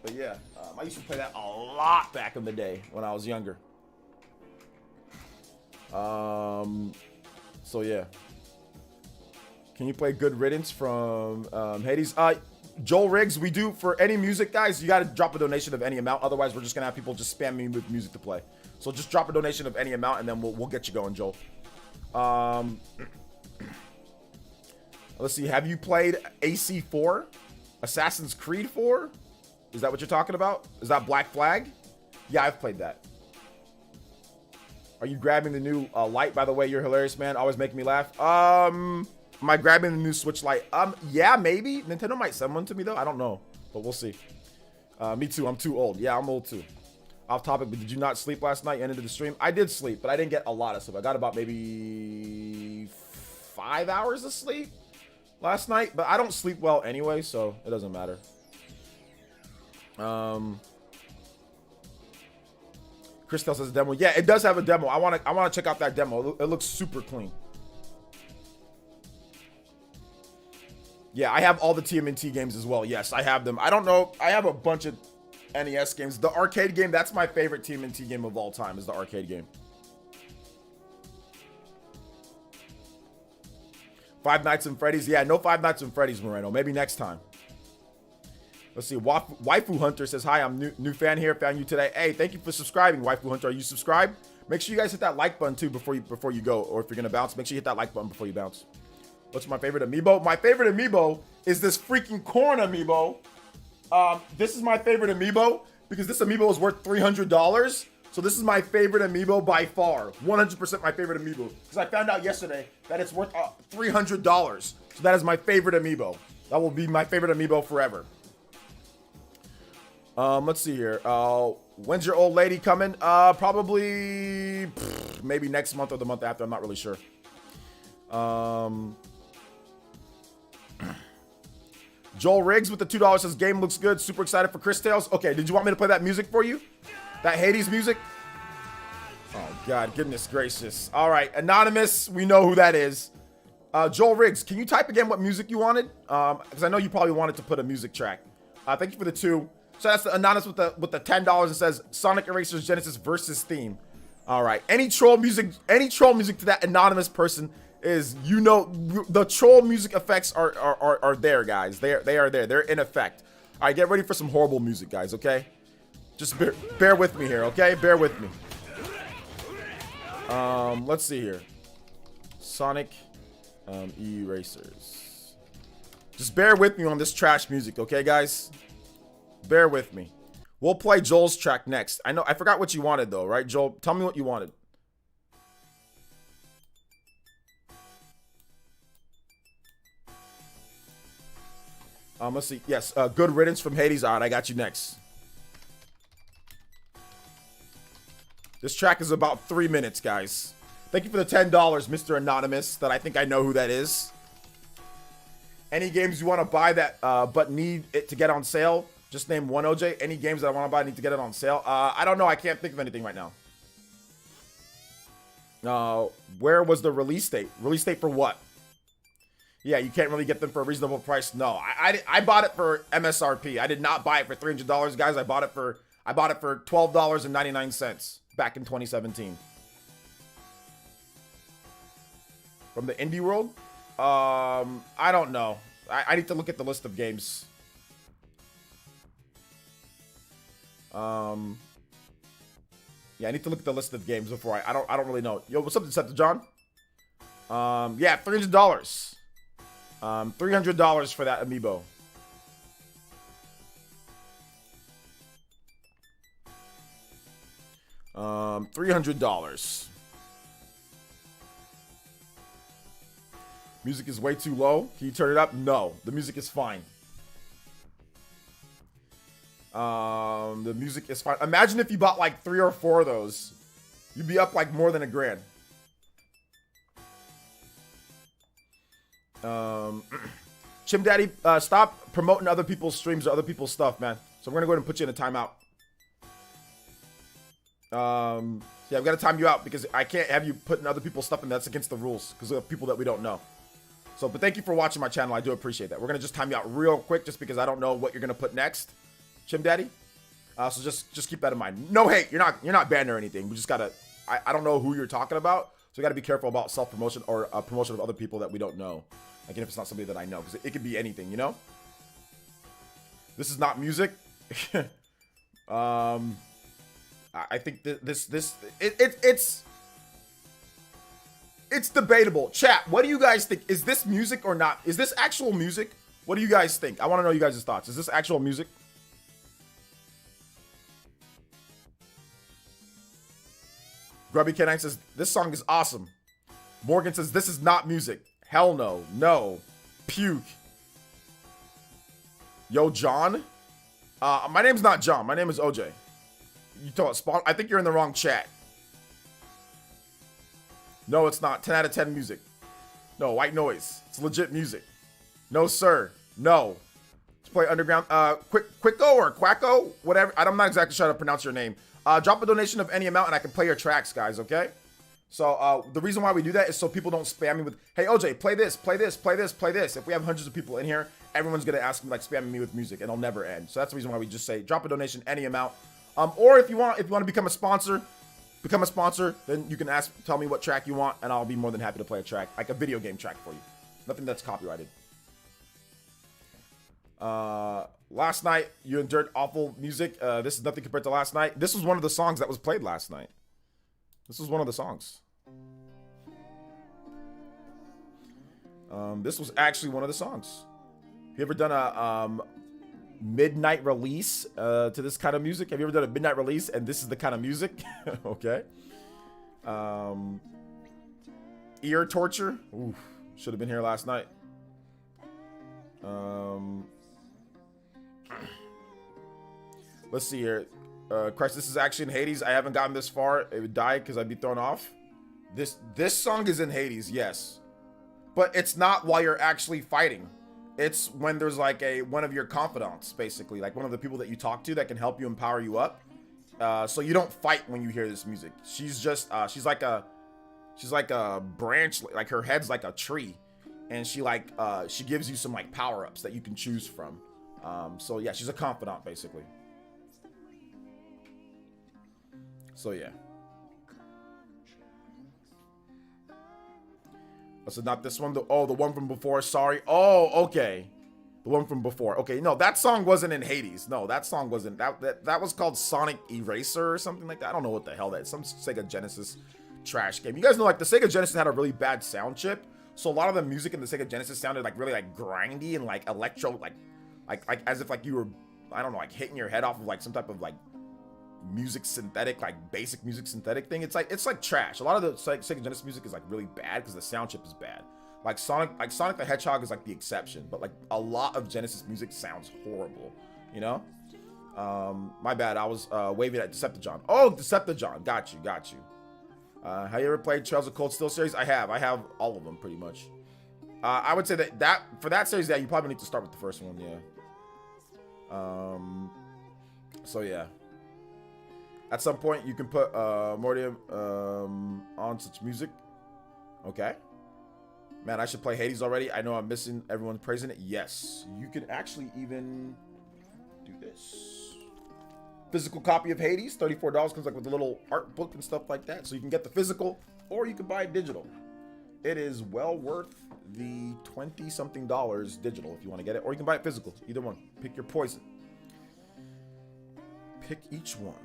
But yeah, I used to play that a lot back in the day when I was younger. So yeah. Can you play Good Riddance from Hades? Joel Riggs, we do for any music, guys. You got to drop a donation of any amount. Otherwise, we're just gonna have people just spam me with music to play. So just drop a donation of any amount, and then we'll get you going, Joel. Let's see. Have you played AC4? Assassin's Creed 4? Is that what you're talking about? Is that Black Flag? Yeah, I've played that. Are you grabbing the new light? By the way, you're hilarious, man. Always making me laugh. Am I grabbing the new Switch Lite? Yeah, maybe. Nintendo might send one to me, though. I don't know, but we'll see. Me too. I'm too old. Yeah, I'm old, too. Off topic, but did you not sleep last night and into the stream? I did sleep, but I didn't get a lot of sleep. I got about maybe 5 hours of sleep last night, but I don't sleep well anyway, so it doesn't matter. Christel says demo. Yeah, it does have a demo. I want to check out that demo. It looks super clean. Yeah, I have all the TMNT games as well. Yes, I have them. I don't know. I have a bunch of NES games. The arcade game, that's my favorite TMNT game of all time, is the arcade game. Five Nights at Freddy's. Yeah, no Five Nights at Freddy's, Moreno. Maybe next time. Let's see. Waifu Hunter says, hi, I'm new fan here. Found you today. Hey, thank you for subscribing, Waifu Hunter. Are you subscribed? Make sure you guys hit that like button, too, before you go. Or if you're going to bounce, make sure you hit that like button before you bounce. What's my favorite amiibo? My favorite amiibo is this freaking corn amiibo. This is my favorite amiibo because this amiibo is worth $300. So this is my favorite amiibo by far. 100% my favorite amiibo. Because I found out yesterday that it's worth $300. So that is my favorite amiibo. That will be my favorite amiibo forever. Let's see here. When's your old lady coming? Probably maybe next month or the month after. I'm not really sure. Joel Riggs with the $2 says game looks good. Super excited for Chris Tales. Okay, did you want me to play that music for you? That Hades music? Oh God, goodness gracious. All right, Anonymous, we know who that is. Joel Riggs, can you type again what music you wanted? Because I know you probably wanted to put a music track. Thank you for the 2. So that's the Anonymous with the $10. It says Sonic Erasers Genesis versus theme. All right, any troll music to that anonymous person is, you know, the troll music effects are there, guys. They are there. They're in effect. All right, get ready for some horrible music, guys. Okay, just bear with me here. Okay, bear with me. Let's see here. Sonic Erasers. Just bear with me on this trash music, okay, guys? Bear with me. We'll play Joel's track next. I know I forgot what you wanted though, right, Joel? Tell me what you wanted. Let's see. Yes, Good Riddance from Hades. All right, I got you next. This track is about 3 minutes, guys. Thank you for the $10, Mr. Anonymous, that I think I know who that is. Any games you want to buy that but need it to get on sale? Just name one, OJ. Any games that I want to buy need to get it on sale? I don't know. I can't think of anything right now. Where was the release date? Release date for what? Yeah, you can't really get them for a reasonable price. No, I bought it for MSRP. I did not buy it for $300, guys. I bought it for $12.99 back in 2017. From the indie world? I don't know. I need to look at the list of games. Yeah, I need to look at the list of games before I don't really know. Yo, what's up, Decepticon? Yeah, $300. $300 for that amiibo. $300. Music is way too low. Can you turn it up? No, the music is fine. The music is fine. Imagine if you bought like 3 or 4 of those. You'd be up like more than $1,000. Chim Daddy, stop promoting other people's streams or other people's stuff, man. So we're gonna go ahead and put you in a timeout. Yeah, I've got to time you out because I can't have you putting other people's stuff in. That's against the rules because of people that we don't know. So, but thank you for watching my channel. I do appreciate that. We're gonna just time you out real quick just because I don't know what you're gonna put next, Chim Daddy. So just keep that in mind. No hate. You're not banned or anything. We just gotta. I don't know who you're talking about, so we gotta be careful about self promotion or promotion of other people that we don't know. Again, if it's not somebody that I know, because it could be anything, you know. This is not music. I think it's debatable. Chat, what do you guys think? Is this music or not? Is this actual music? What do you guys think? I want to know you guys' thoughts. Is this actual music? Grubby K9 says, this song is awesome. Morgan says, this is not music. Hell no. No. Puke. Yo, John? My name's not John. My name is OJ. You talk Spawn? I think you're in the wrong chat. No, it's not. 10 out of 10 music. No, white noise. It's legit music. No, sir. No. Let's play Underground. Quicko or Quacko? Whatever. I'm not exactly sure how to pronounce your name. Drop a donation of any amount and I can play your tracks, guys, okay? So, the reason why we do that is so people don't spam me with, hey, OJ, play this, play this, play this, play this. If we have hundreds of people in here, everyone's going to ask me, like, spamming me with music, and it'll never end. So that's the reason why we just say, drop a donation, any amount. Or if you want to become a sponsor, then you can tell me what track you want, and I'll be more than happy to play a track, like a video game track for you. Nothing that's copyrighted. Last night, you endured awful music. This is nothing compared to last night. This was one of the songs that was played last night. This was one of the songs. This was actually one of the songs. Have you ever done midnight release to this kind of music. Have you ever done a midnight release and this is the kind of music? Okay. Ear torture. Oof. Should have been here last night. Let's see here. Christ, this is actually in Hades. I haven't gotten this far. It would die because I'd be thrown off. This song is in Hades, yes. But it's not while you're actually fighting. It's when there's like one of your confidants, basically. Like one of the people that you talk to that can help you and power you up. So you don't fight when you hear this music. She's just, she's like a branch, like her head's like a tree. And she gives you some like power-ups that you can choose from. So yeah, she's a confidant, basically. So yeah. So not this one. The one from before. Sorry. Oh, okay. The one from before. Okay, no, that song wasn't in Hades. No, that song wasn't. That was called Sonic Eraser or something like that. I don't know what the hell that is. Some Sega Genesis trash game. You guys know, like, the Sega Genesis had a really bad sound chip. So a lot of the music in the Sega Genesis sounded like really like grindy and like electro, like as if like you were, I don't know, like hitting your head off of like some type of like music synthetic, like basic music synthetic thing. It's like trash. A lot of the Sega Genesis music is like really bad because the sound chip is bad. Like Sonic the Hedgehog is like the exception, but like a lot of Genesis music sounds horrible, you know? My bad. I was waving at Decepticon. Oh, Decepticon. Got you. Have you ever played Trails of Cold Steel series? I have all of them pretty much. I would say that for that series, yeah, you probably need to start with the first one, yeah. So yeah. At some point, you can put Mortium on such music. Okay. Man, I should play Hades already. I know I'm missing everyone praising it. Yes. You can actually even do this. Physical copy of Hades, $34. Comes like with a little art book and stuff like that. So you can get the physical or you can buy it digital. It is well worth the $20-something digital if you want to get it. Or you can buy it physical. Either one. Pick your poison. Pick each one.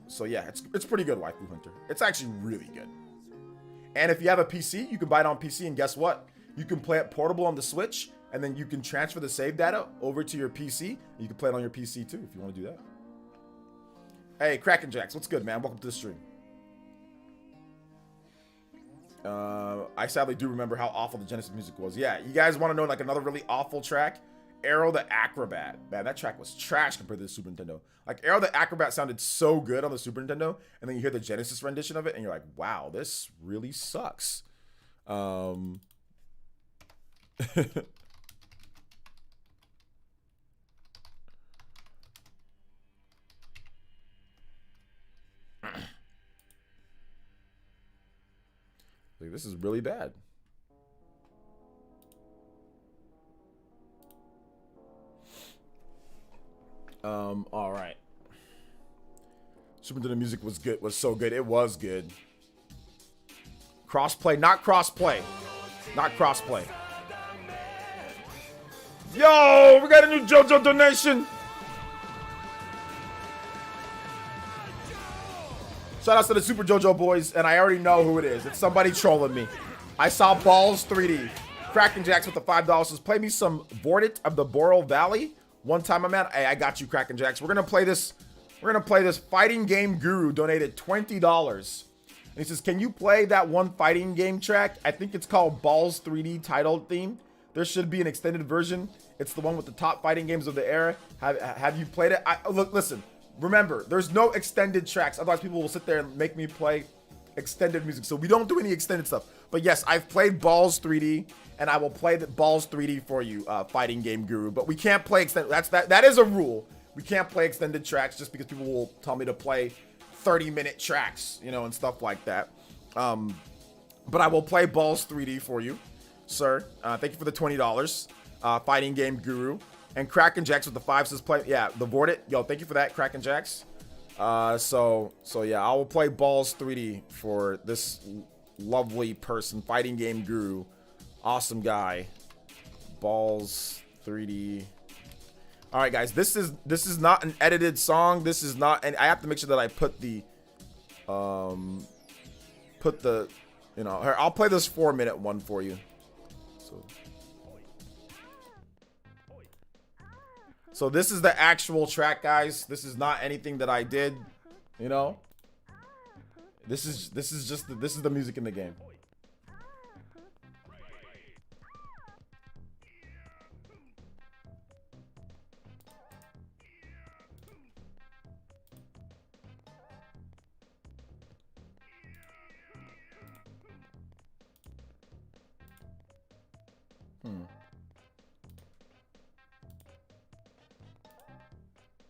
So yeah, it's pretty good, Waifu Hunter. It's actually really good. And if you have a PC, you can buy it on PC, and guess what? You can play it portable on the Switch, and then you can transfer the save data over to your PC. You can play it on your PC too, if you want to do that. Hey, Kraken Jacks, what's good, man? Welcome to the stream. I sadly do remember how awful the Genesis music was. Yeah, you guys want to know like another really awful track? Arrow the Acrobat. Man, that track was trash compared to the Super Nintendo. Like, Arrow the Acrobat sounded so good on the Super Nintendo, and then you hear the Genesis rendition of it, and you're like, wow, this really sucks. Like, this is really bad. All right. Super Nintendo music was good. Was so good. It was good. Crossplay, not crossplay. Not crossplay. Yo, we got a new JoJo donation. Shout out to the Super JoJo boys, and I already know who it is. It's somebody trolling me. I saw Balls 3D. Kraken Jacks with the $5 says, play me some Vortit of the Boral Valley. One time I'm at, hey, I got you, Kraken Jacks. We're gonna play this Fighting Game Guru donated $20. And he says, can you play that one fighting game track? I think it's called Balls 3D title theme. There should be an extended version. It's the one with the top fighting games of the era. Have you played it? Look, listen. Remember, there's no extended tracks. Otherwise, people will sit there and make me play extended music. So we don't do any extended stuff. But yes, I've played Balls 3D. And I will play the Balls 3D for you, Fighting Game Guru. But we can't play extended. That is a rule. We can't play extended tracks just because people will tell me to play 30-minute tracks, you know, and stuff like that. But I will play Balls 3D for you, sir. Thank you for the $20. Fighting Game Guru. And Kraken Jacks with the 5 says play. Yeah, the Vortit. Yo, thank you for that, Kraken Jacks. So yeah, I will play Balls 3D for this lovely person, Fighting Game Guru. Awesome guy. Balls 3D. All right, guys. This is not an edited song. This is not, and I have to make sure that I put the, you know, here, I'll play this 4-minute one for you. So. So this is the actual track, guys. This is not anything that I did, you know. This is the music in the game.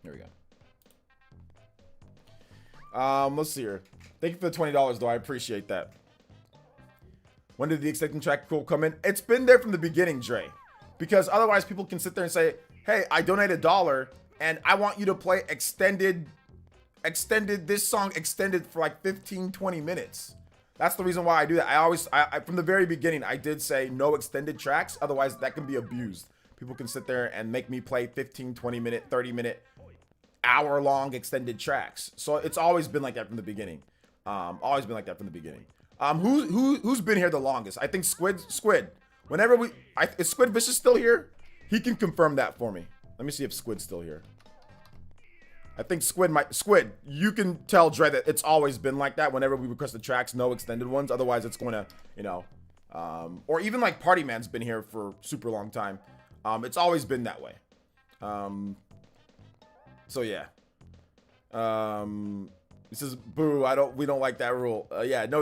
Here we go. Let's see here. Thank you for the $20, though. I appreciate that. When did the extended track come in? It's been there from the beginning, Dre. Because otherwise people can sit there and say, hey, I donated $1 and I want you to play this song extended for like 15, 20 minutes. That's the reason why I do that. I from the very beginning, I did say no extended tracks. Otherwise, that can be abused. People can sit there and make me play 15, 20 minute, 30 minute, hour-long extended tracks. So it's always been like that from the beginning. Always been like that from the beginning. Who's been here the longest? I think Squid. Whenever is Squid Vicious still here? He can confirm that for me. Let me see if Squid's still here. I think Squid, you can tell Dre that it's always been like that whenever we request the tracks, no extended ones. Otherwise, it's going to, you know, or even like Party Man's been here for super long time. It's always been that way. So yeah. This is boo. We don't like that rule. No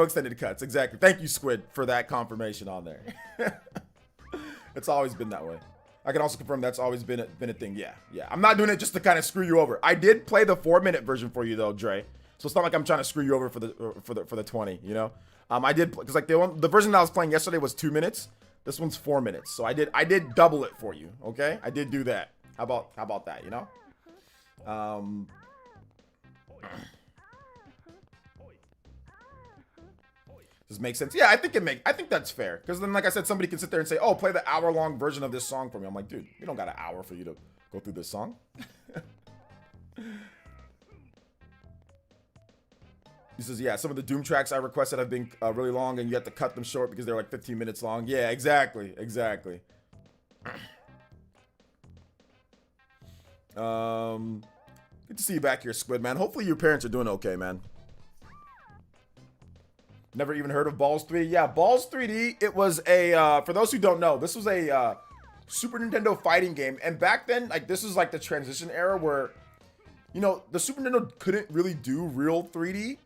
extended cuts. Exactly. Thank you, Squid, for that confirmation on there. It's always been that way. I can also confirm that's always been a thing. Yeah. I'm not doing it just to kind of screw you over. I did play the 4-minute version for you though, Dre. So it's not like I'm trying to screw you over for the 20. You know, I did because like the version that I was playing yesterday was 2 minutes. This one's 4 minutes. So I did double it for you. Okay, I did do that. How about that? You know. Does it make sense? Yeah, I think that's fair. Because then, like I said, somebody can sit there and say, oh, play the hour-long version of this song for me. I'm like, dude, you don't got an hour for you to go through this song. He says, yeah, some of the Doom tracks I requested have been really long, and you have to cut them short because they're like 15 minutes long. Yeah, exactly. Good to see you back here, Squid, man. Hopefully your parents are doing okay, man. Never even heard of Balls 3D. Yeah, Balls 3D, it was a, for those who don't know, this was a Super Nintendo fighting game. And back then, like, this was like the transition era where, you know, the Super Nintendo couldn't really do real 3D,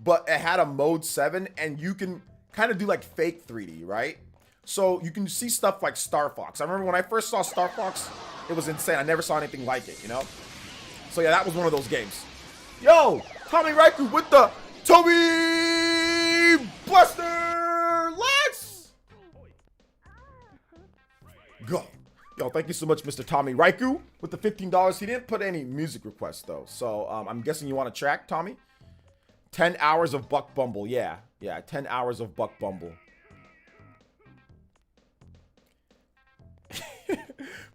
but it had a mode 7, and you can kind of do like fake 3D, right? So you can see stuff like Star Fox. I remember when I first saw Star Fox, it was insane. I never saw anything like it, you know? So yeah, that was one of those games. Yo, Tommy Raikou with the Toby Buster. Let's go. Yo, thank you so much, Mr. Tommy Raikou, with the $15. He didn't put any music requests though, so I'm guessing you want a track, Tommy. 10 hours of Buck Bumble. Yeah, 10 hours of Buck Bumble.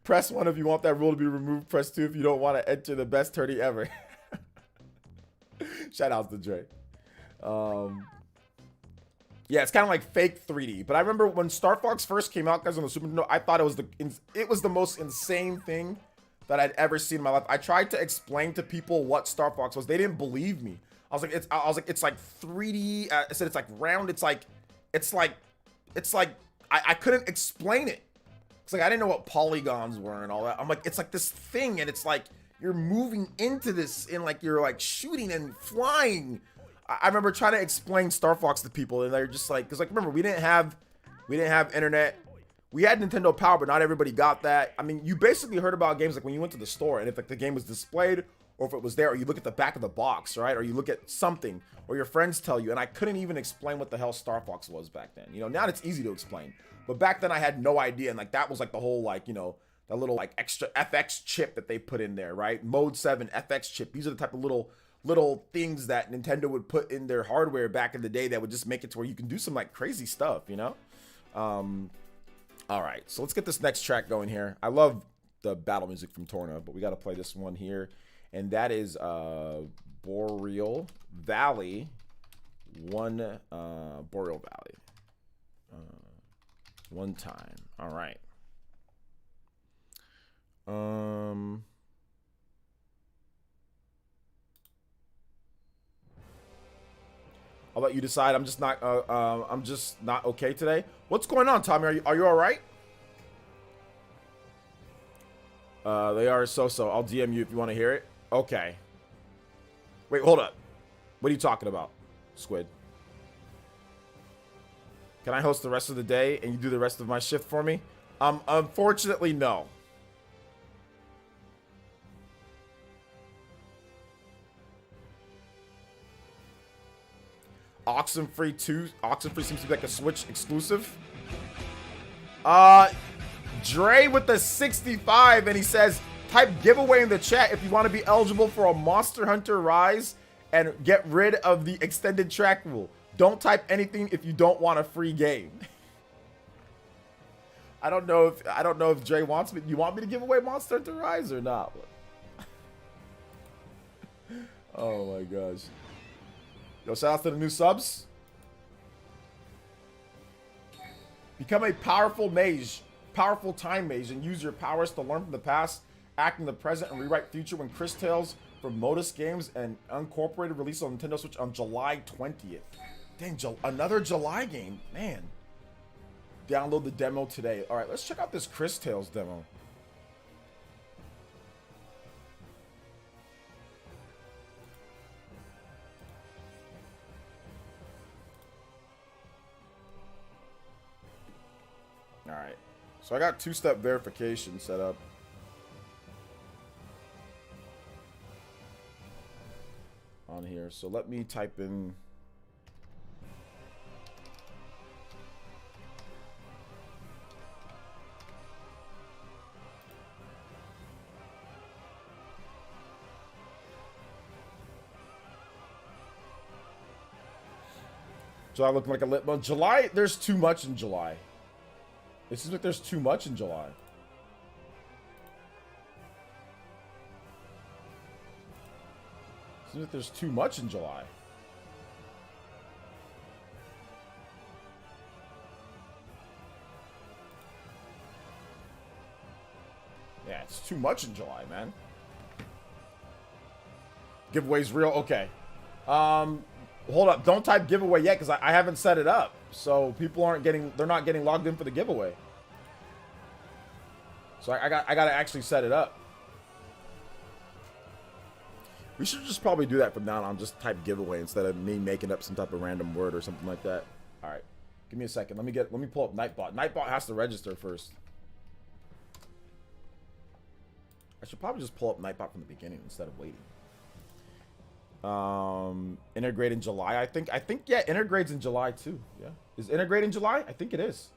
Press 1 if you want that rule to be removed. Press 2 if you don't want to enter the best tourney ever. Shout out to Dre. Yeah, it's kind of like fake 3D. But I remember when Star Fox first came out, guys, on the Super Nintendo, I thought it was the most insane thing that I'd ever seen in my life. I tried to explain to people what Star Fox was. They didn't believe me. I was like, it's like 3D. I said it's like round. It's like I couldn't explain it. It's like I didn't know what polygons were and all that. I'm like, it's like this thing, and it's like you're moving into this, and like you're like shooting and flying. I remember trying to explain Star Fox to people, and they're just like, because like remember we didn't have internet. We had Nintendo Power, but not everybody got that. I mean, you basically heard about games like when you went to the store, and if like the game was displayed, or if it was there, or you look at the back of the box, right? Or you look at something, or your friends tell you, and I couldn't even explain what the hell Star Fox was back then. You know, now it's easy to explain. But back then I had no idea, and like that was like the whole like, you know, the little like extra FX chip that they put in there, right? Mode 7 FX chip. These are the type of little things that Nintendo would put in their hardware back in the day that would just make it to where you can do some like crazy stuff, you know? All right, so let's get this next track going here. I love the battle music from Torna, but we got to play this one here, and that is Boreal Valley 1, Boreal Valley. One time. All right. I'll let you decide. I'm just not okay today. What's going on, Tommy? Are you all right? They are so. I'll DM you if you want to hear it. Okay. Wait, hold up. What are you talking about, Squid? Can I host the rest of the day and you do the rest of my shift for me? Unfortunately, no. Oxenfree seems to be like a Switch exclusive. Dre with the 65, and he says, type giveaway in the chat if you want to be eligible for a Monster Hunter Rise and get rid of the extended track rule. Don't type anything if you don't want a free game. I don't know if Dre wants me. You want me to give away Monster Hunter Rise or not? Oh my gosh. Yo, shout out to the new subs. Become a powerful mage, powerful time mage, and use your powers to learn from the past, act in the present, and rewrite future when Chris Tales from Modus Games and Uncorporated release on Nintendo Switch on July 20th. Dang, another July game. Man. Download the demo today. All right, let's check out this Chris Tales demo. All right, so I got two-step verification set up. On here, so let me type in. July looking like a lit month. July, there's too much in July. It seems like there's too much in July. Seems like there's too much in July. Yeah, it's too much in July, man. Giveaway's real? Okay. Hold up. Don't type giveaway yet because I haven't set it up. So people they're not getting logged in for the giveaway. So I gotta actually set it up. We should just probably do that from now on. Just type giveaway instead of me making up some type of random word or something like that. All right, give me a second. Let me pull up Nightbot. Nightbot has to register first. I should probably just pull up Nightbot from the beginning instead of waiting. Integrate in July. I think yeah, integrates in July too. Yeah, is integrate in July? I think it is.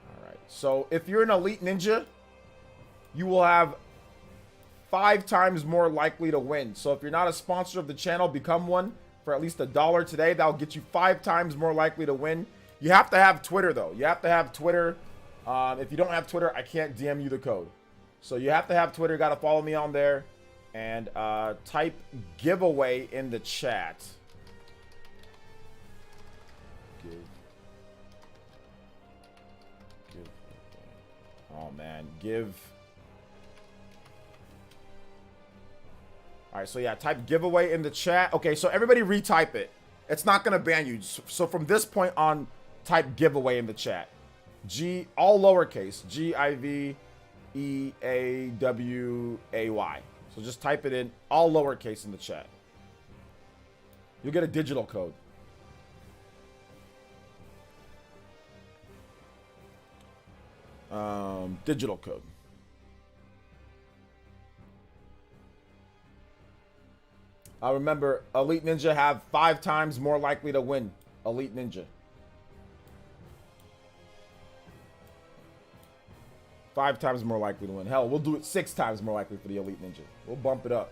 All right. So if you're an elite ninja, you will have 5 times more likely to win. So if you're not a sponsor of the channel, become one for at least $1 today. That'll get you 5 times more likely to win. You have to have Twitter though. You have to have Twitter. If you don't have Twitter, I can't DM you the code. So you have to have Twitter. Got to follow me on there. And type giveaway in the chat. Oh, man. All right, so yeah, type giveaway in the chat. Okay, so everybody retype it. It's not going to ban you. So from this point on, type giveaway in the chat. All lowercase. GIVEAWAY. So just type it in, all lowercase in the chat. You'll get a digital code. Digital code. Remember, Elite Ninja have 5 times more likely to win. Elite Ninja. 5 times more likely to win. Hell, we'll do it 6 times more likely for the Elite Ninja. We'll bump it up.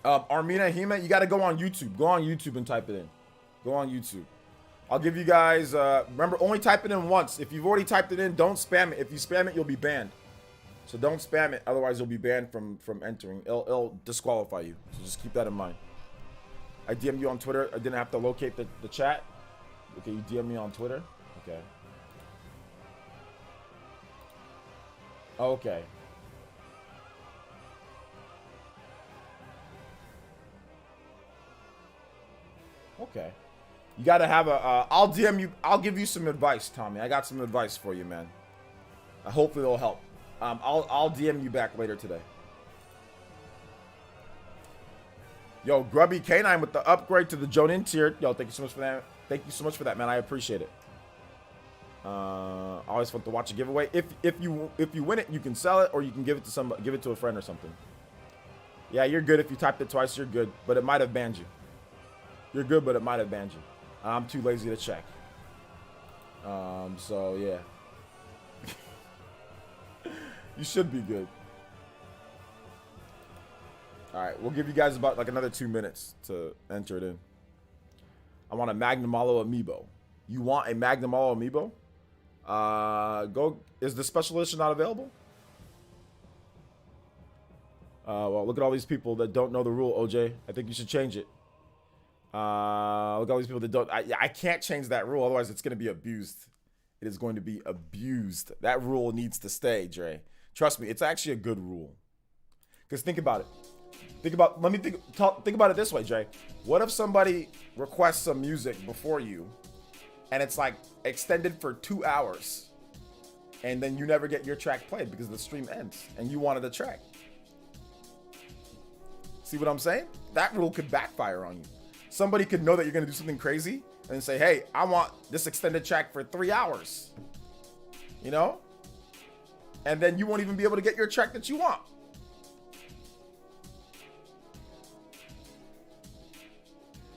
Armina Hema, you got to go on YouTube. Go on YouTube and type it in. Go on YouTube. I'll give you guys, remember, only type it in once. If you've already typed it in, don't spam it. If you spam it, you'll be banned. So don't spam it. Otherwise, you'll be banned from entering. It'll disqualify you. So just keep that in mind. I DM'd you on Twitter. I didn't have to locate the chat. Okay, you DM me on Twitter? Okay. Okay. Okay. You gotta have a, I'll DM you, I'll give you some advice, Tommy. I got some advice for you, man. Hopefully it'll help. I'll DM you back later today. Yo, Grubby Canine with the upgrade to the Jonin tier. Yo, thank you so much for that. Thank you so much for that, man. I appreciate it. Always fun to watch a giveaway. If you win it, you can sell it or you can give it to somebody, give it to a friend or something. Yeah, you're good. If you typed it twice, you're good, but it might have banned you. You're good, but it might have banned you. I'm too lazy to check. So yeah. You should be good. All right, we'll give you guys about like another 2 minutes to enter it in. I want a Magnum Malo amiibo. You want a Magnum Malo amiibo? Is the special edition not available? Well, look at all these people that don't know the rule, OJ. I think you should change it. Look at all these people that don't. I can't change that rule, otherwise it's going to be abused. It is going to be abused. That rule needs to stay, Dre. Trust me, it's actually a good rule. Because think about it. Think about it this way, Dre. What if somebody requests some music before you, and it's like extended for 2 hours, and then you never get your track played because the stream ends, and you wanted a track? See what I'm saying? That rule could backfire on you. Somebody could know that you're gonna do something crazy and say, hey, I want this extended track for 3 hours. You know? And then you won't even be able to get your track that you want.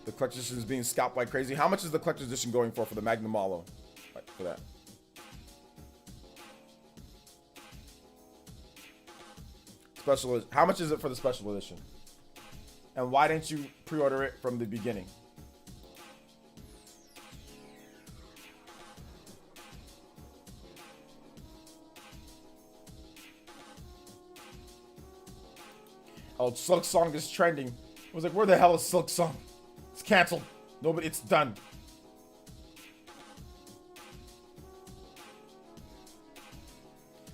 The collector's edition is being scalped like crazy. How much is the collector's edition going for the Magnum Malo? Like, for that. Special. How much is it for the special edition? And why didn't you pre-order it from the beginning? Oh, Silk Song is trending. I was like, where the hell is Silk Song? It's canceled. Nobody, it's done.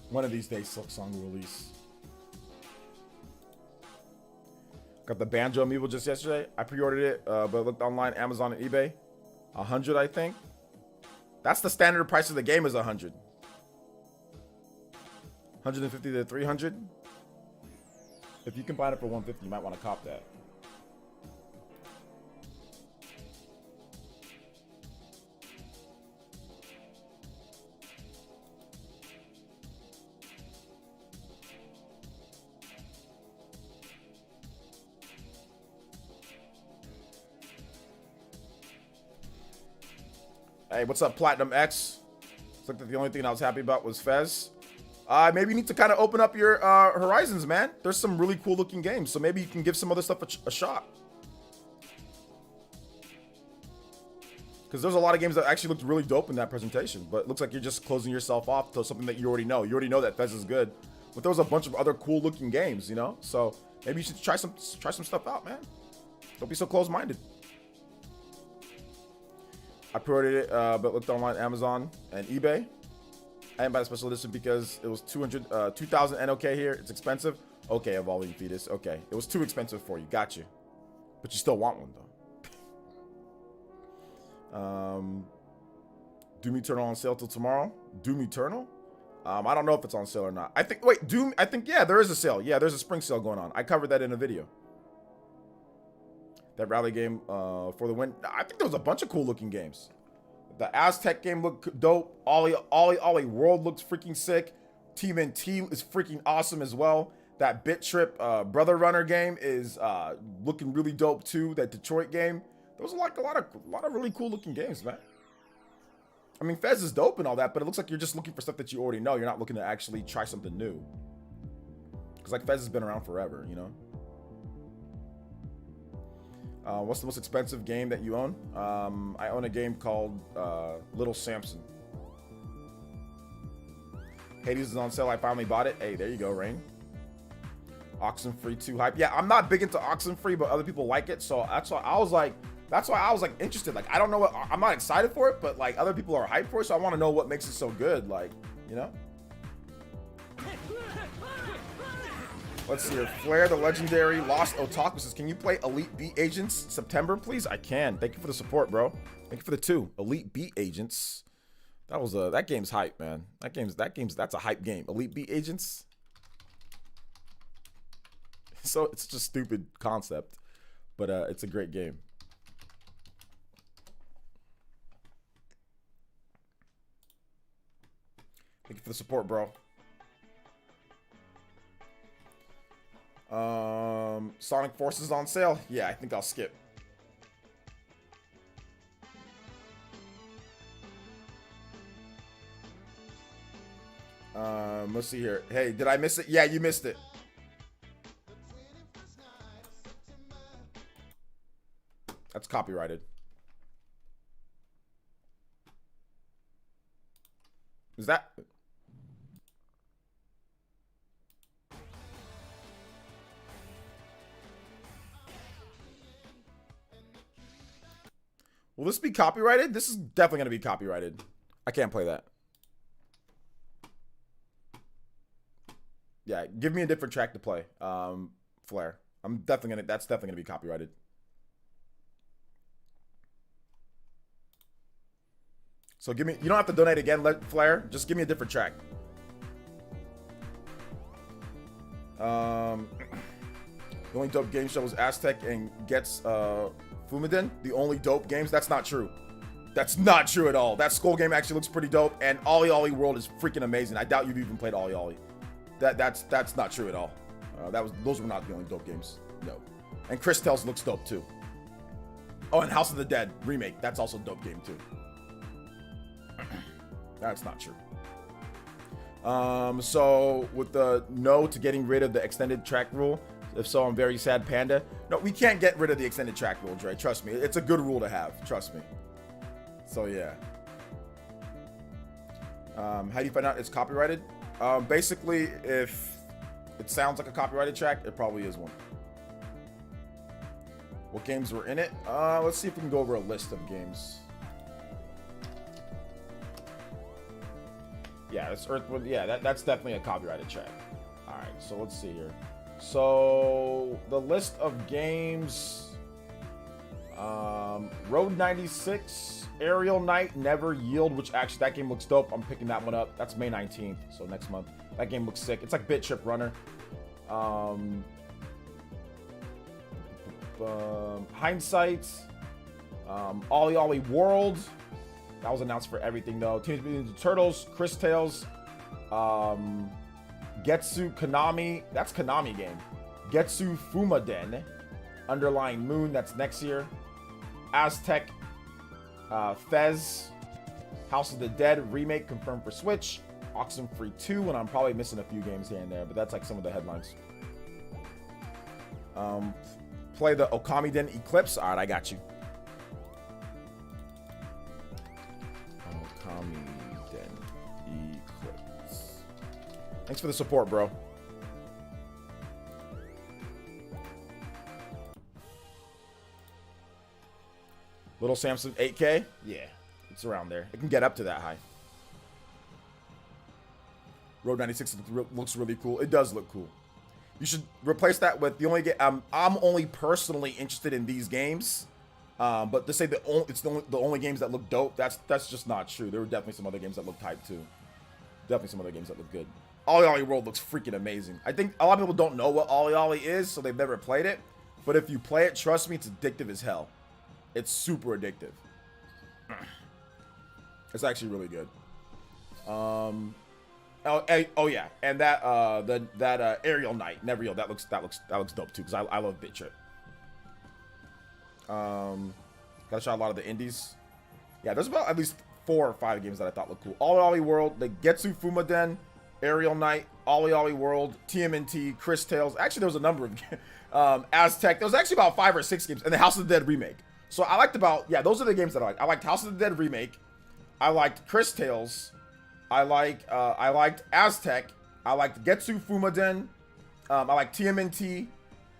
One of these days, Silk Song will release. Got the Banjo amiibo just yesterday. I pre-ordered it, but looked online, Amazon and eBay. 100, I think. That's the standard price of the game is 100. 150 to 300. If you can buy it for 150, you might want to cop that. Hey, what's up, Platinum X? It's like the only thing I was happy about was Fez. Maybe you need to kind of open up your horizons, man. There's some really cool looking games, so maybe you can give some other stuff a shot. Because there's a lot of games that actually looked really dope in that presentation, but it looks like you're just closing yourself off to something that you already know. You already know that Fez is good, but there was a bunch of other cool looking games, you know? So maybe you should try some stuff out, man. Don't be so close-minded. I pre-ordered it, but looked online, Amazon and eBay. I didn't buy the special edition because it was 2,000 NOK here. It's expensive. Okay, Evolving Fetus. Okay, it was too expensive for you. Got you. But you still want one though. Doom Eternal on sale till tomorrow. Doom Eternal? I don't know if it's on sale or not. I think. Wait, Doom. I think yeah, there is a sale. Yeah, there's a spring sale going on. I covered that in a video. That rally game for the win. I think there was a bunch of cool looking games. The Aztec game looked dope. Ollie World looks freaking sick. Team NT is freaking awesome as well. That Bit Trip Brother Runner game is looking really dope too. That Detroit game. There was like a lot of really cool looking games, man. I mean, Fez is dope and all that, but it looks like you're just looking for stuff that you already know. You're not looking to actually try something new. Because like Fez has been around forever, you know. What's the most expensive game that you own? I own a game called Little Samson. Hades is on sale. I finally bought it. Hey, there you go, Rain. Oxenfree 2 hype. Yeah, I'm not big into Oxenfree, but other people like it. So that's why I was like, That's why I was like interested. Like, I don't know what, I'm not excited for it, but like other people are hyped for it, so I want to know what makes it so good. Like, you know. Let's see here. Flair, the legendary Lost Otaku says, can you play Elite Beat Agents September, please? I can. Thank you for the support, bro. Thank you for the 2. Elite Beat Agents. That was that game's hype, man. That's a hype game. Elite Beat Agents. So it's just a stupid concept, but it's a great game. Thank you for the support, bro. Sonic Forces on sale. Yeah, I think I'll skip. Let's see here. Hey, did I miss it? Yeah, you missed it. That's copyrighted. Is that? Will this be copyrighted? This is definitely going to be copyrighted. I can't play that. Yeah, give me a different track to play. Flair. That's definitely gonna be copyrighted. So give me, you don't have to donate again, Flair. Just give me a different track. The only dope game show was Aztec and Gets Fumaden. The only dope games. That's not true. That's not true at all. That Skull game actually looks pretty dope, and Ollie Ollie World is freaking amazing. I doubt you've even played Ollie Ollie. That's not true at all. Those were not the only dope games. No. And Chris Tales looks dope too. Oh, and House of the Dead remake. That's also a dope game too. That's not true. So with the no to getting rid of the extended track rule, if so, I'm very sad, Panda. No, we can't get rid of the extended track rule, Dre. Trust me. It's a good rule to have. Trust me. So yeah. How do you find out it's copyrighted? Basically, if it sounds like a copyrighted track, it probably is one. What games were in it? Let's see if we can go over a list of games. Yeah, it's Earthwood. Yeah, that's definitely a copyrighted track. All right, so let's see here. So the list of games: Road 96, Aerial Knight, Never Yield, which actually that game looks dope. I'm picking that one up. That's May 19th, so next month. That game looks sick. It's like Bit Trip Runner. Hindsight, Ollie Ollie World. That was announced for everything though. Teenage Mutant Ninja Turtles, Chris Tales, Getsu Konami. That's Konami game. Getsu Fumaden, Underlying Moon. That's next year. Aztec, Fez, House of the Dead remake confirmed for Switch. Oxenfree 2, and I'm probably missing a few games here and there, but that's like some of the headlines. Play the Okamiden Eclipse. All right, I got you. Okamiden Eclipse. Thanks for the support, bro. Little Samson 8K? Yeah, it's around there. It can get up to that high. Road 96 looks really cool. It does look cool. You should replace that with the only game. I'm only personally interested in these games, but to say that it's the only games that look dope, that's just not true. There were definitely some other games that look hype too. Definitely some other games that look good. Ollie Ollie World looks freaking amazing. I think a lot of people don't know what Ollie Ollie is, so they've never played it. But if you play it, trust me, it's addictive as hell. It's super addictive. It's actually really good. Oh yeah, and that Aerial Knight, Never Yield, that looks dope too, because I love Bit Trip. Gotta try a lot of the indies. Yeah, there's about at least 4 or 5 games that I thought looked cool. Ollie Ollie World, the Getsu Fumaden, Aerial Knight, Ollie Ollie World, TMNT, Chris Tales. Actually, there was a number of Aztec. There was actually about 5 or 6 games, and the House of the Dead remake. So I liked those are the games that I liked. I liked House of the Dead remake. I liked Chris Tales. I liked Aztec. I liked Getsu Fumaden. I liked TMNT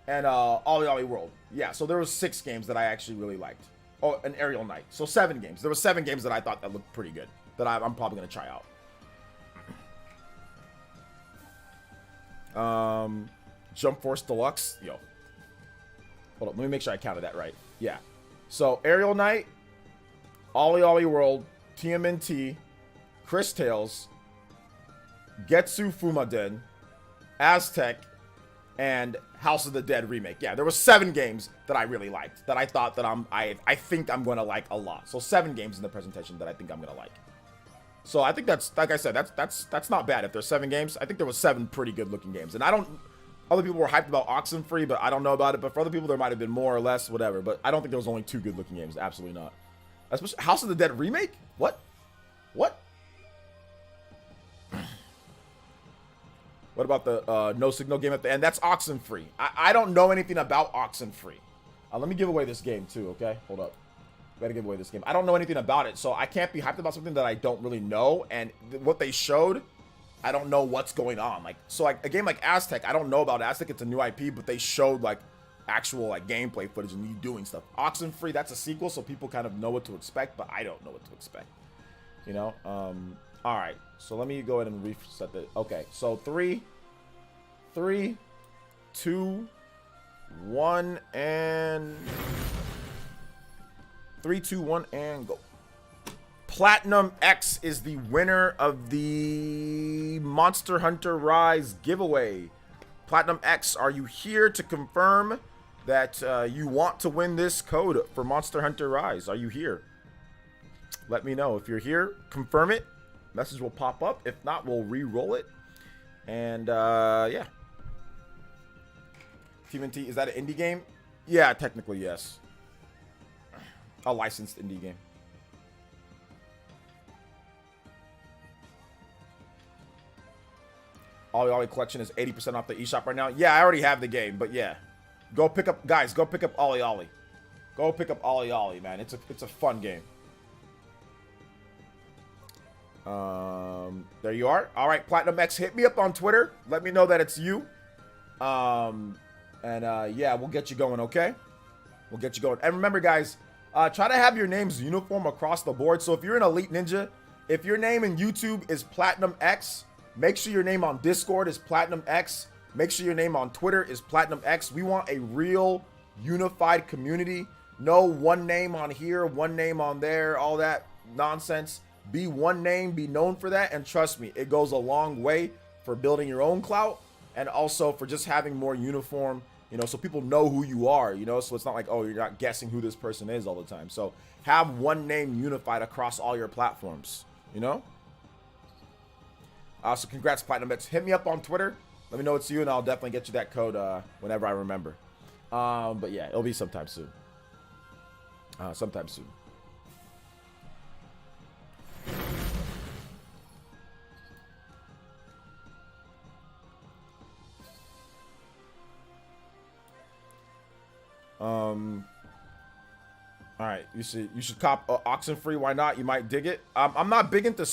and Ollie Ollie World. Yeah, so there was 6 games that I actually really liked. Oh, an Aerial Knight. So 7 games. There were 7 games that I thought that looked pretty good that I'm probably gonna try out. Jump Force Deluxe. Yo. Hold up. Let me make sure I counted that right. Yeah. So Aerial Knight, Ollie Ollie World, TMNT, Chris Tales, Getsu Fumaden, Aztec, and House of the Dead remake. Yeah, there were 7 games that I really liked that I thought that I think I'm gonna like a lot. So 7 games in the presentation that I think I'm gonna like. So I think that's, like I said, that's not bad. If there's 7 games, I think there was 7 pretty good looking games. And I don't, other people were hyped about Oxenfree, but I don't know about it. But for other people, there might have been more or less, whatever. But I don't think there was only 2 good looking games. Absolutely not. Especially House of the Dead remake? What? What? What about the No Signal game at the end? That's Oxenfree. I don't know anything about Oxenfree. Let me give away this game too, okay? Hold up. Gotta give away this game. I don't know anything about it, so I can't be hyped about something that I don't really know. And what they showed, I don't know what's going on. Like, so like a game like Aztec, I don't know about Aztec. It's a new IP, but they showed like actual like gameplay footage and you doing stuff. Oxenfree, that's a sequel, so people kind of know what to expect, but I don't know what to expect. You know? All right. So let me go ahead and reset the. Okay. So 3, 2, 1, and 3, 2, 1, and go. Platinum X is the winner of the Monster Hunter Rise giveaway. Platinum X, are you here to confirm that you want to win this code for Monster Hunter Rise? Are you here? Let me know. If you're here, confirm it. Message will pop up. If not, we'll re-roll it. And yeah. TMNT, is that an indie game? Yeah, technically, yes. A licensed indie game. Ollie Ollie collection is 80% off the eShop right now. Yeah, I already have the game, but yeah. Go pick up, guys, go pick up Ollie Ollie. Go pick up Ollie Ollie, man. It's a fun game. There you are. All right, Platinum X, hit me up on Twitter. Let me know that it's you. Yeah, we'll get you going, okay? We'll get you going. And remember, guys, try to have your names uniform across the board. So if you're an Elite Ninja, if your name in YouTube is Platinum X, make sure your name on Discord is Platinum X. Make sure your name on Twitter is Platinum X. We want a real unified community. No one name on here, one name on there, all that nonsense. Be one name, be known for that, and trust me, it goes a long way for building your own clout and also for just having more uniform, you know, so people know who you are, you know, so it's not like, oh, you're not guessing who this person is all the time. So have one name unified across all your platforms, you know? So congrats, Platinum X. Hit me up on Twitter. Let me know it's you, and I'll definitely get you that code whenever I remember. But yeah, it'll be sometime soon. Sometime soon. All right, you should cop Oxenfree. Why not? You might dig it. I'm not big into.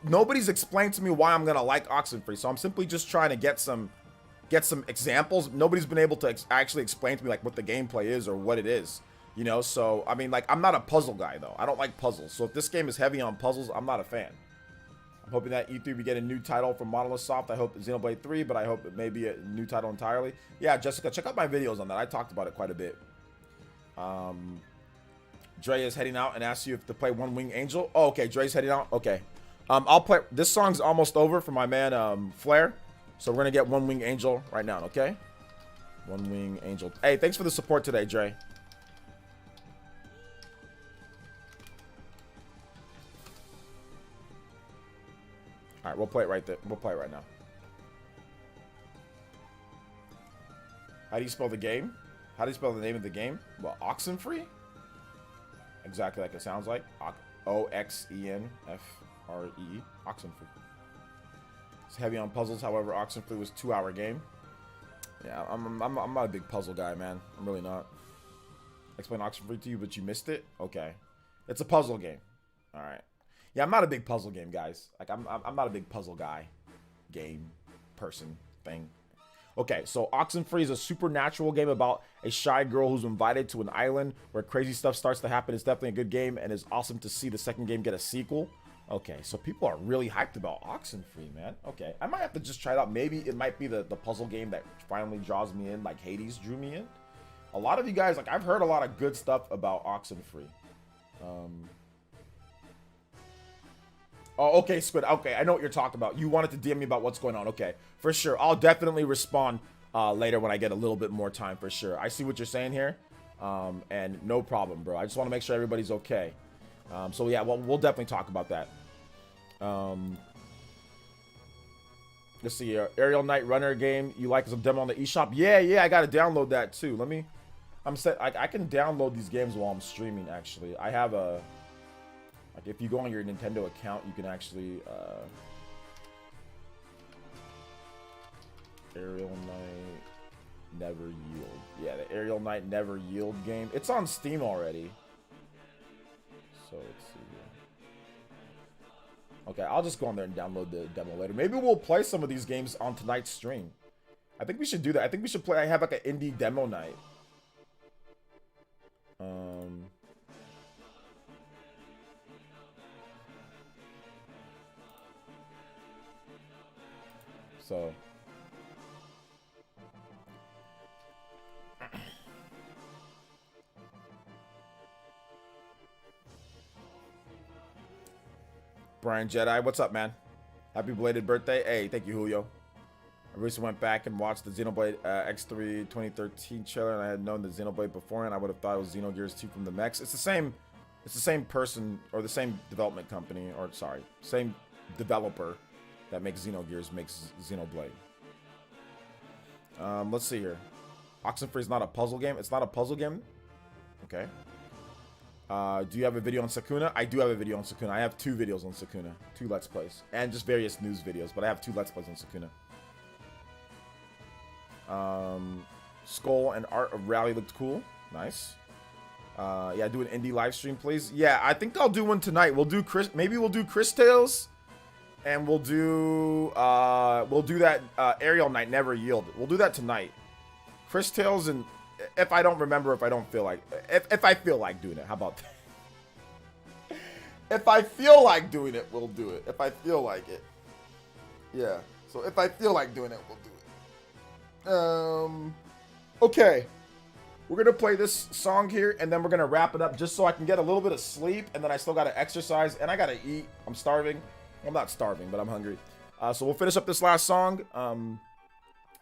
Nobody's explained to me why I'm gonna like Oxenfree, so I'm simply just trying to get some examples. Nobody's been able to actually explain to me like what the gameplay is or what it is. You know, so I mean, like, I'm not a puzzle guy though. I don't like puzzles. So if this game is heavy on puzzles, I'm not a fan. I'm hoping that E3 we get a new title from Monolith Soft. I hope Xenoblade 3, but I hope it may be a new title entirely. Yeah, Jessica, check out my videos on that. I talked about it quite a bit. Dre is heading out and asked you if to play One Wing Angel. Oh, okay, Dre's heading out. Okay. I'll play. This song's almost over for my man Flair. So we're gonna get One Wing Angel right now, okay? One Wing Angel. Hey, thanks for the support today, Dre. All right, we'll play it right there. We'll play it right now. How do you spell the game? How do you spell the name of the game? Well, Oxenfree? Exactly like it sounds like. Oxenfree. Oxenfree. It's heavy on puzzles. However, Oxenfree was a 2-hour game. Yeah, I'm not a big puzzle guy, man. I'm really not. Explain Oxenfree to you, but you missed it? Okay. It's a puzzle game. All right. Yeah, I'm not a big puzzle game, guys. Like, I'm not a big puzzle guy. Game. Person. Thing. Okay, so Oxenfree is a supernatural game about a shy girl who's invited to an island where crazy stuff starts to happen. It's definitely a good game, and it's awesome to see the second game get a sequel. Okay, so people are really hyped about Oxenfree, man. Okay, I might have to just try it out. Maybe it might be the puzzle game that finally draws me in, like Hades drew me in. A lot of you guys, like, I've heard a lot of good stuff about Oxenfree. Oh, okay, Squid. Okay, I know what you're talking about. You wanted to DM me about what's going on. Okay, for sure. I'll definitely respond later when I get a little bit more time, for sure. I see what you're saying here, and no problem, bro. I just want to make sure everybody's okay. So, yeah, well, we'll definitely talk about that. Let's see here. Aerial Knight Runner game you like as a demo on the eShop? Yeah, I got to download that, too. Let me... I can download these games while I'm streaming, actually. I have a... Like, if you go on your Nintendo account, you can actually, Aerial Knight Never Yield. Yeah, the Aerial Knight Never Yield game. It's on Steam already. So, let's see here. Okay, I'll just go on there and download the demo later. Maybe we'll play some of these games on tonight's stream. I think we should do that. I think we should play, I have like an indie demo night. So Brian Jedi, what's up, man? Happy belated birthday. Hey, thank you, Julio. I recently went back and watched the Xenoblade X3 2013 trailer, and I had known the Xenoblade beforehand. I would have thought it was Xenogears 2 from the mechs. It's the same person, or the same development company, or sorry, same developer that makes Xenogears makes Xenoblade. Let's see here. Oxenfree is not a puzzle game. It's not a puzzle game. Okay. Do you have a video on Sakuna? I do have a video on Sakuna. I have 2 videos on Sakuna. 2 Let's Plays. And just various news videos. But I have 2 Let's Plays on Sakuna. Skull and Art of Rally looked cool. Nice. Yeah, do an indie live stream, please. Yeah, I think I'll do one tonight. We'll do maybe we'll do Chris Tales. And we'll do that Aerial Knight Never Yield. We'll do that tonight. Chris Tales, and if I don't remember, if I don't feel like, if I feel like doing it, how about that? If I feel like doing it, we'll do it. If I feel like it. Yeah. So if I feel like doing it, we'll do it. Okay. We're going to play this song here, and then we're going to wrap it up just so I can get a little bit of sleep, and then I still got to exercise, and I got to eat. I'm starving. I'm not starving, but I'm hungry. So we'll finish up this last song.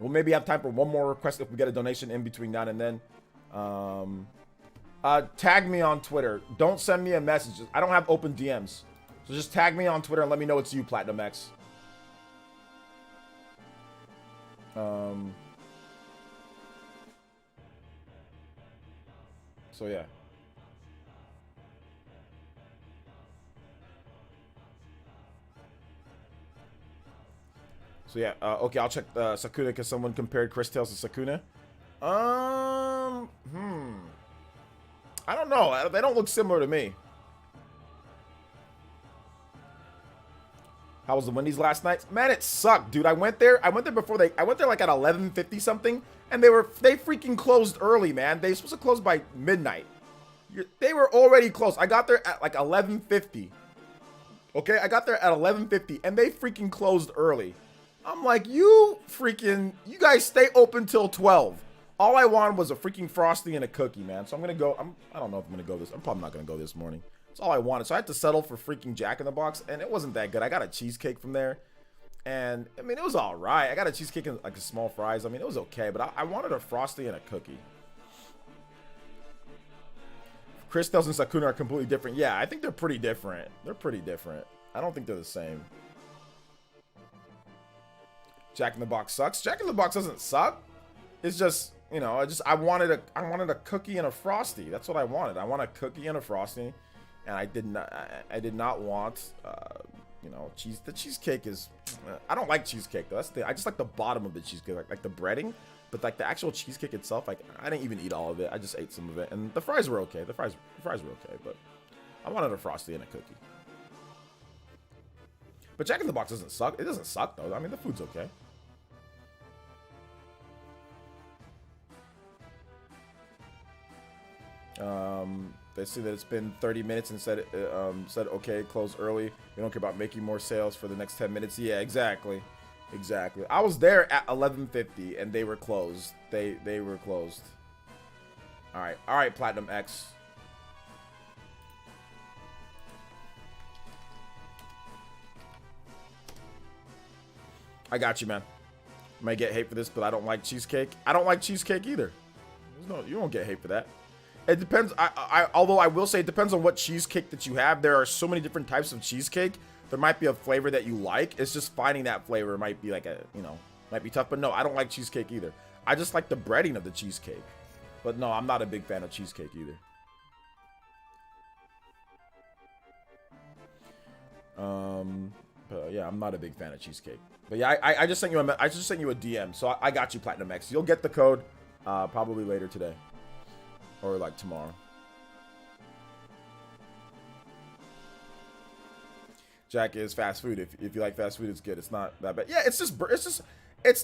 We'll maybe have time for one more request if we get a donation in between now and then. Tag me on Twitter. Don't send me a message. I don't have open DMs. So just tag me on Twitter and let me know it's you, Platinum X. So yeah. So yeah, okay, I'll check Sakuna because someone compared Chris Tales to Sakuna. I don't know. They don't look similar to me. How was the Wendy's last night? Man, it sucked, dude. I went there before I went there like at 11:50 something, and they freaking closed early, man. They were supposed to close by midnight. They were already closed. I got there at like 11:50. Okay, I got there at 11:50, and they freaking closed early. I'm like, you guys stay open till 12. All I wanted was a freaking Frosty and a cookie, man. So I'm gonna go. I don't know if I'm gonna go this. I'm probably not gonna go this morning. That's all I wanted. So I had to settle for freaking Jack in the Box, and it wasn't that good. I got a cheesecake from there, and I mean, it was all right. I got a cheesecake and like a small fries. I mean, it was okay, but I wanted a Frosty and a cookie. Chris Tales and Sakuna are completely different. Yeah, I think they're pretty different. They're pretty different. I don't think they're the same. Jack in the Box sucks. Jack in the Box doesn't suck. It's just, you know, I wanted a cookie and a Frosty. That's what I wanted. I want a cookie and a Frosty, and I did not want you know, cheese. The cheesecake is I don't like cheesecake though. That's the I just like the bottom of the cheesecake, like the breading, but like the actual cheesecake itself, like I didn't even eat all of it. I just ate some of it, and the fries were okay. The fries were okay, but I wanted a Frosty and a cookie. But Jack in the Box doesn't suck. It doesn't suck though. I mean, the food's okay. They see that it's been 30 minutes and said okay, close early. We don't care about making more sales for the next 10 minutes. Yeah, exactly. Exactly. I was there at 11:50 and they were closed. They were closed. All right, Platinum X. I got you, man. You might get hate for this, but I don't like cheesecake. I don't like cheesecake either. You don't get hate for that. It depends. Although I will say it depends on what cheesecake that you have. There are so many different types of cheesecake. There might be a flavor that you like. It's just finding that flavor might be like might be tough. But no, I don't like cheesecake either. I just like the breading of the cheesecake. But no, I'm not a big fan of cheesecake either. But yeah, I'm not a big fan of cheesecake. But yeah, I just sent you a DM, so I got you, Platinum X. You'll get the code probably later today or like tomorrow. Jack is fast food. If you like fast food, it's good. It's not that bad. Yeah, it's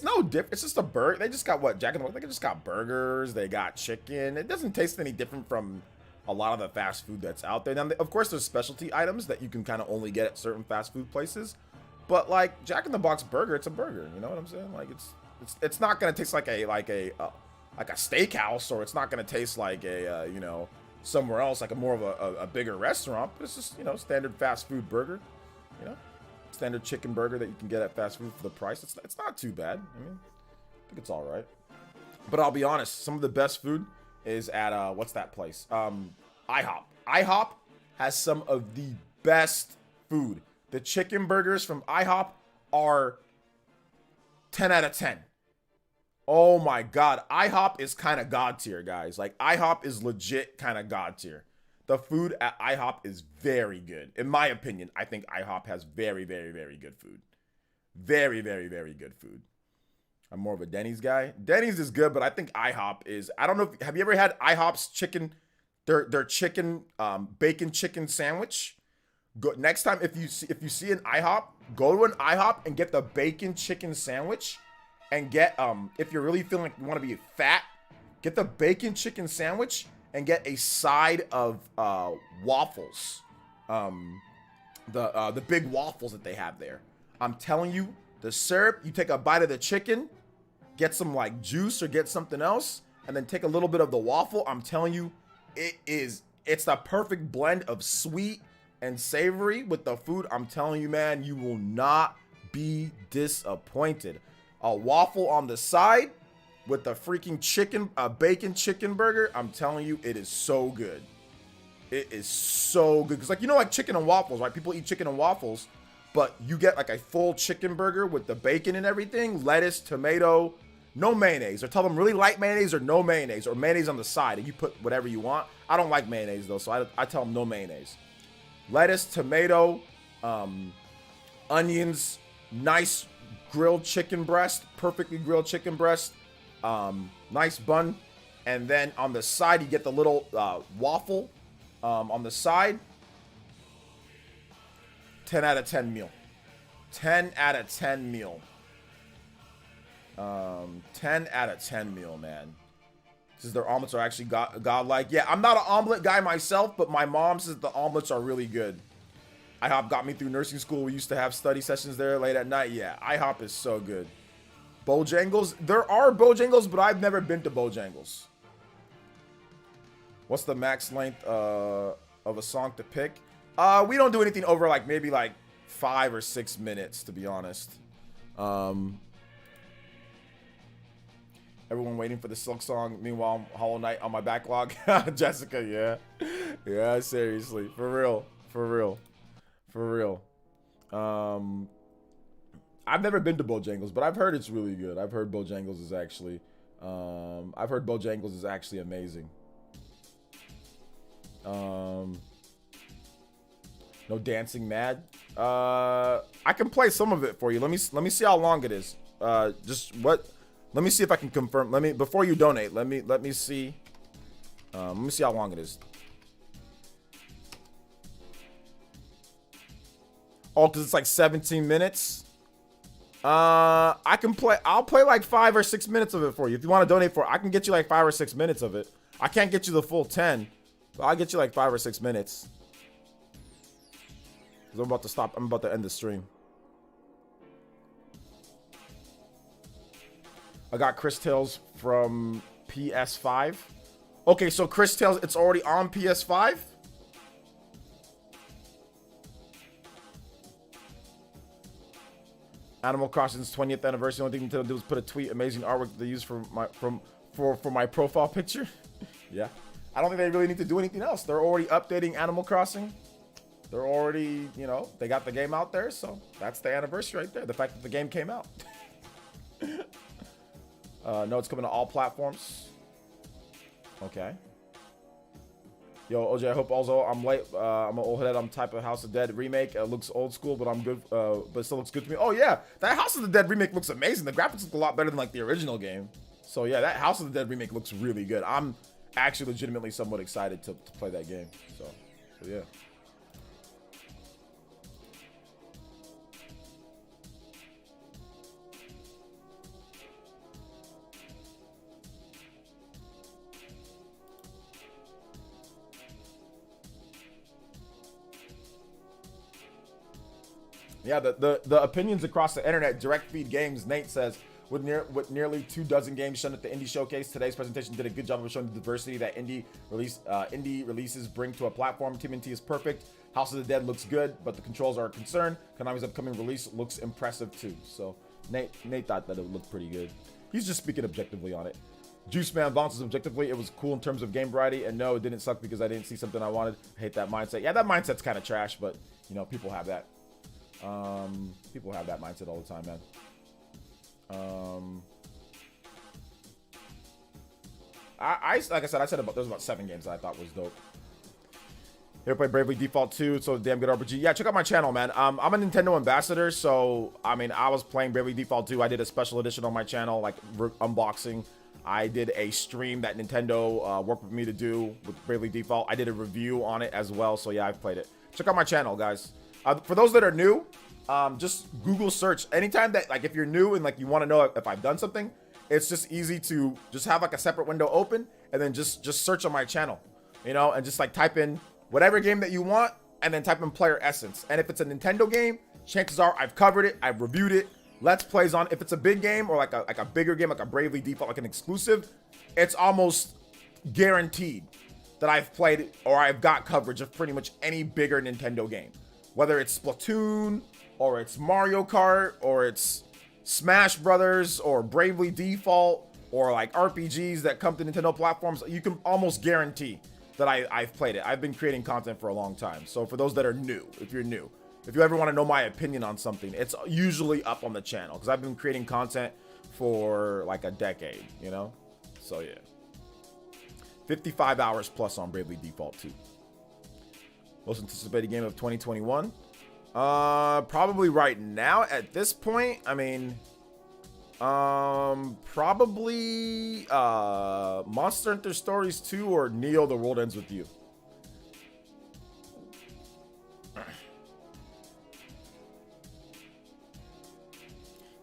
no different. It's just a burger. They just got what? Jack in the Box. They just got burgers. They got chicken. It doesn't taste any different from a lot of the fast food that's out there. Now, of course, there's specialty items that you can kind of only get at certain fast food places. But like Jack in the Box burger, it's a burger. You know what I'm saying? Like it's not gonna taste like a steakhouse, or it's not gonna taste like a somewhere else, like a more of a bigger restaurant. But it's just standard fast food burger. Standard chicken burger that you can get at fast food for the price. It's not too bad. I mean, I think it's all right. But I'll be honest, some of the best food is at what's that place? IHOP. IHOP has some of the best food. The chicken burgers from IHOP are 10 out of 10. Oh my God. IHOP is kind of God tier, guys. Like IHOP is legit kind of God tier. The food at IHOP is very good. In my opinion, I think IHOP has very, very, very good food. Very, very, very good food. I'm more of a Denny's guy. Denny's is good, but I think IHOP is, I don't know, have you ever had IHOP's chicken, their chicken, bacon chicken sandwich? Go next time, if you see an IHOP, go to an IHOP and get the bacon chicken sandwich, and get if you're really feeling like you want to be fat, get the bacon chicken sandwich and get a side of waffles, the big waffles that they have there. I'm telling you, the syrup, you take a bite of the chicken, get some like juice or get something else, and then take a little bit of the waffle. I'm telling you, it's the perfect blend of sweet and savory with the food. I'm telling you, man, you will not be disappointed. A waffle on the side with the freaking chicken, bacon chicken burger. I'm telling you, it is so good. It is so good. Because like chicken and waffles, right? People eat chicken and waffles, but you get like a full chicken burger with the bacon and everything, lettuce, tomato, no mayonnaise. Or tell them really light mayonnaise or no mayonnaise, or mayonnaise on the side, and you put whatever you want. I don't like mayonnaise though, so I tell them no mayonnaise. Lettuce, tomato, onions, nice grilled chicken breast, perfectly grilled chicken breast, nice bun, and then on the side you get the little waffle on the side. 10 out of 10 meal. 10 out of 10 meal. 10 out of 10 meal, man. Says their omelets are actually godlike. Yeah, I'm not an omelet guy myself, but my mom says the omelets are really good. IHOP got me through nursing school. We used to have study sessions there late at night. Yeah, IHOP is so good. Bojangles. There are Bojangles, but I've never been to Bojangles. What's the max length of a song to pick? We don't do anything over like maybe like 5 or 6 minutes, to be honest. Everyone waiting for the Silk song. Meanwhile, Hollow Knight on my backlog. Jessica, yeah. Yeah, seriously. For real. For real. For real. I've never been to Bojangles, but I've heard it's really good. I've heard Bojangles is actually amazing. No dancing mad. I can play some of it for you. Let me see how long it is. Let me see if I can confirm. Before you donate, let me see. Let me see how long it is. Oh, because it's like 17 minutes. I can play. I'll play like 5 or 6 minutes of it for you. If you want to donate for it, I can get you like 5 or 6 minutes of it. I can't get you the full 10, So I'll get you like 5 or 6 minutes. Because I'm about to end the stream. I got Chris Tales from PS5. Okay, so Chris Tales, it's already on PS5? Animal Crossing's 20th anniversary. The only thing Nintendo did was put a tweet. Amazing artwork they used for my profile picture. Yeah. I don't think they really need to do anything else. They're already updating Animal Crossing. They're already, you know, they got the game out there. So that's the anniversary right there. The fact that the game came out. No, it's coming to all platforms. Okay. Yo, OJ, I hope also I'm late. I'm an old head. I'm type of House of Dead remake. It looks old school, but I'm good. But it still looks good to me. Oh yeah, that House of the Dead remake looks amazing. The graphics look a lot better than like the original game. So yeah, that House of the Dead remake looks really good. I'm actually legitimately somewhat excited to play that game. So yeah. Yeah, the opinions across the internet, direct feed games. Nate says, with nearly 24 games shown at the Indie Showcase, today's presentation did a good job of showing the diversity that indie releases bring to a platform. TMNT is perfect. House of the Dead looks good, but the controls are a concern. Konami's upcoming release looks impressive too. So Nate thought that it looked pretty good. He's just speaking objectively on it. Juice Man bounces objectively. It was cool in terms of game variety, and no, it didn't suck because I didn't see something I wanted. I hate that mindset. Yeah, that mindset's kind of trash, but you know, people have that. People have that mindset all the time, man. Like I said, there's about 7 games that I thought was dope. Here, play Bravely Default 2. It's a damn good RPG. Yeah, check out my channel, man. I'm a Nintendo ambassador, so I mean, I was playing Bravely Default 2. I did a special edition on my channel, like unboxing. I did a stream that Nintendo worked with me to do with Bravely Default. I did a review on it as well, so yeah, I've played it. Check out my channel, guys. For those that are new, just Google search. Anytime that, like, if you're new and like you want to know if I've done something, it's just easy to just have like a separate window open and then just search on my channel, you know, and just like type in whatever game that you want and then type in PlayerEssence. And if it's a Nintendo game, chances are I've covered it, I've reviewed it, Let's Plays on. If it's a big game or like a bigger game, like a Bravely Default, like an exclusive, it's almost guaranteed that I've played or I've got coverage of pretty much any bigger Nintendo game. Whether it's Splatoon, or it's Mario Kart, or it's Smash Brothers, or Bravely Default, or like RPGs that come to Nintendo platforms, you can almost guarantee that I've played it. I've been creating content for a long time. So for those that are new, if you're new, if you ever want to know my opinion on something, it's usually up on the channel because I've been creating content for like a decade, you know? So yeah. 55 hours plus on Bravely Default 2. Most anticipated game of 2021. Probably right now at this point, I mean, probably Monster Hunter Stories 2 or Neo The World Ends With You.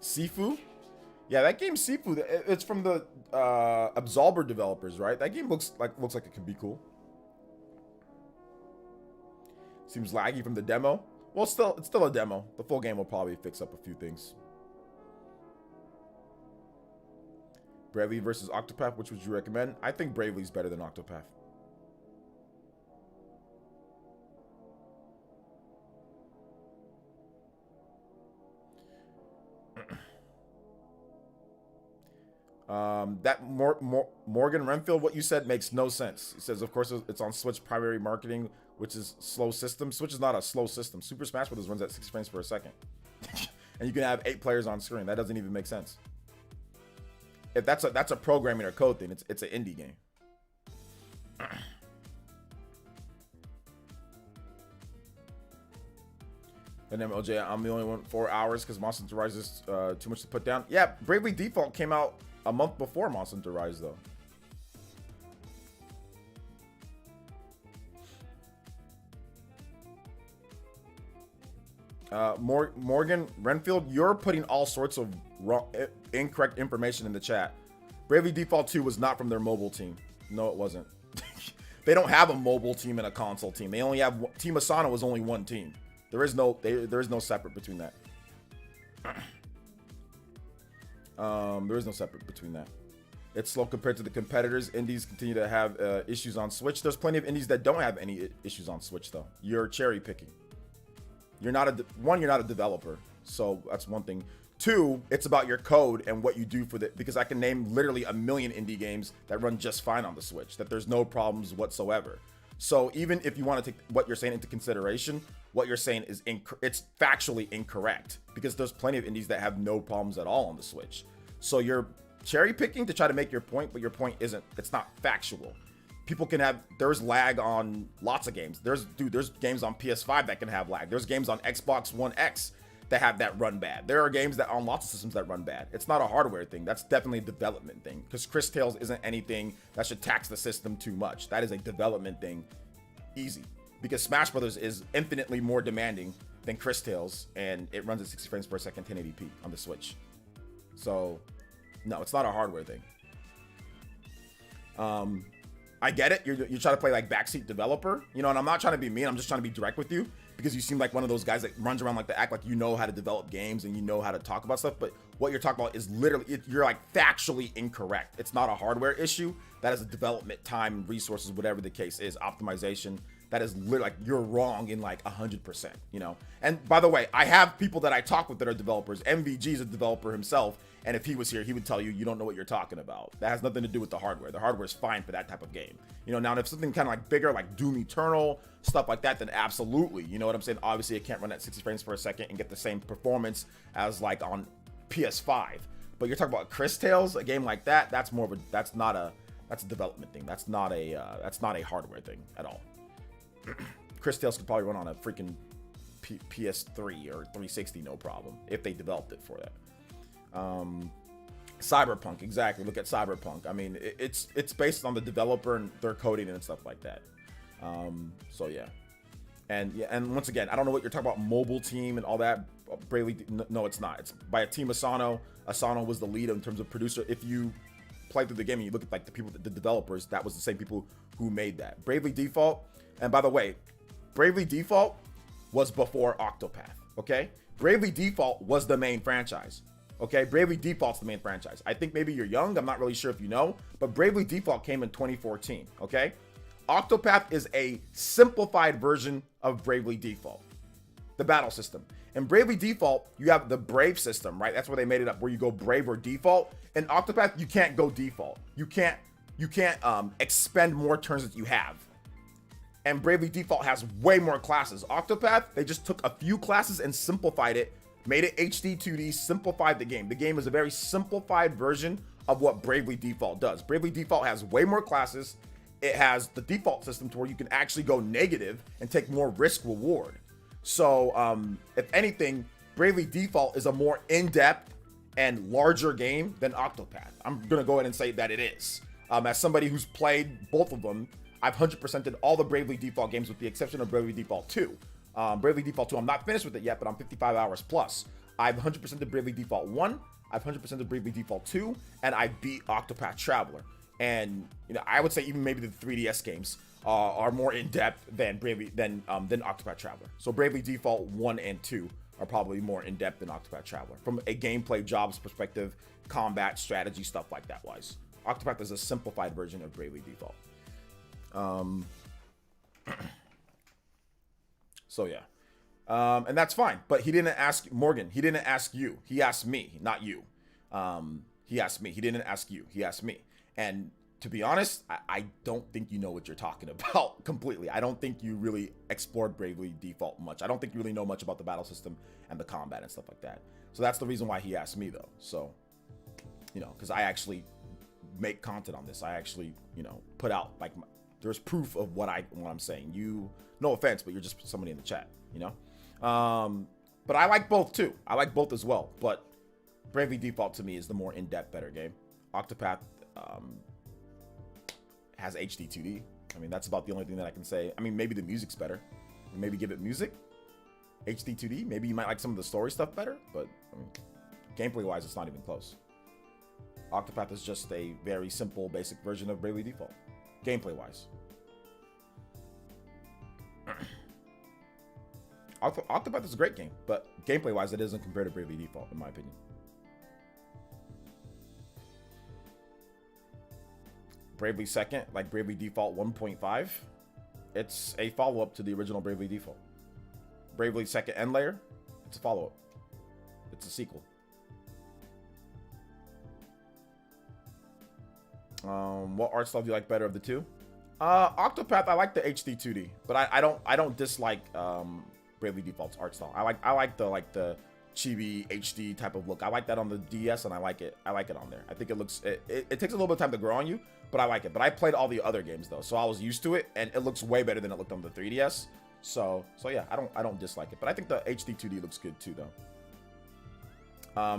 Sifu? Yeah, that game Sifu, it's from the Absolver developers, right? That game looks like it could be cool. Seems laggy from the demo. Well, it's still a demo. The full game will probably fix up a few things. Bravely versus Octopath, which would you recommend? I think Bravely's better than Octopath. That Morgan Renfield, what you said makes no sense. He says, of course, it's on Switch primary marketing, which is slow system. Switch is not a slow system. Super Smash Bros. Runs at 6 frames per second. And you can have 8 players on screen. That doesn't even make sense. If that's a programming or code thing, it's an indie game. And then OJ, I'm the only one 4 hours because Monster Hunter Rise is too much to put down. Yeah, Bravely Default came out a month before Monster Hunter Rise, though. Morgan Renfield, you're putting all sorts of incorrect information in the chat. Bravely Default 2 was not from their mobile team. No, it wasn't. They don't have a mobile team and a console team. They only have Team Asano is only one team. There is no separate between that. There is no separate between that. It's slow compared to the competitors. Indies continue to have issues on Switch. There's plenty of indies that don't have any issues on Switch though. You're cherry picking. You're not a developer, so that's one thing. 2, it's about your code and what you do for because I can name literally a million indie games that run just fine on the Switch, that there's no problems whatsoever. So even if you want to take what you're saying into consideration, what you're saying is it's factually incorrect, because there's plenty of indies that have no problems at all on the Switch. So you're cherry picking to try to make your point, but your point it's not factual. People can there's lag on lots of games. There's games on PS5 that can have lag. There's games on Xbox One X that have that run bad. There are games that on lots of systems that run bad. It's not a hardware thing. That's definitely a development thing, because Chris Tales isn't anything that should tax the system too much. That is a development thing, easy, because Smash Brothers is infinitely more demanding than Chris Tales, and it runs at 60 frames per second 1080p on the Switch. So no, it's not a hardware thing. I get it. You're trying to play like backseat developer, you know, and I'm not trying to be mean. I'm just trying to be direct with you, because you seem like one of those guys that runs around like to act like you know how to develop games and you know how to talk about stuff. But what you're talking about is literally, you're like factually incorrect. It's not a hardware issue. That is a development time, resources, whatever the case is, optimization. That is literally like, you're wrong in like 100%, you know? And by the way, I have people that I talk with that are developers. MVG is a developer himself. And if he was here, he would tell you, you don't know what you're talking about. That has nothing to do with the hardware. The hardware is fine for that type of game. You know, now if something kind of like bigger, like Doom Eternal, stuff like that, then absolutely. You know what I'm saying? Obviously, it can't run at 60 frames per second and get the same performance as like on PS5. But you're talking about Chris Tales, a game like that, that's a development thing. That's not a hardware thing at all. Chris Tales could probably run on a freaking PS3 or 360, no problem, if they developed it for that. Cyberpunk, exactly. Look at Cyberpunk. I mean, it's based on the developer and their coding and stuff like that. So yeah, and once again, I don't know what you're talking about, mobile team and all that. Bravely, no, it's not. It's by a team Asano. Asano was the lead in terms of producer. If you play through the game and you look at like the developers, that was the same people who made that. Bravely Default, and by the way, Bravely Default was before Octopath. Okay, Bravely Default was the main franchise. Okay, Bravely Default's the main franchise. I think maybe you're young, I'm not really sure if you know, but Bravely Default came in 2014, okay? Octopath is a simplified version of Bravely Default, the battle system. In Bravely Default, you have the Brave system, right? That's where they made it up, where you go Brave or Default. In Octopath, you can't go Default. You can't expend more turns that you have. And Bravely Default has way more classes. Octopath, they just took a few classes and simplified it, made it HD 2D, simplified the game. The game is a very simplified version of what Bravely Default does. Bravely Default has way more classes. It has the default system to where you can actually go negative and take more risk reward. So if anything, Bravely Default is a more in-depth and larger game than Octopath. I'm gonna go ahead and say that it is. As somebody who's played both of them, I've 100%ed all the Bravely Default games with the exception of Bravely Default 2. Bravely Default 2, I'm not finished with it yet, but I'm 55 hours plus. I've 100%ed Bravely Default 1, I've 100%ed Bravely Default 2, and I beat Octopath Traveler. And you know, I would say even maybe the 3DS games are more in depth than Octopath Traveler. So Bravely Default 1 and 2 are probably more in depth than Octopath Traveler from a gameplay, jobs perspective, combat, strategy, stuff like that wise. Octopath is a simplified version of Bravely Default. So yeah, and that's fine. But he didn't ask Morgan. He didn't ask you. He asked me, not you. He asked me. He didn't ask you. He asked me. And to be honest, I don't think you know what you're talking about completely. I don't think you really explored Bravely Default much. I don't think you really know much about the battle system and the combat and stuff like that. So that's the reason why he asked me though. So, you know, because I actually make content on this. I actually, you know, put out like there's proof of what I'm saying. You, no offense, but you're just somebody in the chat, you know. But I like both too. I like both as well. But Bravely Default to me is the more in-depth, better game. Octopath has HD 2D. I mean, that's about the only thing that I can say. I mean, maybe the music's better. Maybe give it music. HD 2D. Maybe you might like some of the story stuff better. But I mean, gameplay-wise, it's not even close. Octopath is just a very simple, basic version of Bravely Default. Gameplay-wise. Octopath is a great game, but gameplay-wise, it isn't compared to Bravely Default, in my opinion. Bravely Second, like Bravely Default 1.5, it's a follow-up to the original Bravely Default. Bravely Second End Layer, it's a follow-up. It's a sequel. What art style do you like better of the two? Octopath, I like the HD 2D, but I don't dislike Bravely Default's art style. I like the chibi HD type of look. I like that on the DS, and I like it on there. I think it looks it takes a little bit of time to grow on you, but I like it. But I played all the other games though, so I was used to it, and it looks way better than it looked on the 3DS. So yeah, I don't dislike it, but I think the HD 2D looks good too though.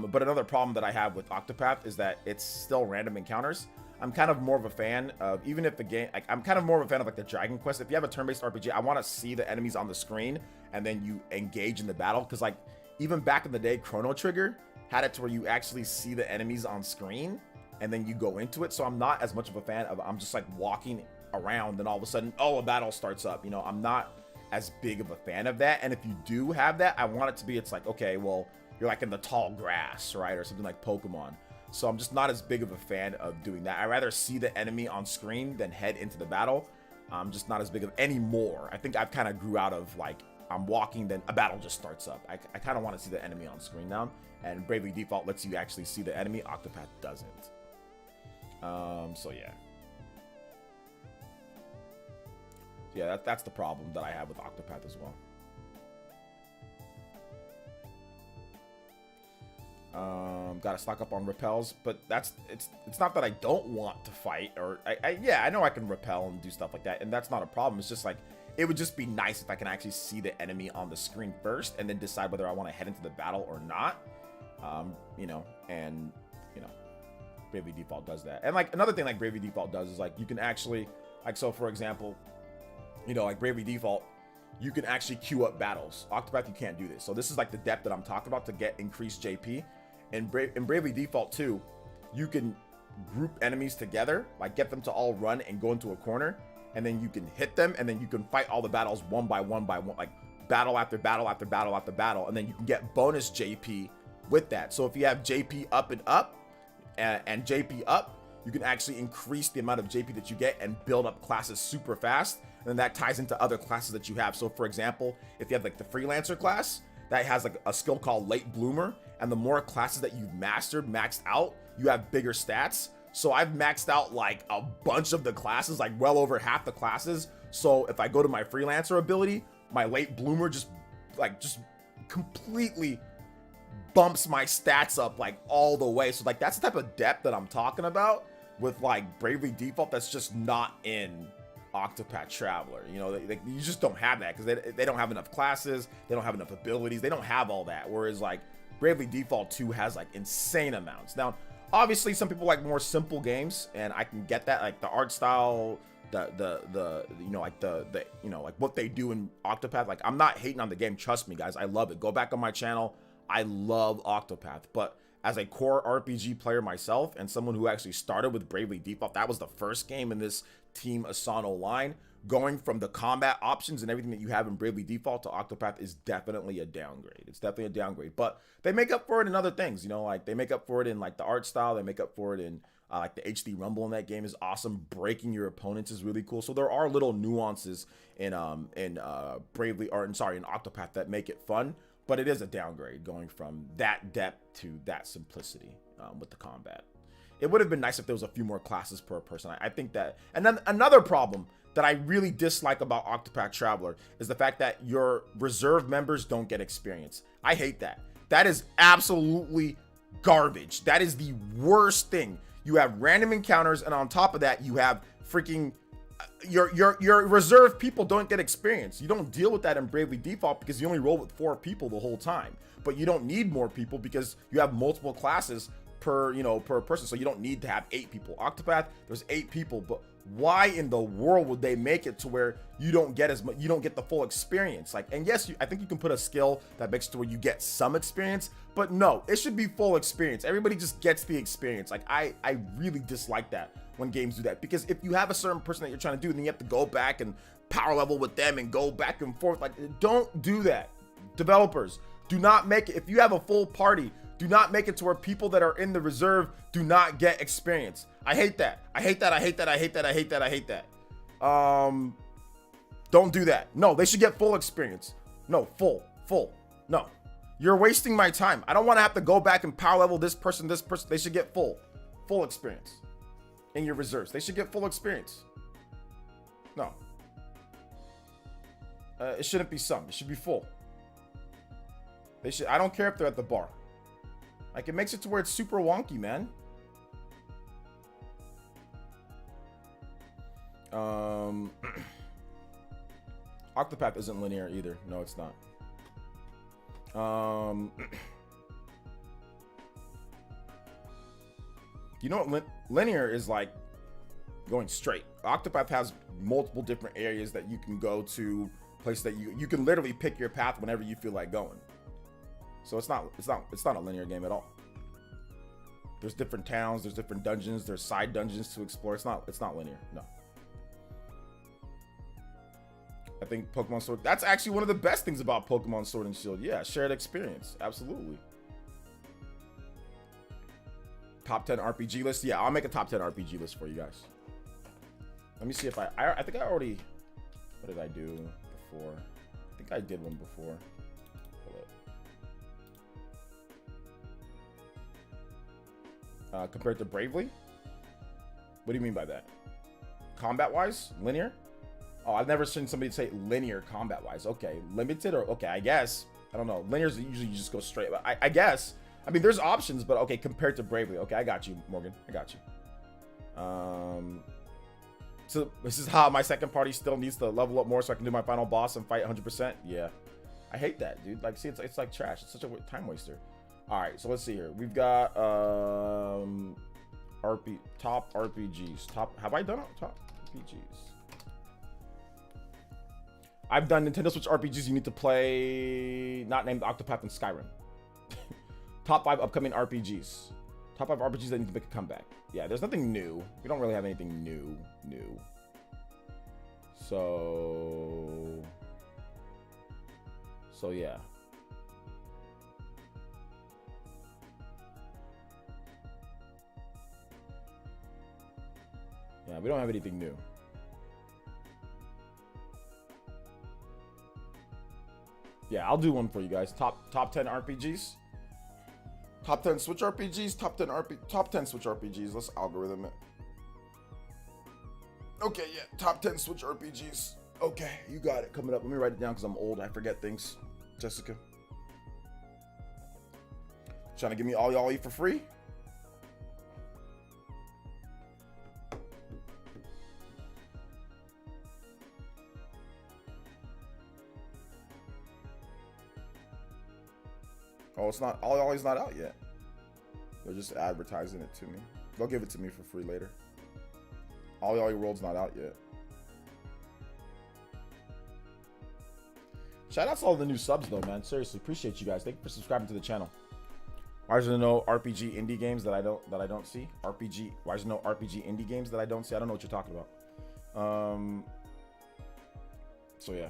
But another problem that I have with Octopath is that it's still random encounters. I'm kind of more of a fan of, even if the game, like, I'm kind of more of a fan of like the Dragon Quest. If you have a turn-based RPG, I want to see the enemies on the screen and then you engage in the battle. Because like even back in the day, Chrono Trigger had it to where you actually see the enemies on screen and then you go into it. So I'm not as much of a fan of, I'm just like walking around and all of a sudden, oh, a battle starts up. You know, I'm not as big of a fan of that. And if you do have that, I want it to be, it's like, okay, well, you're like in the tall grass, right? Or something like Pokemon. So I'm just not as big of a fan of doing that. I'd rather see the enemy on screen than head into the battle. I'm just not as big of anymore. I think I've kind of grew out of like, I'm walking, then a battle just starts up. I kind of want to see the enemy on screen now. And Bravely Default lets you actually see the enemy. Octopath doesn't. So yeah. Yeah, that's the problem that I have with Octopath as well. Gotta stock up on repels, but it's not that I don't want to fight, or yeah, I know I can repel and do stuff like that, and that's not a problem. It's just like, it would just be nice if I can actually see the enemy on the screen first and then decide whether I want to head into the battle or not. You know, and you know, Bravely Default does that. And like another thing like Bravely Default does is like, you can actually, like, so for example, you know, like Bravely Default, you can actually queue up battles. Octopath, you can't do this. So this is like the depth that I'm talking about to get increased JP. In Bravely Default 2, you can group enemies together, like get them to all run and go into a corner, and then you can hit them, and then you can fight all the battles one by one, like battle after battle after battle after battle, and then you can get bonus JP with that. So if you have JP up and up, and JP up, you can actually increase the amount of JP that you get and build up classes super fast, and then that ties into other classes that you have. So for example, if you have like the Freelancer class, that has like a skill called Late Bloomer, and the more classes that you've maxed out, you have bigger stats. So I've maxed out like a bunch of the classes, like well over half the classes. So if I go to my Freelancer ability, my Late Bloomer just completely bumps my stats up like all the way. So like that's the type of depth that I'm talking about with like Bravely Default that's just not in Octopath Traveler. You know, you just don't have that because they don't have enough classes, they don't have enough abilities, they don't have all that. Whereas like Bravely Default 2 has like insane amounts. Now, obviously some people like more simple games, and I can get that, like the art style, the you know, like the you know, like what they do in Octopath. Like, I'm not hating on the game, trust me guys, I love it. Go back on my channel, I love Octopath. But as a core RPG player myself, and someone who actually started with Bravely Default, that was the first game in this Team Asano line. Going from the combat options and everything that you have in Bravely Default to Octopath is definitely a downgrade. It's definitely a downgrade, but they make up for it in other things. You know, like they make up for it in like the art style. They make up for it in like the HD Rumble in that game is awesome. Breaking your opponents is really cool. So there are little nuances in Octopath that make it fun, but it is a downgrade going from that depth to that simplicity with the combat. It would have been nice if there was a few more classes per person. I think that. And then another problem that I really dislike about Octopath Traveler is the fact that your reserve members don't get experience. I hate that. That is absolutely garbage. That is the worst thing. You have random encounters, and on top of that, you have freaking your reserve people don't get experience. You don't deal with that in Bravely Default because you only roll with 4 people the whole time. But you don't need more people because you have multiple classes per person, so you don't need to have 8 people. Octopath, there's 8 people, but why in the world would they make it to where you don't get as much, you don't get the full experience? Like, and yes, I think you can put a skill that makes it to where you get some experience, but no, it should be full experience. Everybody just gets the experience. Like, I really dislike that when games do that, because if you have a certain person that you're trying to do, then you have to go back and power level with them and go back and forth. Like, don't do that. Developers, do not make it. If you have a full party, do not make it to where people that are in the reserve do not get experience. I hate that. I hate that. I hate that. I hate that. I hate that. I hate that. Don't do that. No, they should get full experience. No, full. No, you're wasting my time. I don't want to have to go back and power level this person. They should get full experience in your reserves. They should get full experience. No. It shouldn't be some. It should be full. They should. I don't care if they're at the bar. Like, it makes it to where it's super wonky, man. Octopath isn't linear either. No, it's not. You know what linear is like? Going straight. Octopath has multiple different areas that you can go to, places that you can literally pick your path whenever you feel like going. So it's not a linear game at all. There's different towns, there's different dungeons, there's side dungeons to explore. It's not linear. No. I think Pokemon Sword, that's actually one of the best things about Pokemon Sword and Shield. Yeah, shared experience. Absolutely. Top 10 RPG list. Yeah, I'll make a top 10 RPG list for you guys. Let me see if I think I already, what did I do before? I think I did one before. Hold up. Compared to Bravely? What do you mean by that? Combat-wise? Linear? Oh, I've never seen somebody say linear combat-wise. Okay, limited or okay, I guess. I don't know. Linear is usually you just go straight. But I guess. I mean, there's options, but okay, compared to Bravely. Okay, I got you, Morgan. I got you. So this is how my second party still needs to level up more so I can do my final boss and fight 100%. Yeah, I hate that, dude. Like, see, it's like trash. It's such a time waster. All right, so let's see here. We've got top RPGs. Have I done top RPGs? I've done Nintendo Switch RPGs you need to play, not named Octopath and Skyrim. Top 5 upcoming RPGs. Top 5 RPGs that need to make a comeback. Yeah, there's nothing new. We don't really have anything new. So yeah. Yeah, we don't have anything new. Yeah, I'll do one for you guys. Top 10 RPGs. Top 10 Switch RPGs. Top 10 Switch RPGs. Let's algorithm it. Okay, yeah. Top 10 Switch RPGs. Okay, you got it. Coming up. Let me write it down because I'm old. I forget things. Jessica. Trying to give me all y'all eat for free? Oh, it's not. Ollie's not out yet. They're just advertising it to me. They'll give it to me for free later. Ollie World's not out yet. Shout out to all the new subs though, man. Seriously, appreciate you guys. Thank you for subscribing to the channel. Why is there no RPG indie games that I don't see? Why is there no RPG indie games that I don't see? I don't know what you're talking about. So yeah.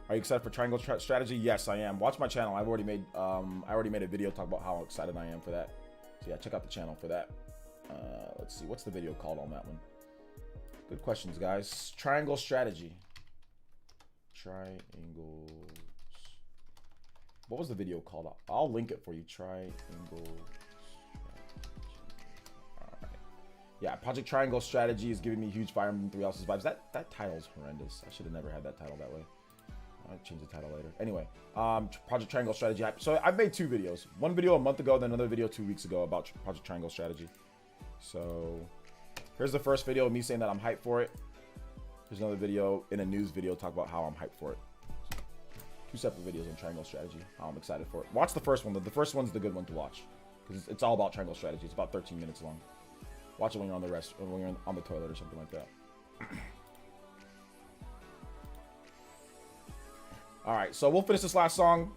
Are you excited for Triangle Strategy? Yes, I am. Watch my channel. I've already made a video talk about how excited I am for that. So yeah, check out the channel for that. Let's see, what's the video called on that one? Good questions, guys. Triangle Strategy. Triangles. What was the video called? I'll link it for you. Triangle Strategy. All right. Yeah, Project Triangle Strategy is giving me huge Fire Emblem 3 Houses vibes. That title's horrendous. I should have never had that title that way. I'll change the title later. Anyway, Project Triangle Strategy. So I've made 2 videos. One video a month ago, then another video 2 weeks ago about Project Triangle Strategy. So here's the first video of me saying that I'm hyped for it. There's another video in a news video talk about how I'm hyped for it. So, 2 separate videos on Triangle Strategy. How I'm excited for it. Watch the first one. The first one's the good one to watch because it's all about Triangle Strategy. It's about 13 minutes long. Watch it when you're on when you're on the toilet or something like that. All right, so we'll finish this last song.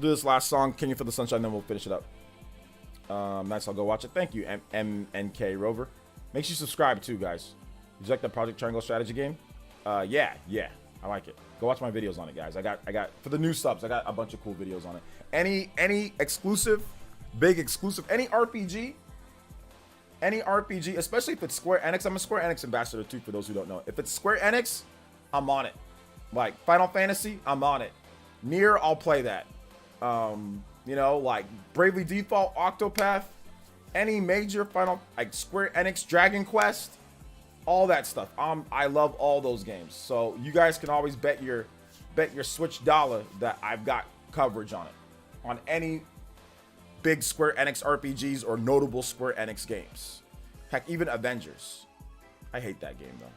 We'll do this last song, Can You Feel the Sunshine, then we'll finish it up. Nice, I'll go watch it. Thank you, MNK Rover. Make sure you subscribe too, guys. Did you like the Project Triangle strategy game? Yeah, I like it. Go watch my videos on it, guys. I got for the new subs, I got a bunch of cool videos on it. Any exclusive, big exclusive, any RPG, especially if it's Square Enix. I'm a Square Enix ambassador too, for those who don't know. If it's Square Enix, I'm on it. Like Final Fantasy, I'm on it. Nier, I'll play that. You know, like Bravely Default, Octopath, any major like Square Enix, Dragon Quest, all that stuff. I love all those games. So you guys can always bet your Switch dollar that I've got coverage on it, on any big Square Enix RPGs or notable Square Enix games. Heck, even Avengers. I hate that game though.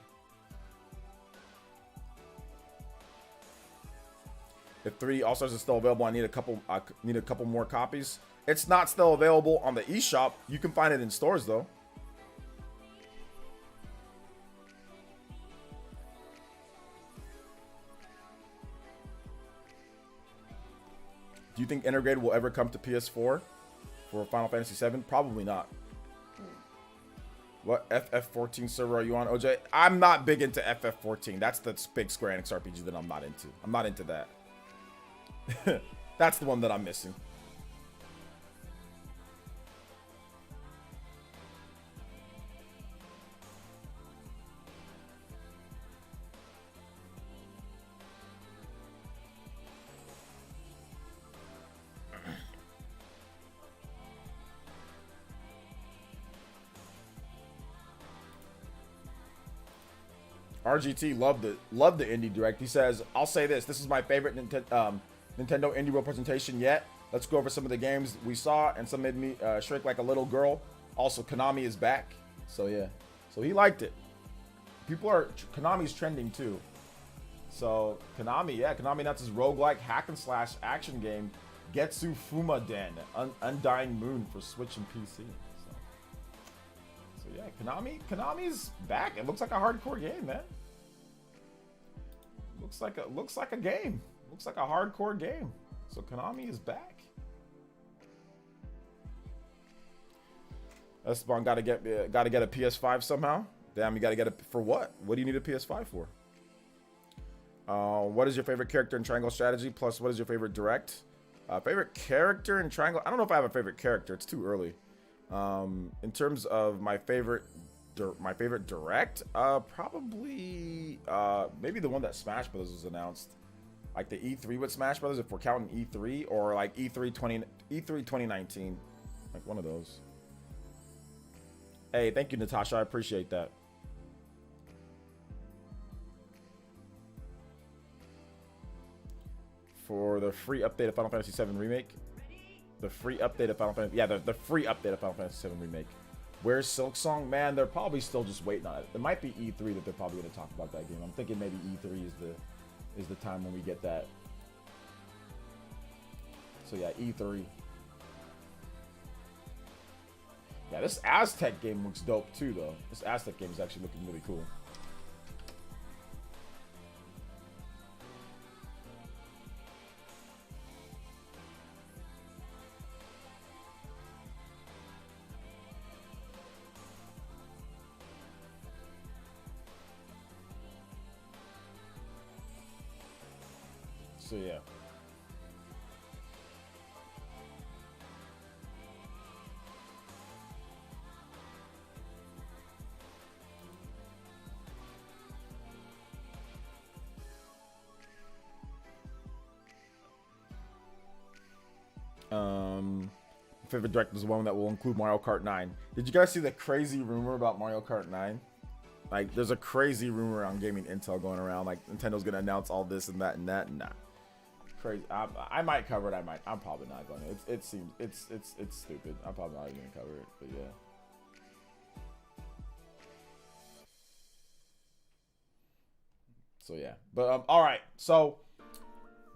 If 3 All-Stars is still available, I need a couple more copies. It's not still available on the eShop. You can find it in stores though. Do you think integrated will ever come to PS4 for Final Fantasy VII? Probably not. What FF14 server are you on, OJ? I'm not big into FF14. That's the big Square Enix RPG that I'm not into. I'm not into that. That's the one that I'm missing. RGT loved the indie direct. He says, I'll say this is my favorite Nintendo Indie World presentation yet. Let's go over some of the games we saw, and some made me shrink like a little girl. Also, Konami is back. So yeah, so he liked it. Konami's trending too. So Konami, yeah, Konami announced his roguelike hack and slash action game, Getsu Fumaden, Undying Moon for Switch and PC. So yeah, Konami's back. It looks like a hardcore game, man. Looks like a game. Looks like a hardcore game. So Konami is back. Esteban gotta get a PS5 somehow. Damn, you gotta get it for what? What do you need a PS5 for? What is your favorite character in Triangle Strategy? Plus, what is your favorite direct? Favorite character in Triangle? I don't know if I have a favorite character. It's too early. In terms of my favorite direct, probably maybe the one that Smash Brothers was announced, like the E3 with Smash Brothers, if we're counting E3, or like E3 2019, like one of those. Hey, thank you, Natasha. I appreciate that. For the free update of Final Fantasy VII Remake. The free update of Final Fantasy... Yeah, the free update of Final Fantasy VII Remake. Where's Silksong? Man, they're probably still just waiting on it. It might be E3 that they're probably going to talk about that game. I'm thinking maybe E3 is the time when we get that. So yeah, E3. Yeah, this Aztec game looks dope too, though. This Aztec game is actually looking really cool. So yeah. Favorite direct is the one that will include Mario Kart 9. Did you guys see the crazy rumor about Mario Kart 9? Like, there's a crazy rumor on Gaming Intel going around. Like, Nintendo's gonna announce all this and that and that. Nah, crazy. I might cover it. I'm probably not going to. It seems it's stupid. I'm probably not even gonna cover it. But yeah. So yeah. But all right. So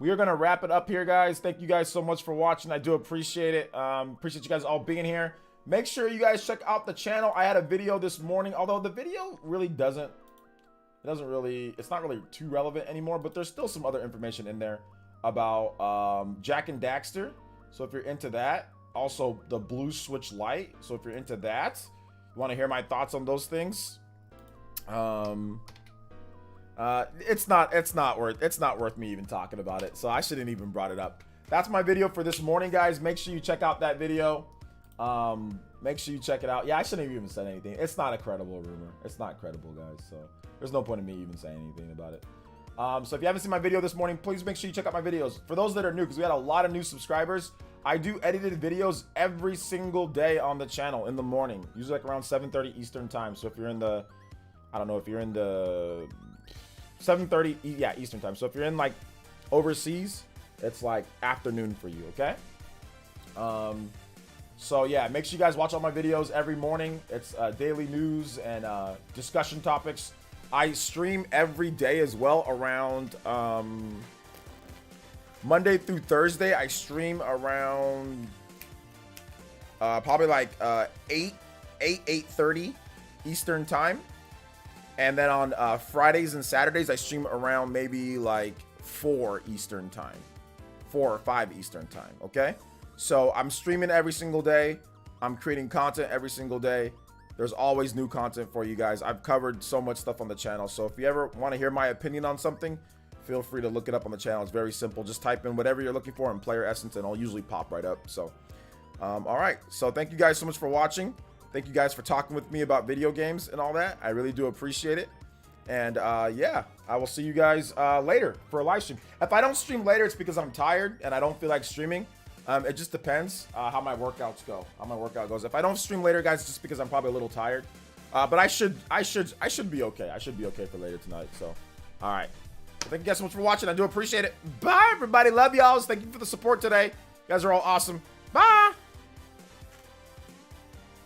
we are going to wrap it up here, guys. Thank you guys so much for watching. I do appreciate it. Appreciate you guys all being here. Make sure you guys check out the channel. I had a video this morning, although the video really it's not really too relevant anymore, but there's still some other information in there. about Jack and Daxter. So if you're into that, also the Blue Switch Lite. So if you're into that, you want to hear my thoughts on those things. It's not worth me even talking about it. So I shouldn't even brought it up. That's my video for this morning, guys. Make sure you check out that video. Make sure you check it out. Yeah, I shouldn't have even said anything. It's not a credible rumor. It's not credible, guys. So there's no point in me even saying anything about it. So if you haven't seen my video this morning, please make sure you check out my videos. For those that are new, because we had a lot of new subscribers, I do edited videos every single day on the channel in the morning, usually like around 7:30 Eastern time. So if you're in the, I don't know, if you're in the 7:30, yeah, Eastern time. So if you're in like overseas, it's like afternoon for you, okay? So yeah, make sure you guys watch all my videos every morning. It's daily news and discussion topics. I stream every day as well around Monday through Thursday. I stream around probably like 8:30 Eastern time. And then on Fridays and Saturdays, I stream around maybe like 4 Eastern time. 4 or 5 Eastern time, okay? So I'm streaming every single day. I'm creating content every single day. There's always new content for you guys. I've covered so much stuff on the channel. So if you ever want to hear my opinion on something, feel free to look it up on the channel. It's very simple. Just type in whatever you're looking for in PlayerEssence and it'll usually pop right up. So, all right. So thank you guys so much for watching. Thank you guys for talking with me about video games and all that. I really do appreciate it. And yeah, I will see you guys later for a live stream. If I don't stream later, it's because I'm tired and I don't feel like streaming. It just depends how my workouts go, how my workout goes. If I don't stream later, guys, it's just because I'm probably a little tired. But I should be okay. I should be okay for later tonight. So, all right. Well, thank you guys so much for watching. I do appreciate it. Bye, everybody. Love y'all. Thank you for the support today. You guys are all awesome. Bye.